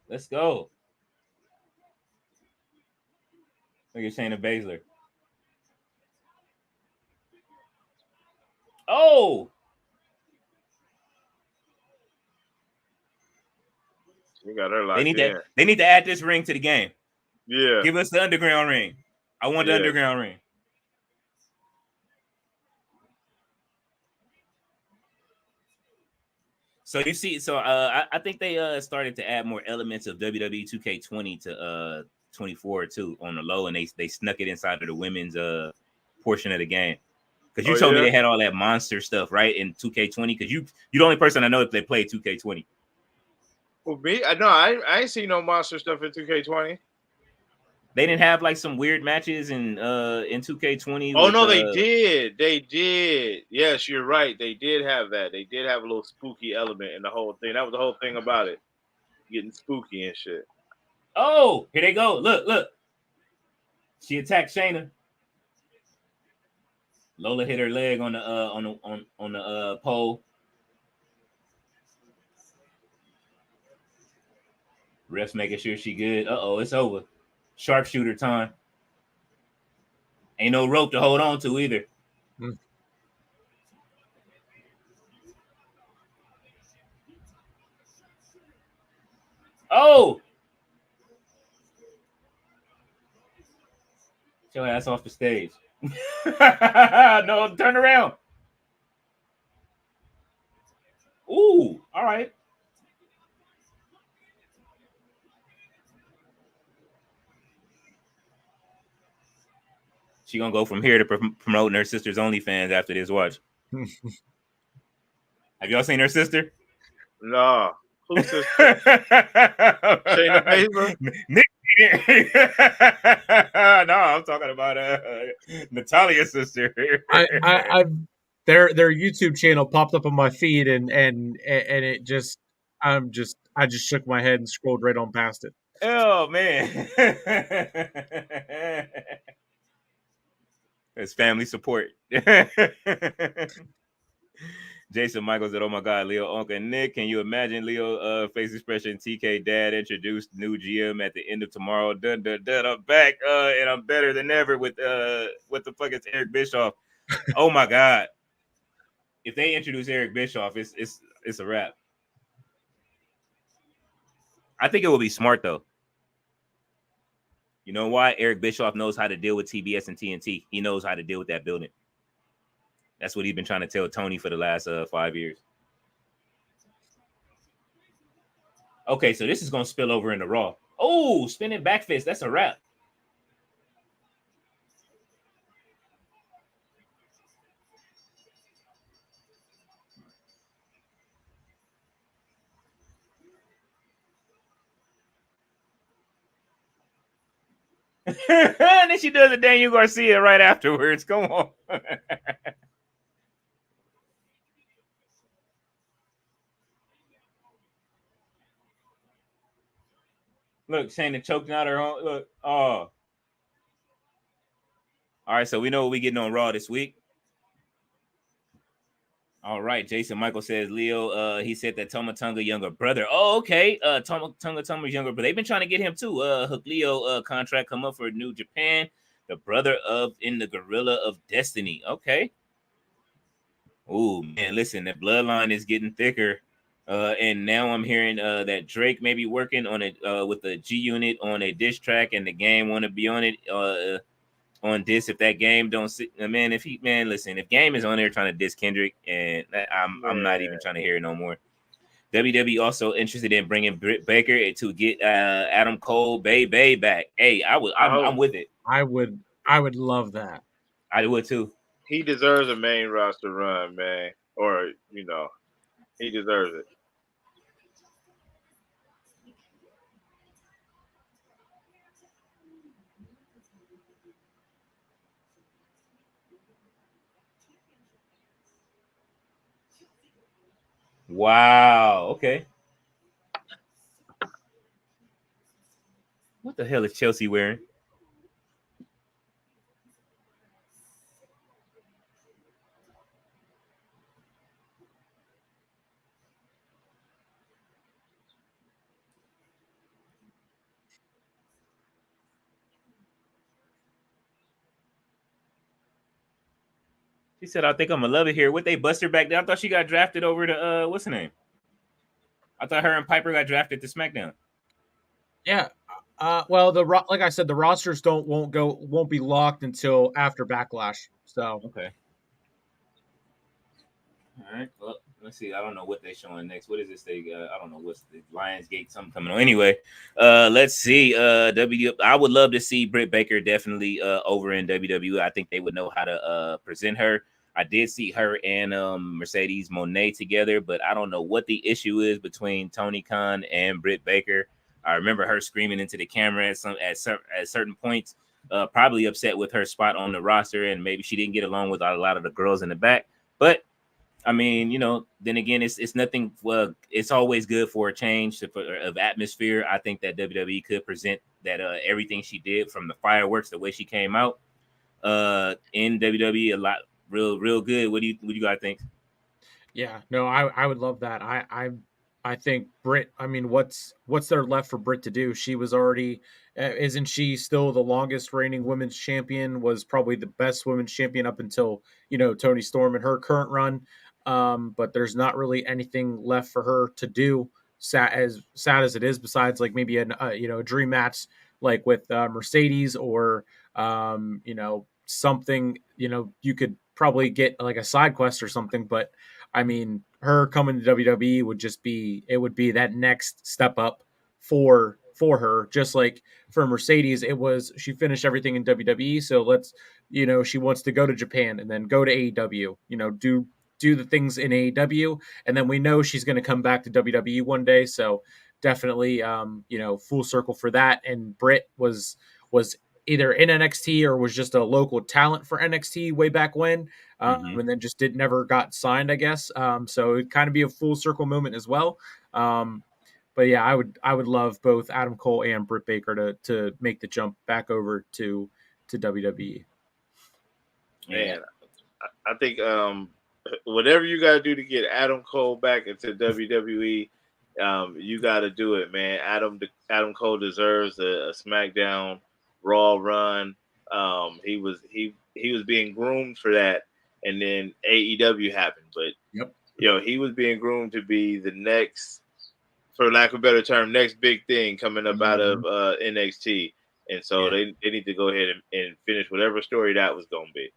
Let's go. Look at Shayna Baszler. Oh! You got her locked They need to add this ring to the game. Yeah. Give us the underground ring. I want the underground ring. So you see, I think they started to add more elements of WWE 2K20 to 24 too on the low, and they snuck it inside of the women's portion of the game. Because you told me they had all that monster stuff, right, in 2K20. Because you're the only person I know that they play 2K20. Well, me, I ain't seen no monster stuff in 2K20. They didn't have like some weird matches in 2K20. Oh no, they did. They did. Yes, you're right. They did have that. They did have a little spooky element in the whole thing. That was the whole thing about it, getting spooky and shit. Oh, here they go. Look. She attacked Shayna. Lola hit her leg on the pole. Ref's making sure she good. Uh-oh, it's over. Sharpshooter time. Ain't no rope to hold on to either. Oh! Get your ass off the stage. No, turn around. Ooh, all right. She gonna go from here to promoting her sister's OnlyFans after this. Watch. Have y'all seen her sister? No. Who's sister? Shayna Baszler? Nick. No, I'm talking about Natalia's sister. Their YouTube channel popped up on my feed and it just I just shook my head and scrolled right on past it. Oh man. It's family support. Jason Michael said, "Oh my God, Leo, Uncle Nick, can you imagine Leo face expression? TK dad introduced new GM at the end of tomorrow. Dun dun dun. I'm back, and I'm better than ever with what the fuck is Eric Bischoff? Oh my God! If they introduce Eric Bischoff, it's a wrap. I think it will be smart though. You know why? Eric Bischoff knows how to deal with TBS and TNT. He knows how to deal with that building. That's what he's been trying to tell Tony for the last 5 years. Okay, so this is going to spill over into Raw. Oh, spinning back fist. That's a wrap. And then she does a Daniel Garcia right afterwards. Come on. Look, Shayna choking out her own. Look, oh. All right, so we know what we getting on Raw this week. All right, Jason Michael says, Leo, he said that Tama Tonga younger brother. Oh, okay. Tama's younger brother. They've been trying to get him too. Hook Leo contract come up for New Japan. The brother in the Gorilla of Destiny. Okay. Oh man, listen, the bloodline is getting thicker. And now I'm hearing that Drake may be working on it with the G Unit on a diss track, and the game want to be on it on this. If that game don't sit, man, listen, if game is on there trying to diss Kendrick, and I'm not even trying to hear it no more. WWE also interested in bringing Britt Baker to get Adam Cole Bay back. Hey, I'm with it. I would love that. I would too. He deserves a main roster run, man. Or, he deserves it. Wow. Okay. What the hell is Chelsea wearing? She said, I think I'm gonna love it here. What, they bust her back down? I thought she got drafted over to what's her name? I thought her and Piper got drafted to SmackDown. Yeah. Well, like I said, the rosters won't be locked until after Backlash. So okay. All right. Well, let's see. I don't know what they're showing next. What is this? I don't know what's the Lionsgate something coming on. Anyway, let's see. I would love to see Britt Baker definitely over in WWE. I think they would know how to present her. I did see her and Mercedes Moné together, but I don't know what the issue is between Tony Khan and Britt Baker. I remember her screaming into the camera at certain points, probably upset with her spot on the roster, and maybe she didn't get along with a lot of the girls in the back. But I mean, then again, it's nothing. Well, it's always good for a change of atmosphere. I think that WWE could present that everything she did, from the fireworks, the way she came out in WWE, a lot real good. What do you guys think? Yeah, no, I would love that. I think Britt. I mean, what's there left for Britt to do? She was already, isn't she still the longest reigning women's champion? Was probably the best women's champion up until Toni Storm in her current run. But there's not really anything left for her to do. Sad as it is, besides like maybe a dream match like with Mercedes, or something you could probably get like a side quest or something. But I mean, her coming to WWE would be that next step up for her. Just like for Mercedes, she finished everything in WWE, so she wants to go to Japan and then go to AEW, do the things in AEW, and then we know she's going to come back to WWE one day. So definitely, full circle for that. And Britt was either in NXT or was just a local talent for NXT way back when, and then just never got signed, I guess. So it'd kind of be a full circle moment as well. But yeah, I would love both Adam Cole and Britt Baker to make the jump back over to WWE. Man, I think whatever you got to do to get Adam Cole back into WWE, you got to do it, man. Adam Cole deserves a SmackDown Raw run. He was being groomed for that, and then AEW happened. But he was being groomed to be the next, for lack of a better term, next big thing coming up out of NXT. And so they need to go ahead and finish whatever story that was going to be.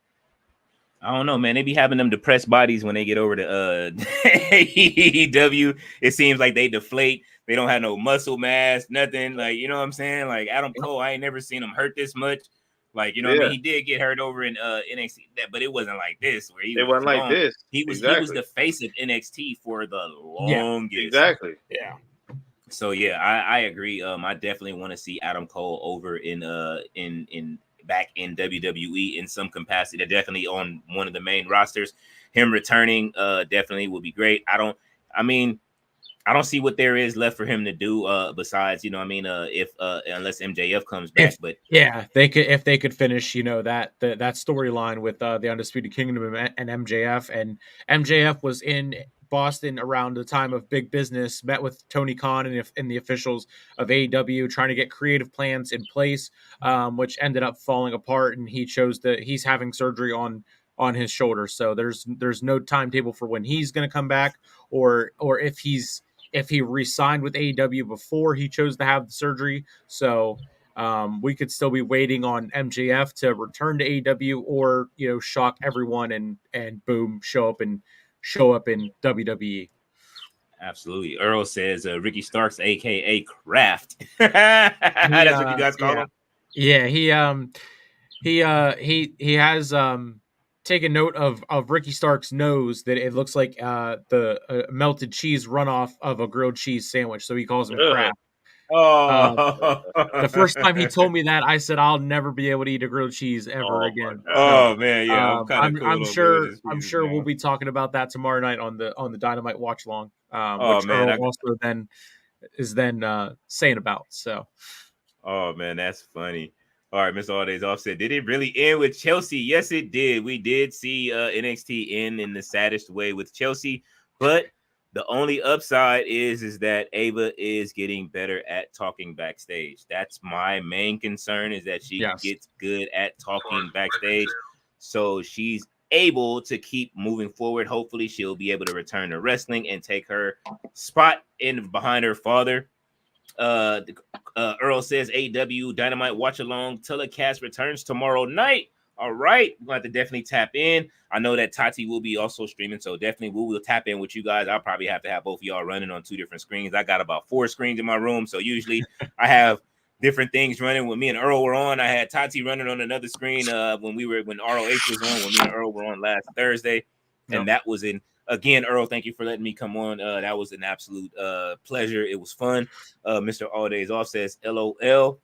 I don't know, man. They be having them depressed bodies when they get over to AEW. It seems like they deflate. They don't have no muscle mass, nothing. Like, you know what I'm saying? Like Adam Cole, I ain't never seen him hurt this much. Like, what I mean? He did get hurt over in NXT, but it wasn't like this. Where he wasn't like this. He was the face of NXT for the longest. Exactly. Yeah. So yeah, I agree. I definitely want to see Adam Cole over in back in WWE in some capacity. They're definitely on one of the main rosters. Him returning definitely would be great. I don't see what there is left for him to do besides, if unless MJF comes back. But yeah, if they could finish, that storyline with the Undisputed Kingdom and MJF. And MJF was in Boston around the time of Big Business, met with Tony Khan and the officials of AEW, trying to get creative plans in place, which ended up falling apart. And he's having surgery on his shoulder. So there's no timetable for when he's going to come back, or if he re-signed with AEW before he chose to have the surgery. So we could still be waiting on MJF to return to AEW, or shock everyone and boom, show up in WWE. Absolutely. Earl says Ricky Starks, aka Kraft. That's what you guys call him. Yeah, he has taken note of Ricky Stark's nose, that it looks like the melted cheese runoff of a grilled cheese sandwich, so he calls him Kraft. The first time he told me that, I said I'll never be able to eat a grilled cheese ever again. Oh man, yeah, I'm sure we'll be talking about that tomorrow night on the Dynamite watch long, which Earl also then is saying about. So, oh man, that's funny. All right, Mr. All Days Off said, did it really end with Chelsea? Yes, it did. We did see NXT end in the saddest way with Chelsea, but the only upside is that Ava is getting better at talking backstage. That's my main concern, is that she gets good at talking backstage. So she's able to keep moving forward. Hopefully she'll be able to return to wrestling and take her spot in behind her father. Earl says AEW Dynamite watch along telecast returns tomorrow night. All right, we're going to have to definitely tap in. I know that Tati will be also streaming, so definitely we will tap in with you guys. I'll probably have to have both of y'all running on 2 different screens. I got about 4 screens in my room, so usually I have different things running. When me and Earl were on, I had Tati running on another screen when ROH was on, when me and Earl were on last Thursday. And that was again, Earl, thank you for letting me come on. That was an absolute pleasure. It was fun. Mr. All Days Off says LOL.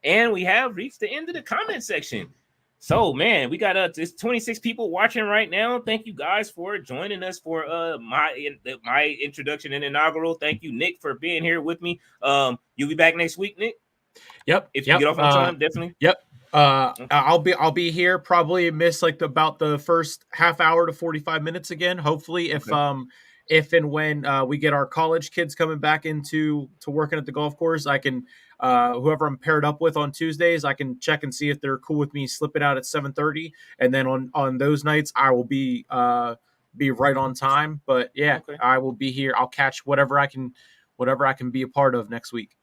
And we have reached the end of the comment section. So, man, we got there's 26 people watching right now. Thank you guys for joining us for my introduction and inaugural. Thank you, Nick, for being here with me. You'll be back next week, Nick? Yep. If you get off on time, definitely. Yep. I'll be here. Probably miss like about the first half hour to 45 minutes again. Hopefully, if and when we get our college kids coming back into working at the golf course, I can whoever I'm paired up with on Tuesdays, I can check and see if they're cool with me slipping out at 7:30, and then on those nights I will be right on time. But yeah, I will be here. I'll catch whatever I can be a part of next week.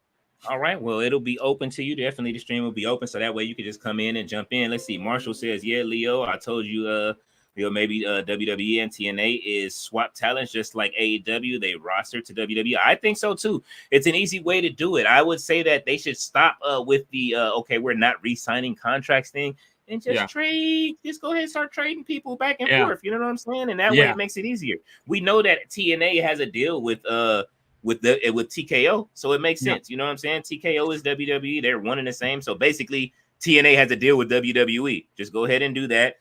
All right. Well, it'll be open to you. Definitely the stream will be open. So that way you can just come in and jump in. Let's see. Marshall says, yeah, Leo, I told you, maybe WWE and TNA is swap talents just like AEW. They roster to WWE. I think so too. It's an easy way to do it. I would say that they should stop with the, we're not re-signing contracts thing and just trade. Just go ahead and start trading people back and forth. You know what I'm saying? And that way it makes it easier. We know that TNA has a deal with TKO, so it makes sense. You know what I'm saying? TKO is WWE. They're one and the same. So basically, TNA has a deal with WWE. Just go ahead and do that.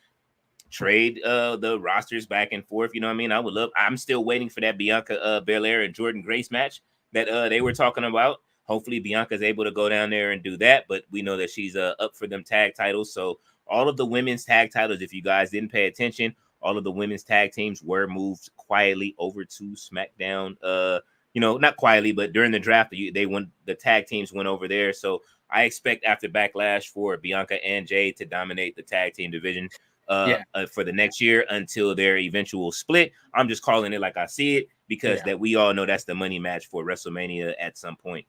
Trade the rosters back and forth. You know what I mean? I'm still waiting for that Bianca Belair and Jordan Grace match that they were talking about. Hopefully, Bianca's able to go down there and do that. But we know that she's up for them tag titles. So all of the women's tag titles, if you guys didn't pay attention, all of the women's tag teams were moved quietly over to SmackDown. Not quietly, but during the draft, the tag teams went over there. So I expect after Backlash for Bianca and Jade to dominate the tag team division for the next year until their eventual split. I'm just calling it like I see it because that we all know that's the money match for WrestleMania at some point.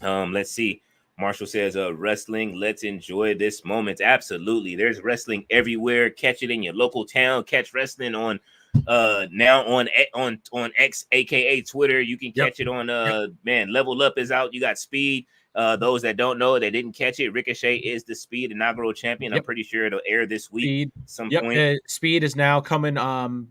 Let's see. Marshall says, wrestling, let's enjoy this moment. Absolutely. There's wrestling everywhere. Catch it in your local town. Catch wrestling on now on X, aka Twitter. You can catch it on Level Up is out. You got Speed. Those that don't know, they didn't catch it. Ricochet is the Speed inaugural champion. I'm pretty sure it'll air this week. Some point. Speed is now coming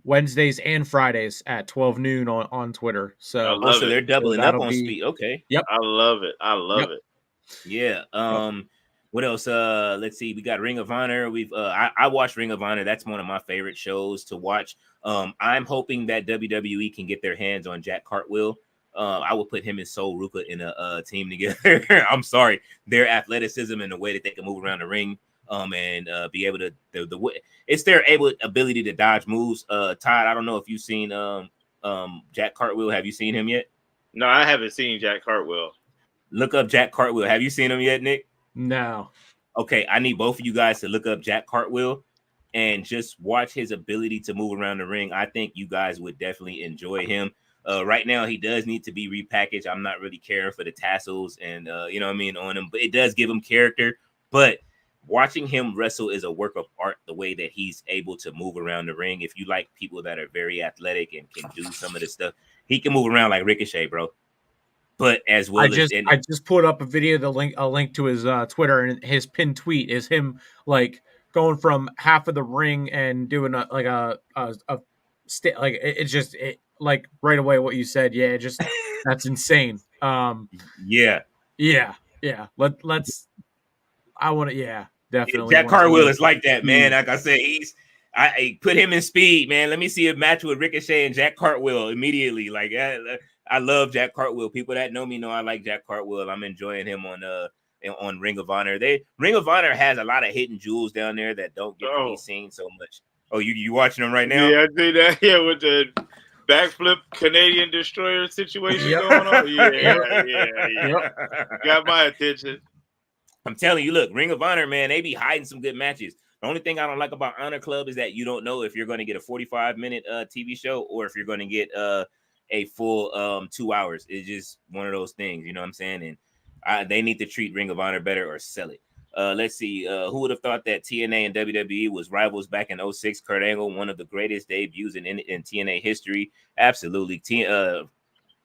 Wednesdays and Fridays at 12 noon on Twitter. So they're doubling up on Speed. Okay. Yep. I love it. it. Yeah. What else? Let's see. We got Ring of Honor. I watched Ring of Honor. That's one of my favorite shows to watch. I'm hoping that WWE can get their hands on Jack Cartwheel. I would put him and Sol Ruka in a team together. I'm sorry, their athleticism and the way that they can move around the ring, and be able to it's their ability to dodge moves. Todd, I don't know if you've seen Jack Cartwheel. Have you seen him yet? No, I haven't seen Jack Cartwheel. Look up Jack Cartwheel. Have you seen him yet, Nick? No. Okay, I need both of you guys to look up Jack Cartwheel and just watch his ability to move around the ring. I think you guys would definitely enjoy him. Right now, he does need to be repackaged. I'm not really caring for the tassels and, on him, but it does give him character. But watching him wrestle is a work of art, the way that he's able to move around the ring. If you like people that are very athletic and can do some of this stuff, he can move around like Ricochet, bro. But as well, I just put up a video, a link to his Twitter, and his pinned tweet is him like going from half of the ring and doing like right away what you said. Yeah, just that's insane. Yeah. Let's. I want to. Yeah, definitely. Jack Cartwheel is like that, man. Like I said, I put him in Speed, man. Let me see a match with Ricochet and Jack Cartwheel immediately. Like I love Jack Cartwheel. People that know me know I like Jack Cartwheel. I'm enjoying him on Ring of Honor. Ring of Honor has a lot of hidden jewels down there that don't get to be seen so much. Oh, you watching them right now? Yeah, I see that. Yeah, with the backflip Canadian destroyer situation going on. Yeah. Got my attention. I'm telling you, look, Ring of Honor, man, they be hiding some good matches. The only thing I don't like about Honor Club is that you don't know if you're going to get a 45-minute TV show or if you're going to get a full 2 hours. It's just one of those things, you know what I'm saying? And they need to treat Ring of Honor better or sell it. Let's see. Who would have thought that TNA and WWE was rivals back in 06? Kurt Angle, one of the greatest debuts in TNA history. Absolutely.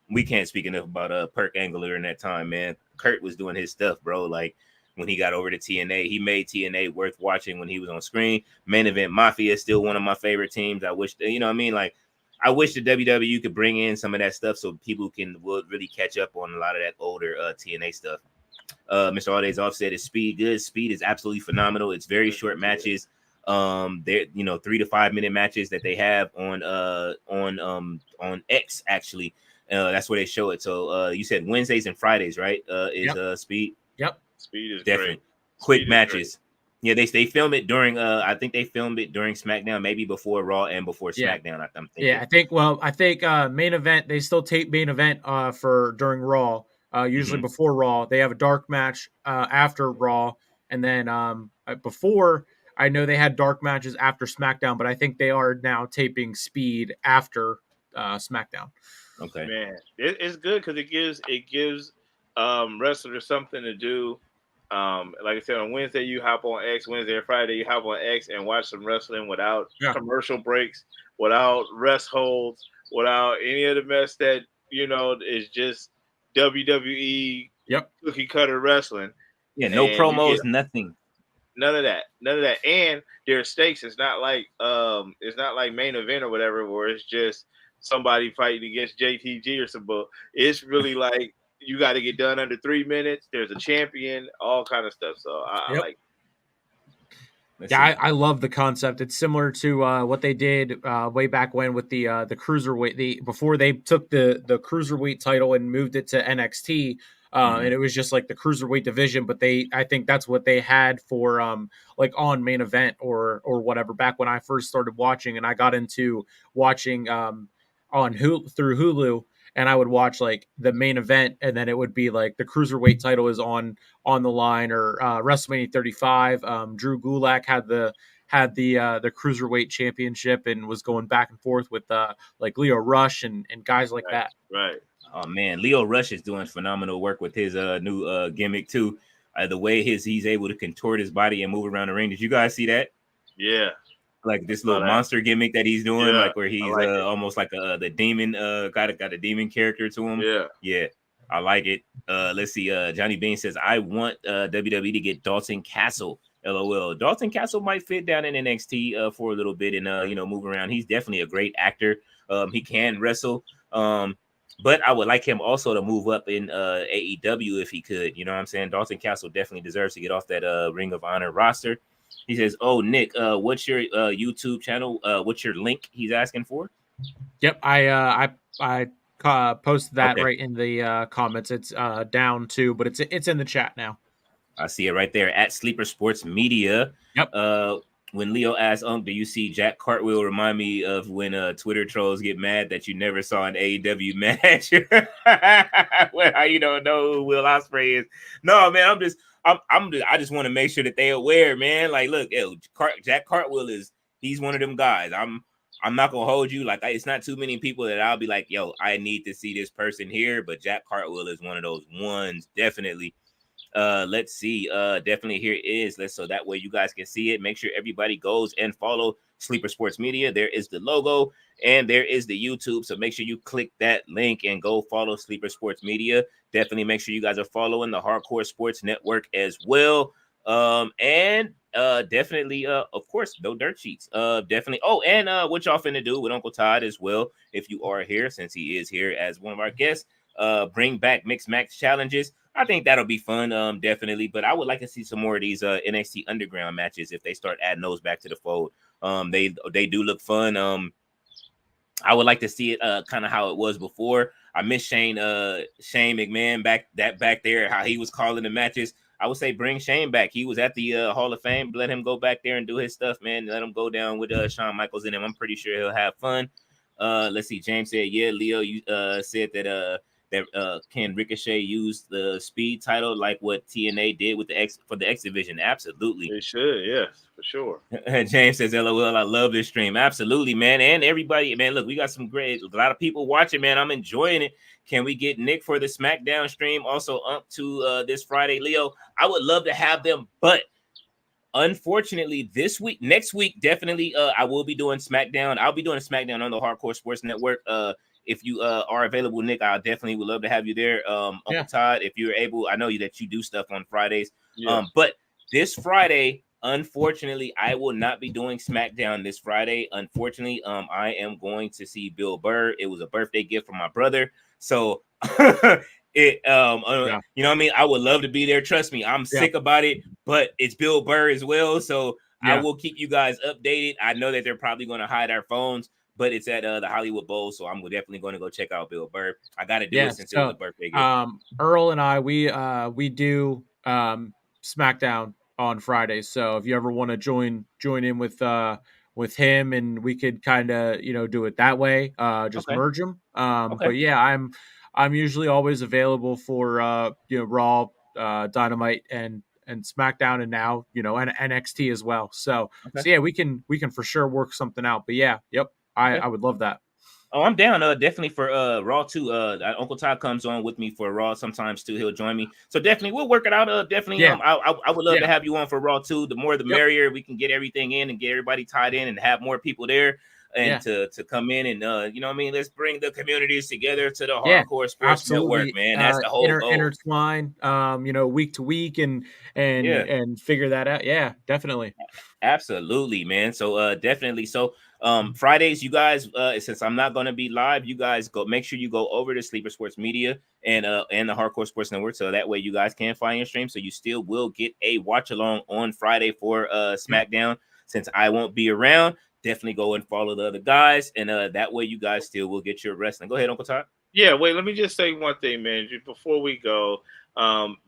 We can't speak enough about Perk Angle during that time, man. Kurt was doing his stuff, bro. Like when he got over to TNA, he made TNA worth watching when he was on screen. Main Event Mafia is still one of my favorite teams. I wish, you know what I mean? Like, I wish the WWE could bring in some of that stuff so people will really catch up on a lot of that older TNA stuff. Mr. Alday's offset is speed good. Speed is absolutely phenomenal. It's very short matches. They're 3 to 5 minute matches that they have on X actually. That's where they show it. So you said Wednesdays and Fridays, right? Speed. Yep. Speed is Definitely great. Quick Speed matches. Yeah, they film it during I think they filmed it during SmackDown, maybe before Raw and before SmackDown. I'm thinking. Yeah, I think main event, they still tape main event for during Raw. Usually before Raw, they have a dark match after Raw, and then before, I know they had dark matches after SmackDown, but I think they are now taping Speed after SmackDown. Okay, man, it's good because it gives wrestlers something to do. Like I said, on Wednesday you hop on X, Wednesday or Friday you hop on X and watch some wrestling without commercial breaks, without rest holds, without any of the mess that is just WWE cookie cutter wrestling. Yeah, no And promos, nothing. None of that. And there's stakes. It's not like main event or whatever, where it's just somebody fighting against JTG or some bull. It's really like you got to get done under 3 minutes. There's a champion, all kind of stuff. So I like. I love the concept. It's similar to what they did way back when with the cruiserweight. Before they took the cruiserweight title and moved it to NXT, and it was just like the cruiserweight division. But I think that's what they had for like on main event or whatever. Back when I first started watching, and I got into watching on through Hulu. And I would watch like the main event, and then it would be like the cruiserweight title is on the line, or WrestleMania 35. Drew Gulak had the cruiserweight championship and was going back and forth with like Leo Rush and guys like that. Right. Oh man, Leo Rush is doing phenomenal work with his new gimmick too. The way he's able to contort his body and move around the ring. Did you guys see that? Yeah. Like this little monster gimmick that he's doing, like where he's almost like the demon, got a demon character to him. Yeah, I like it. Let's see. Johnny Bean says, I want WWE to get Dalton Castle. LOL. Dalton Castle might fit down in NXT for a little bit and move around. He's definitely a great actor. He can wrestle. But I would like him also to move up in AEW if he could. You know what I'm saying? Dalton Castle definitely deserves to get off that Ring of Honor roster. He says, "Oh, Nick, what's your YouTube channel? What's your link?" He's asking for. Yep, I posted that right in the comments. It's down too, but it's in the chat now. I see it right there at Sleeper Sports Media. Yep. When Leo asks, do you see Jack Cartwheel remind me of when Twitter trolls get mad that you never saw an AEW match? Well, you don't know who Will Ospreay is. No, man, I just want to make sure that they aware, man. Like, look, Jack Cartwheel he's one of them guys. I'm not gonna hold you. Like, it's not too many people that I'll be like, yo, I need to see this person here. But Jack Cartwheel is one of those ones, definitely. Let's see. Definitely here it is. So that way you guys can see it. Make sure everybody goes and follow Sleeper Sports Media. There is the logo and there is the YouTube. So make sure you click that link and go follow Sleeper Sports Media. Definitely make sure you guys are following the Hardcore Sports Network as well. And definitely, of course, no dirt sheets. Definitely. Oh, and what y'all finna do with Uncle Todd as well, if you are here, since he is here as one of our guests. Bring back mixed match challenges. I think that'll be fun, definitely. But I would like to see some more of these NXT Underground matches if they start adding those back to the fold. They do look fun. I would like to see it kind of how it was before. I miss Shane McMahon back there, how he was calling the matches. I would say bring Shane back. He was at the Hall of Fame. Let him go back there and do his stuff, man. Let him go down with Shawn Michaels in him. I'm pretty sure he'll have fun. Let's see. James said, yeah, Leo, you said that can Ricochet use the speed title like what TNA did with the X division? Absolutely. They should, yes, for sure. James says, LOL, I love this stream. Absolutely, man. And everybody, man, look, we got a lot of people watching, man. I'm enjoying it. Can we get Nick for the SmackDown stream also up to this Friday? Leo, I would love to have them, but unfortunately, next week, definitely, I will be doing SmackDown. I'll be doing a SmackDown on the Hardcore Sports Network. if you are available, Nick, I definitely would love to have you there. Uncle Todd, if you're able, I know that you do stuff on Fridays. Yes. But this Friday, unfortunately, I will not be doing SmackDown this Friday. Unfortunately, I am going to see Bill Burr. It was a birthday gift from my brother, so you know what I mean. I would love to be there. Trust me, I'm sick about it, but it's Bill Burr as well, so I will keep you guys updated. I know that they're probably going to hide our phones, but it's at the Hollywood Bowl, so I'm definitely going to go check out Bill Burr. I got to do it since it was a birthday gift. Earl and I, we do SmackDown on Fridays. So if you ever want to join in with him, and we could kind of do it that way, just merge them. But yeah, I'm usually always available for Raw, Dynamite, and SmackDown, and now and NXT as well. So yeah, we can for sure work something out. But yeah, I would love that. Oh, I'm down. Definitely for Raw too. Uncle Todd comes on with me for Raw sometimes too. He'll join me. So definitely we'll work it out. Definitely. I would love to have you on for Raw too. The more the merrier. We can get everything in and get everybody tied in and have more people there and to come in and you know what I mean. Let's bring the communities together to the Hardcore Sports Network, man. That's the whole goal. Intertwine, week to week and figure that out. Yeah, definitely. Absolutely, man. So definitely. So Fridays, you guys, since I'm not going to be live, you guys make sure you go over to Sleeper Sports Media and the Hardcore Sports Network, so that way you guys can find your stream. So you still will get a watch along on Friday for SmackDown. Since I won't be around, definitely go and follow the other guys, and that way you guys still will get your wrestling. Go ahead, Uncle Todd. Yeah, wait, let me just say one thing, man. Before we go,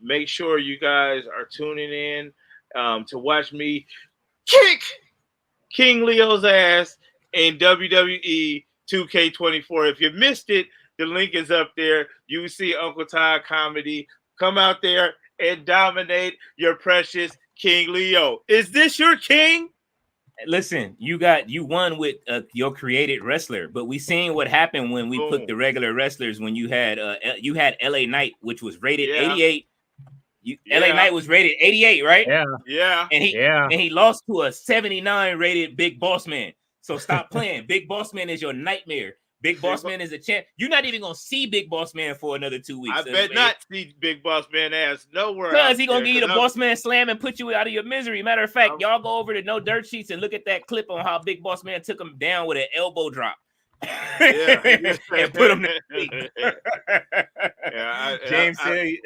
make sure you guys are tuning in to watch me kick King Leo's ass in WWE 2K24. If you missed it, the link is up there. You see Uncle Todd comedy. Come out there and dominate your precious King Leo. Is this your king? Listen, you won with your created wrestler, but we seen what happened when we put the regular wrestlers. When you had LA Knight, which was rated 88. LA Knight was rated 88, right? Yeah. And he lost to a 79 rated Big Boss Man. So stop playing. Big Boss Man is your nightmare. Big Boss Man is a champ. You're not even gonna see Big Boss Man for another 2 weeks. I bet not see Big Boss Man ass nowhere. Because he gonna give you the Boss Man slam and put you out of your misery. Matter of fact, y'all go over to No Dirt Sheets and look at that clip on how Big Boss Man took him down with an elbow drop. And put him to sleep. James said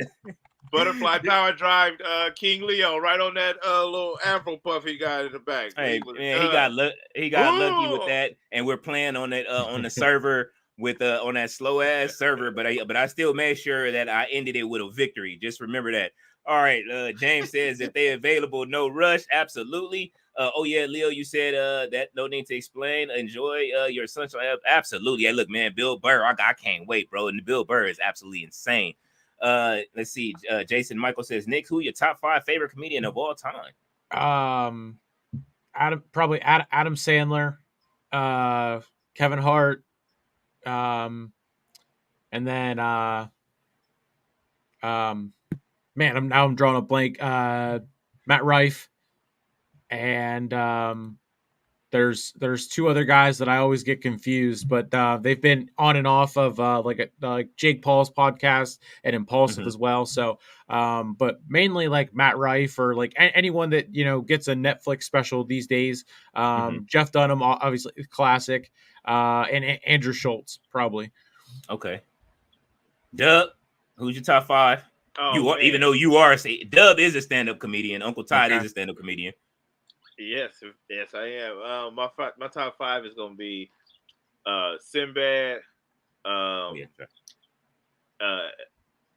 Butterfly Power Drive King Leo right on that little Afro puff he got in the back. Hey, man, he got lucky with that, and we're playing on that on the server with on that slow ass server, but I still made sure that I ended it with a victory. Just remember that. All right, James says if they're available, no rush. Absolutely. Oh yeah, Leo, you said that no need to explain. Enjoy your sunshine. Absolutely. Hey, look, man, Bill Burr, I can't wait, bro. And Bill Burr is absolutely insane. Let's see. Jason Michael says, Nick, who your top 5 favorite comedian of all time? Adam Sandler, Kevin Hart, and then man, I'm drawing a blank. Matt Rife, and there's 2 other guys that I always get confused, but they've been on and off of like Jake Paul's podcast and Impulsive as well. So, but mainly like Matt Rife or like anyone that gets a Netflix special these days. Jeff Dunham, obviously classic, and Andrew Schultz probably. Okay. Dub, who's your top 5? Oh, even though you are Dub is a stand-up comedian. Uncle Todd is a stand-up comedian. Yes, I am. My top 5 is gonna be Sinbad,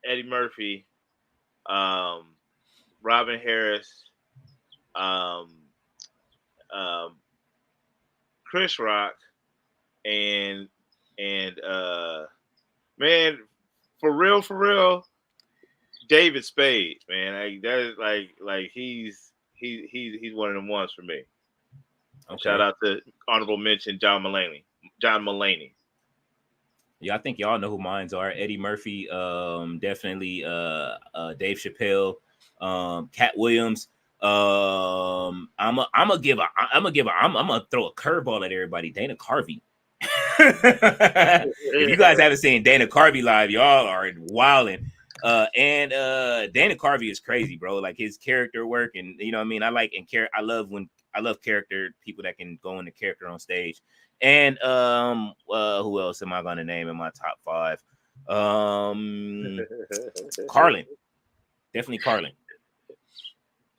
Eddie Murphy, Robin Harris, Chris Rock, and man, for real, David Spade, man. That is like he's one of them ones for me. Okay. Shout out to honorable mention John Mulaney. Yeah, I think y'all know who mines are. Eddie Murphy, definitely Dave Chappelle, Cat Williams. I'm gonna throw a curveball at everybody. Dana Carvey. If you guys haven't seen Dana Carvey live, y'all are wilding. And Dana Carvey is crazy, bro. Like his character work, and you know what I mean. I love character people that can go into character on stage. And who else am I gonna name in my top 5? Carlin, definitely Carlin.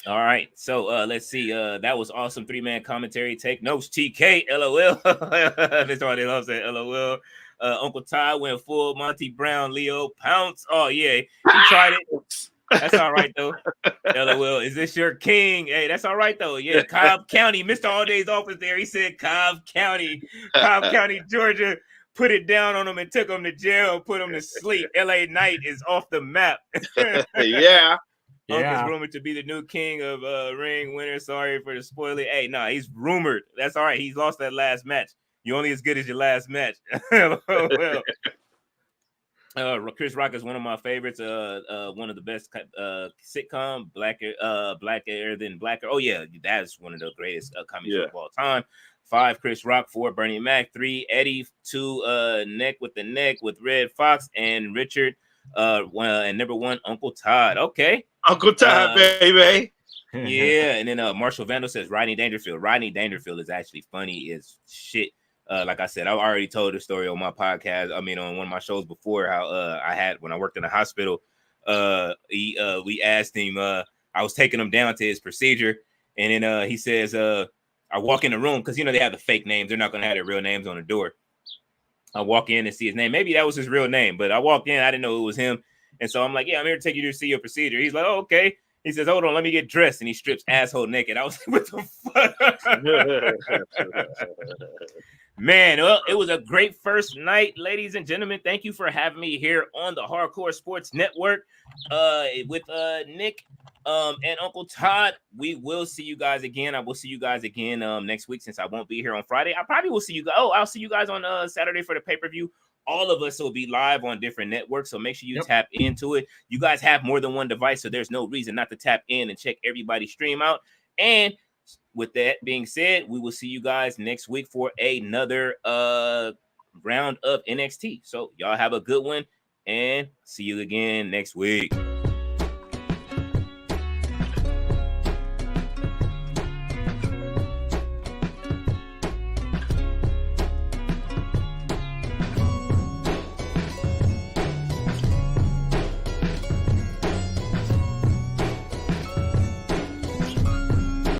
All right, so let's see. That was awesome 3-man commentary. Take notes, TK. LOL. That's why they love saying LOL. Uncle Todd went full Monty Brown. Leo Pounce. Oh yeah, he tried it. That's all right though. LOL. Is this your king? Hey, that's all right though. Yeah, Cobb County. Mr. All Day's office there. He said Cobb County, Georgia. Put it down on him and took him to jail. Put him to sleep. LA Knight is off the map. Yeah. Uncle's rumored to be the new king of ring winner. Sorry for the spoiler. Hey, no, he's rumored. That's all right. He's lost that last match. You're only as good as your last match. Well, Chris Rock is one of my favorites. One of the best sitcom. Blacker than Blacker. Oh yeah, that's one of the greatest comedy shows of all time. 5, Chris Rock. 4, Bernie Mac. 3, Eddie. 2, Neck with the Neck with Red Fox and Richard. And number 1, Uncle Todd. Okay. Uncle Todd, baby. Yeah, and then Marshall Vandal says Rodney Dangerfield. Rodney Dangerfield is actually funny as shit. Like I said, I've already told the story on my podcast. I mean, on one of my shows before, how I had when I worked in the hospital. We asked him. I was taking him down to his procedure, and then he says, "I walk in the room because they have the fake names. They're not gonna have their real names on the door." I walk in and see his name. Maybe that was his real name, but I walked in. I didn't know it was him. And so I'm like, yeah, I'm here to take you to see your procedure. He's like, oh, okay. He says, hold on, let me get dressed. And he strips asshole naked. I was like, what the fuck? Man, well, it was a great first night, ladies and gentlemen. Thank you for having me here on the Hardcore Sports Network with Nick and Uncle Todd. We will see you guys again. I will see you guys again next week since I won't be here on Friday. I probably will see you guys. Oh, I'll see you guys on Saturday for the pay-per-view. All of us will be live on different networks, so make sure you tap into it. You guys have more than one device, so there's no reason not to tap in and check everybody's stream out. And with that being said, we will see you guys next week for another round of NXT. So y'all have a good one, and see you again next week.